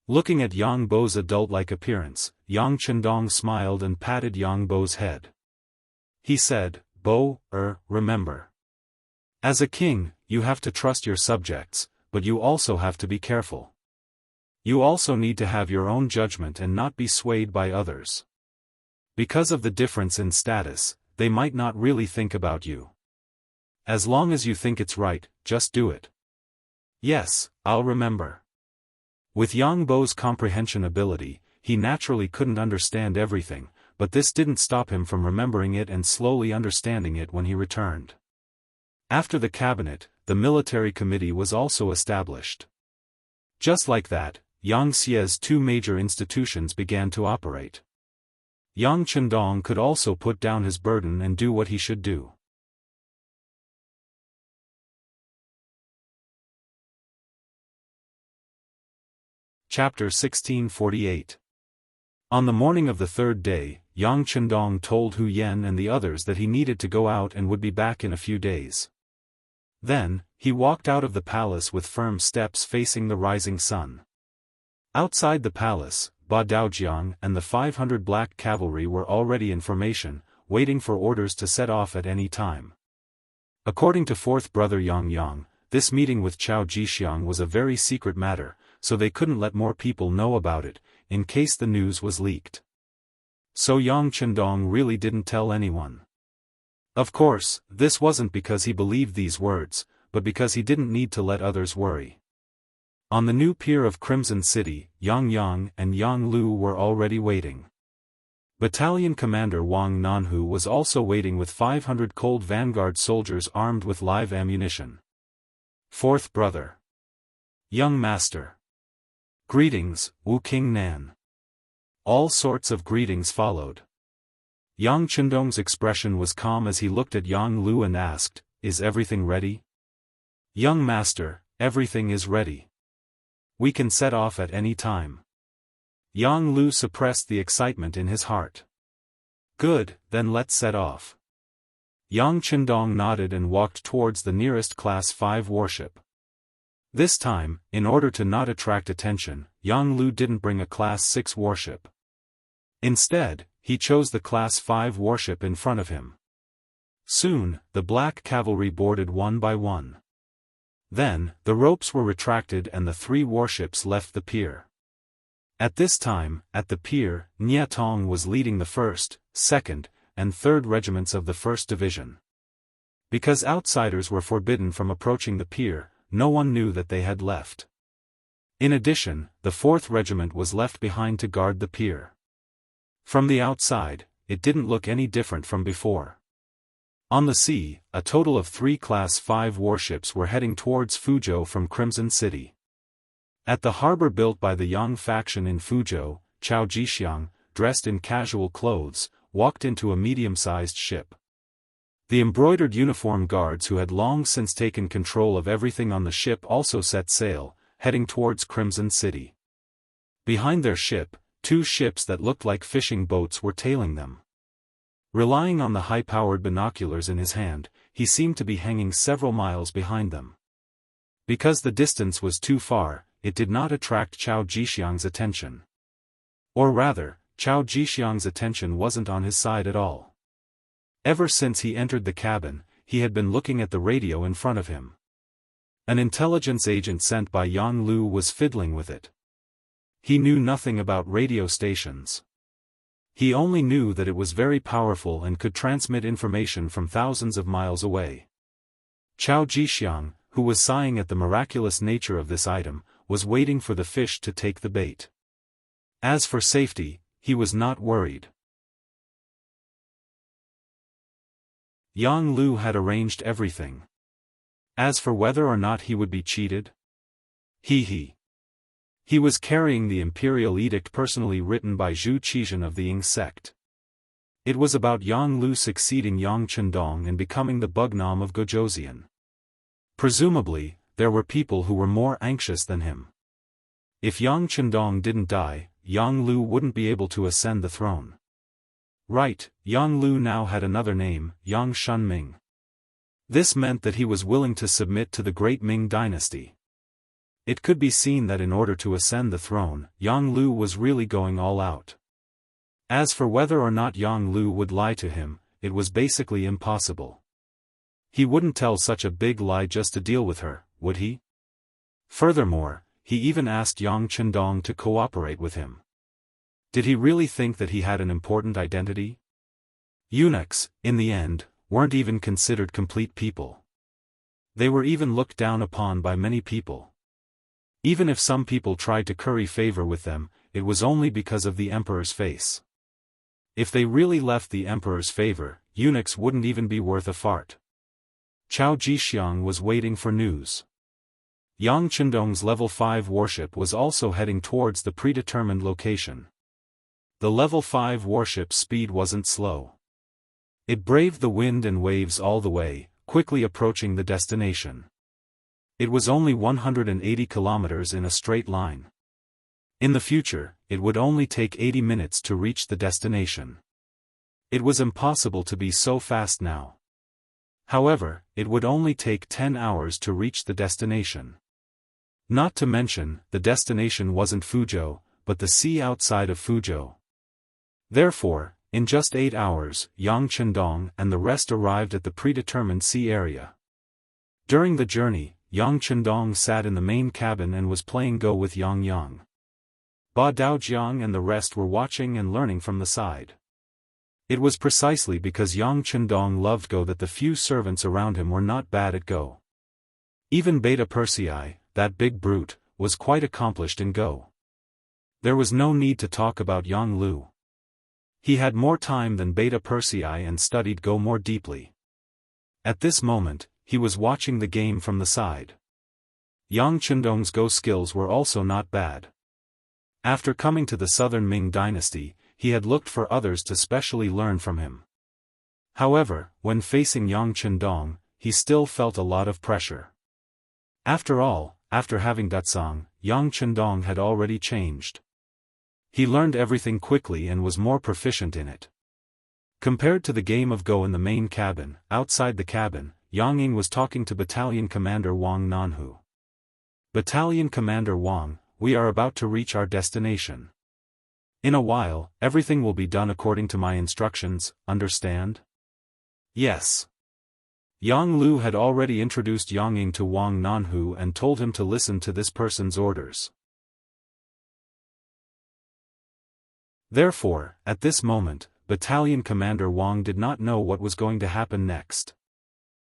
Looking at Yang Bo's adult-like appearance, Yang Chendong smiled and patted Yang Bo's head. He said, "Bo, remember. As a king, you have to trust your subjects, but you also have to be careful. You also need to have your own judgment and not be swayed by others. Because of the difference in status, they might not really think about you. As long as you think it's right, just do it." "Yes, I'll remember." With Yang Bo's comprehension ability, he naturally couldn't understand everything, but this didn't stop him from remembering it and slowly understanding it when he returned. After the cabinet, the military committee was also established. Just like that, Yang Xia's 2 major institutions began to operate. Yang Chendong could also put down his burden and do what he should do. Chapter 1648. On the morning of the 3rd day, Yang Chendong told Hu Yen and the others that he needed to go out and would be back in a few days. Then, he walked out of the palace with firm steps facing the rising sun. Outside the palace, Ba Daojiang and the 500 black cavalry were already in formation, waiting for orders to set off at any time. According to fourth brother Yang, this meeting with Chao Jixiang was a very secret matter, so they couldn't let more people know about it, in case the news was leaked. So Yang Chendong really didn't tell anyone. Of course, this wasn't because he believed these words, but because he didn't need to let others worry. On the new pier of Crimson City, Yang and Yang Lu were already waiting. Battalion Commander Wang Nanhu was also waiting with 500 cold vanguard soldiers armed with live ammunition. Fourth brother. Young master. Greetings, Wu King Nan. All sorts of greetings followed. Yang Chendong's expression was calm as he looked at Yang Lu and asked, "Is everything ready?" "Young master, everything is ready. We can set off at any time." Yang Lu suppressed the excitement in his heart. "Good, then let's set off." Yang Chendong nodded and walked towards the nearest Class 5 warship. This time, in order to not attract attention, Yang Lu didn't bring a Class 6 warship. Instead, he chose the Class 5 warship in front of him. Soon, the black cavalry boarded one by one. Then, the ropes were retracted and the 3 warships left the pier. At this time, at the pier, Nye Tong was leading the 1st, 2nd, and 3rd regiments of the 1st Division. Because outsiders were forbidden from approaching the pier, no one knew that they had left. In addition, the 4th Regiment was left behind to guard the pier. From the outside, it didn't look any different from before. On the sea, a total of 3 Class 5 warships were heading towards Fuzhou from Crimson City. At the harbor built by the Yang faction in Fuzhou, Chao Jixiang, dressed in casual clothes, walked into a medium-sized ship. The embroidered uniform guards who had long since taken control of everything on the ship also set sail, heading towards Crimson City. Behind their ship, 2 ships that looked like fishing boats were tailing them. Relying on the high-powered binoculars in his hand, he seemed to be hanging several miles behind them. Because the distance was too far, it did not attract Chao Jixiang's attention. Or rather, Chao Jixiang's attention wasn't on his side at all. Ever since he entered the cabin, he had been looking at the radio in front of him. An intelligence agent sent by Yang Lu was fiddling with it. He knew nothing about radio stations. He only knew that it was very powerful and could transmit information from thousands of miles away. Chao Jixiang, who was sighing at the miraculous nature of this item, was waiting for the fish to take the bait. As for safety, he was not worried. Yang Lu had arranged everything. As for whether or not he would be cheated? He was carrying the imperial edict personally written by Zhu Qizhen of the Ying sect. It was about Yang Lu succeeding Yang Chendong and becoming the Bugnam of Gojoseon. Presumably, there were people who were more anxious than him. If Yang Chendong didn't die, Yang Lu wouldn't be able to ascend the throne. Right, Yang Lu now had another name, Yang Shunming. This meant that he was willing to submit to the great Ming dynasty. It could be seen that in order to ascend the throne, Yang Lu was really going all out. As for whether or not Yang Lu would lie to him, it was basically impossible. He wouldn't tell such a big lie just to deal with her, would he? Furthermore, he even asked Yang Chendong to cooperate with him. Did he really think that he had an important identity? Eunuchs, in the end, weren't even considered complete people. They were even looked down upon by many people. Even if some people tried to curry favor with them, it was only because of the emperor's face. If they really left the emperor's favor, eunuchs wouldn't even be worth a fart. Chao Jixiang was waiting for news. Yang Chendong's level 5 warship was also heading towards the predetermined location. The level 5 warship's speed wasn't slow. It braved the wind and waves all the way, quickly approaching the destination. It was only 180 kilometers in a straight line. In the future, it would only take 80 minutes to reach the destination. It was impossible to be so fast now. However, it would only take 10 hours to reach the destination. Not to mention, the destination wasn't Fuzhou, but the sea outside of Fuzhou. Therefore, in just 8 hours, Yang Chendong and the rest arrived at the predetermined sea area. During the journey, Yang Chendong sat in the main cabin and was playing Go with Yang. Ba Daojiang and the rest were watching and learning from the side. It was precisely because Yang Chendong loved Go that the few servants around him were not bad at Go. Even Beta Persei, that big brute, was quite accomplished in Go. There was no need to talk about Yang Lu. He had more time than Beta Persei and studied Go more deeply. At this moment, he was watching the game from the side. Yang Chendong's Go skills were also not bad. After coming to the southern Ming dynasty, he had looked for others to specially learn from him. However, when facing Yang Chendong, he still felt a lot of pressure. After all, after having Datsang, Yang Chendong had already changed. He learned everything quickly and was more proficient in it. Compared to the game of Go in the main cabin, outside the cabin, Yang Ying was talking to Battalion Commander Wang Nanhu. Battalion Commander Wang, we are about to reach our destination. In a while, everything will be done according to my instructions, understand? Yes. Yang Lu had already introduced Yang Ying to Wang Nanhu and told him to listen to this person's orders. Therefore, at this moment, Battalion Commander Wang did not know what was going to happen next.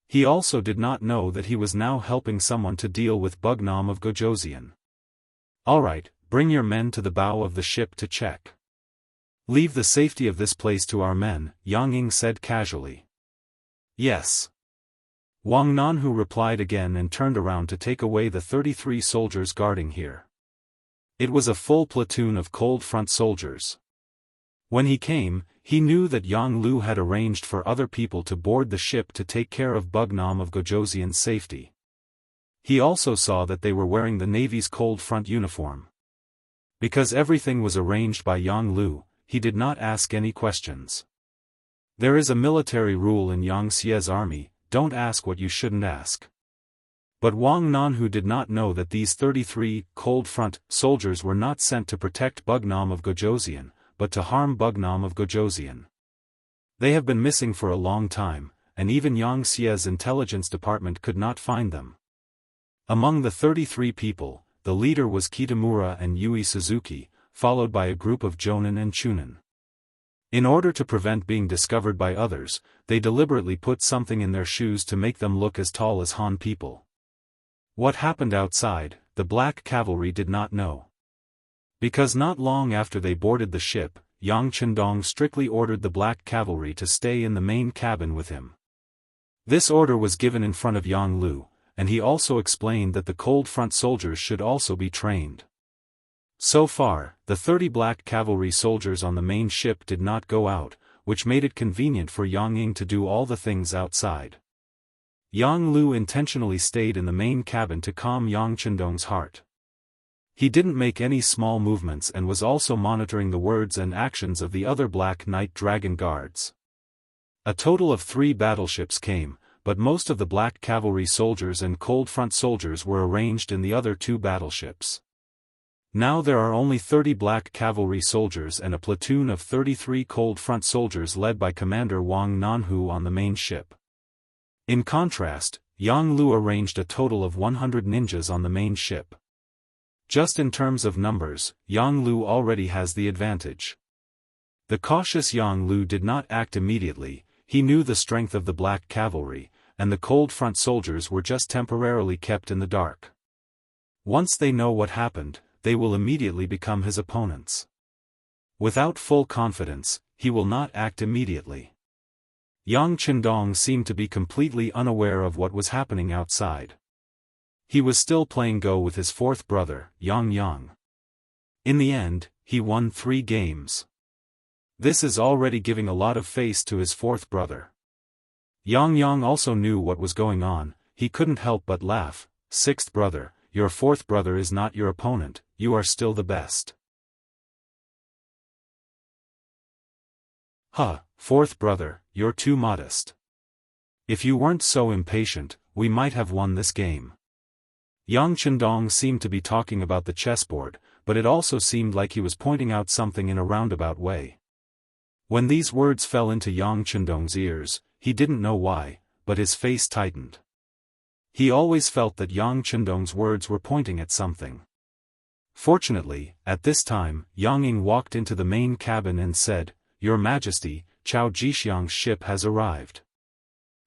He also did not know that he was now helping someone to deal with Bugnam of Gojoseon. Alright, bring your men to the bow of the ship to check. Leave the safety of this place to our men, Yang Ying said casually. Yes. Wang Nanhu replied again and turned around to take away the 33 soldiers guarding here. It was a full platoon of cold front soldiers. When he came, he knew that Yang Lu had arranged for other people to board the ship to take care of Bugnam of Gojoseon's safety. He also saw that they were wearing the Navy's cold front uniform. Because everything was arranged by Yang Lu, he did not ask any questions. There is a military rule in Yang Xie's army, don't ask what you shouldn't ask. But Wang Nanhu did not know that these 33 cold front soldiers were not sent to protect Bugnam of Gojoseon, but to harm Bugnam of Gojoseon. They have been missing for a long time, and even Yang Xie's intelligence department could not find them. Among the 33 people, the leader was Kitamura and Yui Suzuki, followed by a group of Jonin and Chunin. In order to prevent being discovered by others, they deliberately put something in their shoes to make them look as tall as Han people. What happened outside, the Black Cavalry did not know. Because not long after they boarded the ship, Yang Chendong strictly ordered the Black Cavalry to stay in the main cabin with him. This order was given in front of Yang Lu, and he also explained that the cold front soldiers should also be trained. So far, the 30 Black Cavalry soldiers on the main ship did not go out, which made it convenient for Yang Ying to do all the things outside. Yang Lu intentionally stayed in the main cabin to calm Yang Chendong's heart. He didn't make any small movements and was also monitoring the words and actions of the other Black Knight Dragon Guards. A total of 3 battleships came, but most of the Black Cavalry soldiers and cold front soldiers were arranged in the other 2 battleships. Now there are only 30 Black Cavalry soldiers and a platoon of 33 cold front soldiers led by Commander Wang Nanhu on the main ship. In contrast, Yang Lu arranged a total of 100 ninjas on the main ship. Just in terms of numbers, Yang Lu already has the advantage. The cautious Yang Lu did not act immediately, he knew the strength of the Black Cavalry, and the cold front soldiers were just temporarily kept in the dark. Once they know what happened, they will immediately become his opponents. Without full confidence, he will not act immediately. Yang Chendong seemed to be completely unaware of what was happening outside. He was still playing Go with his 4th brother, Yang. In the end, he won 3 games. This is already giving a lot of face to his 4th brother. Yang also knew what was going on, he couldn't help but laugh. 6th brother, your 4th brother is not your opponent, you are still the best. Huh, 4th brother, you're too modest. If you weren't so impatient, we might have won this game. Yang Chendong seemed to be talking about the chessboard, but it also seemed like he was pointing out something in a roundabout way. When these words fell into Yang Chendong's ears, he didn't know why, but his face tightened. He always felt that Yang Chendong's words were pointing at something. Fortunately, at this time, Yang Ying walked into the main cabin and said, "Your Majesty, Chao Jixiang's ship has arrived."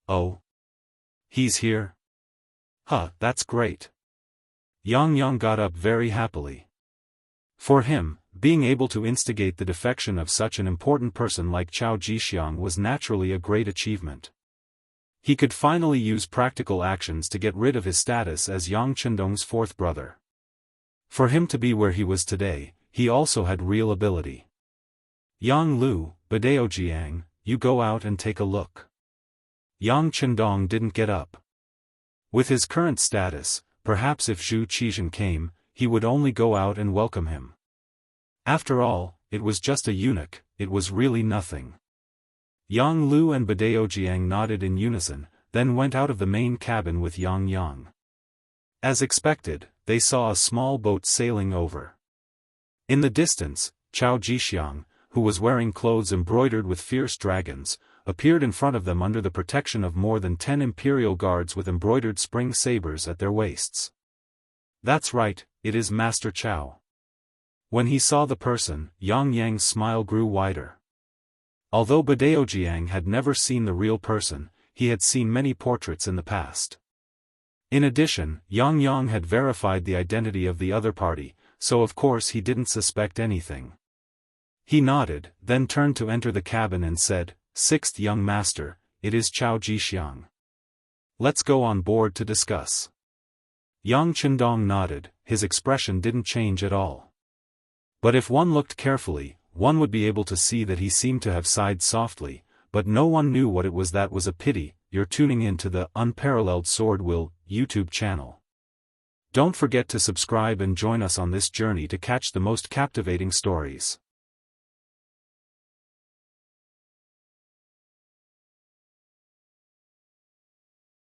"Oh? He's here? Huh, that's great." Yang got up very happily. For him, being able to instigate the defection of such an important person like Chao Jixiang was naturally a great achievement. He could finally use practical actions to get rid of his status as Yang Chendong's fourth brother. For him to be where he was today, he also had real ability. "Yang Lu, Badaojiang, you go out and take a look." Yang Chendong didn't get up. With his current status, perhaps if Zhu Qizhen came, he would only go out and welcome him. After all, it was just a eunuch, it was really nothing. Yang Lu and Badaojiang nodded in unison, then went out of the main cabin with Yang. As expected, they saw a small boat sailing over. In the distance, Chao Jixiang, who was wearing clothes embroidered with fierce dragons, appeared in front of them under the protection of more than 10 imperial guards with embroidered spring sabers at their waists. "That's right, it is Master Chao." When he saw the person, Yang's smile grew wider. Although Badaojiang had never seen the real person, he had seen many portraits in the past. In addition, Yang had verified the identity of the other party, so of course he didn't suspect anything. He nodded, then turned to enter the cabin and said, "Sixth young master, it is Chao Jixiang. Let's go on board to discuss." Yang Chendong nodded, his expression didn't change at all. But if one looked carefully, one would be able to see that he seemed to have sighed softly, but no one knew what it was. That was a pity. You're tuning in to the Unparalleled SwordWill YouTube channel. Don't forget to subscribe and join us on this journey to catch the most captivating stories.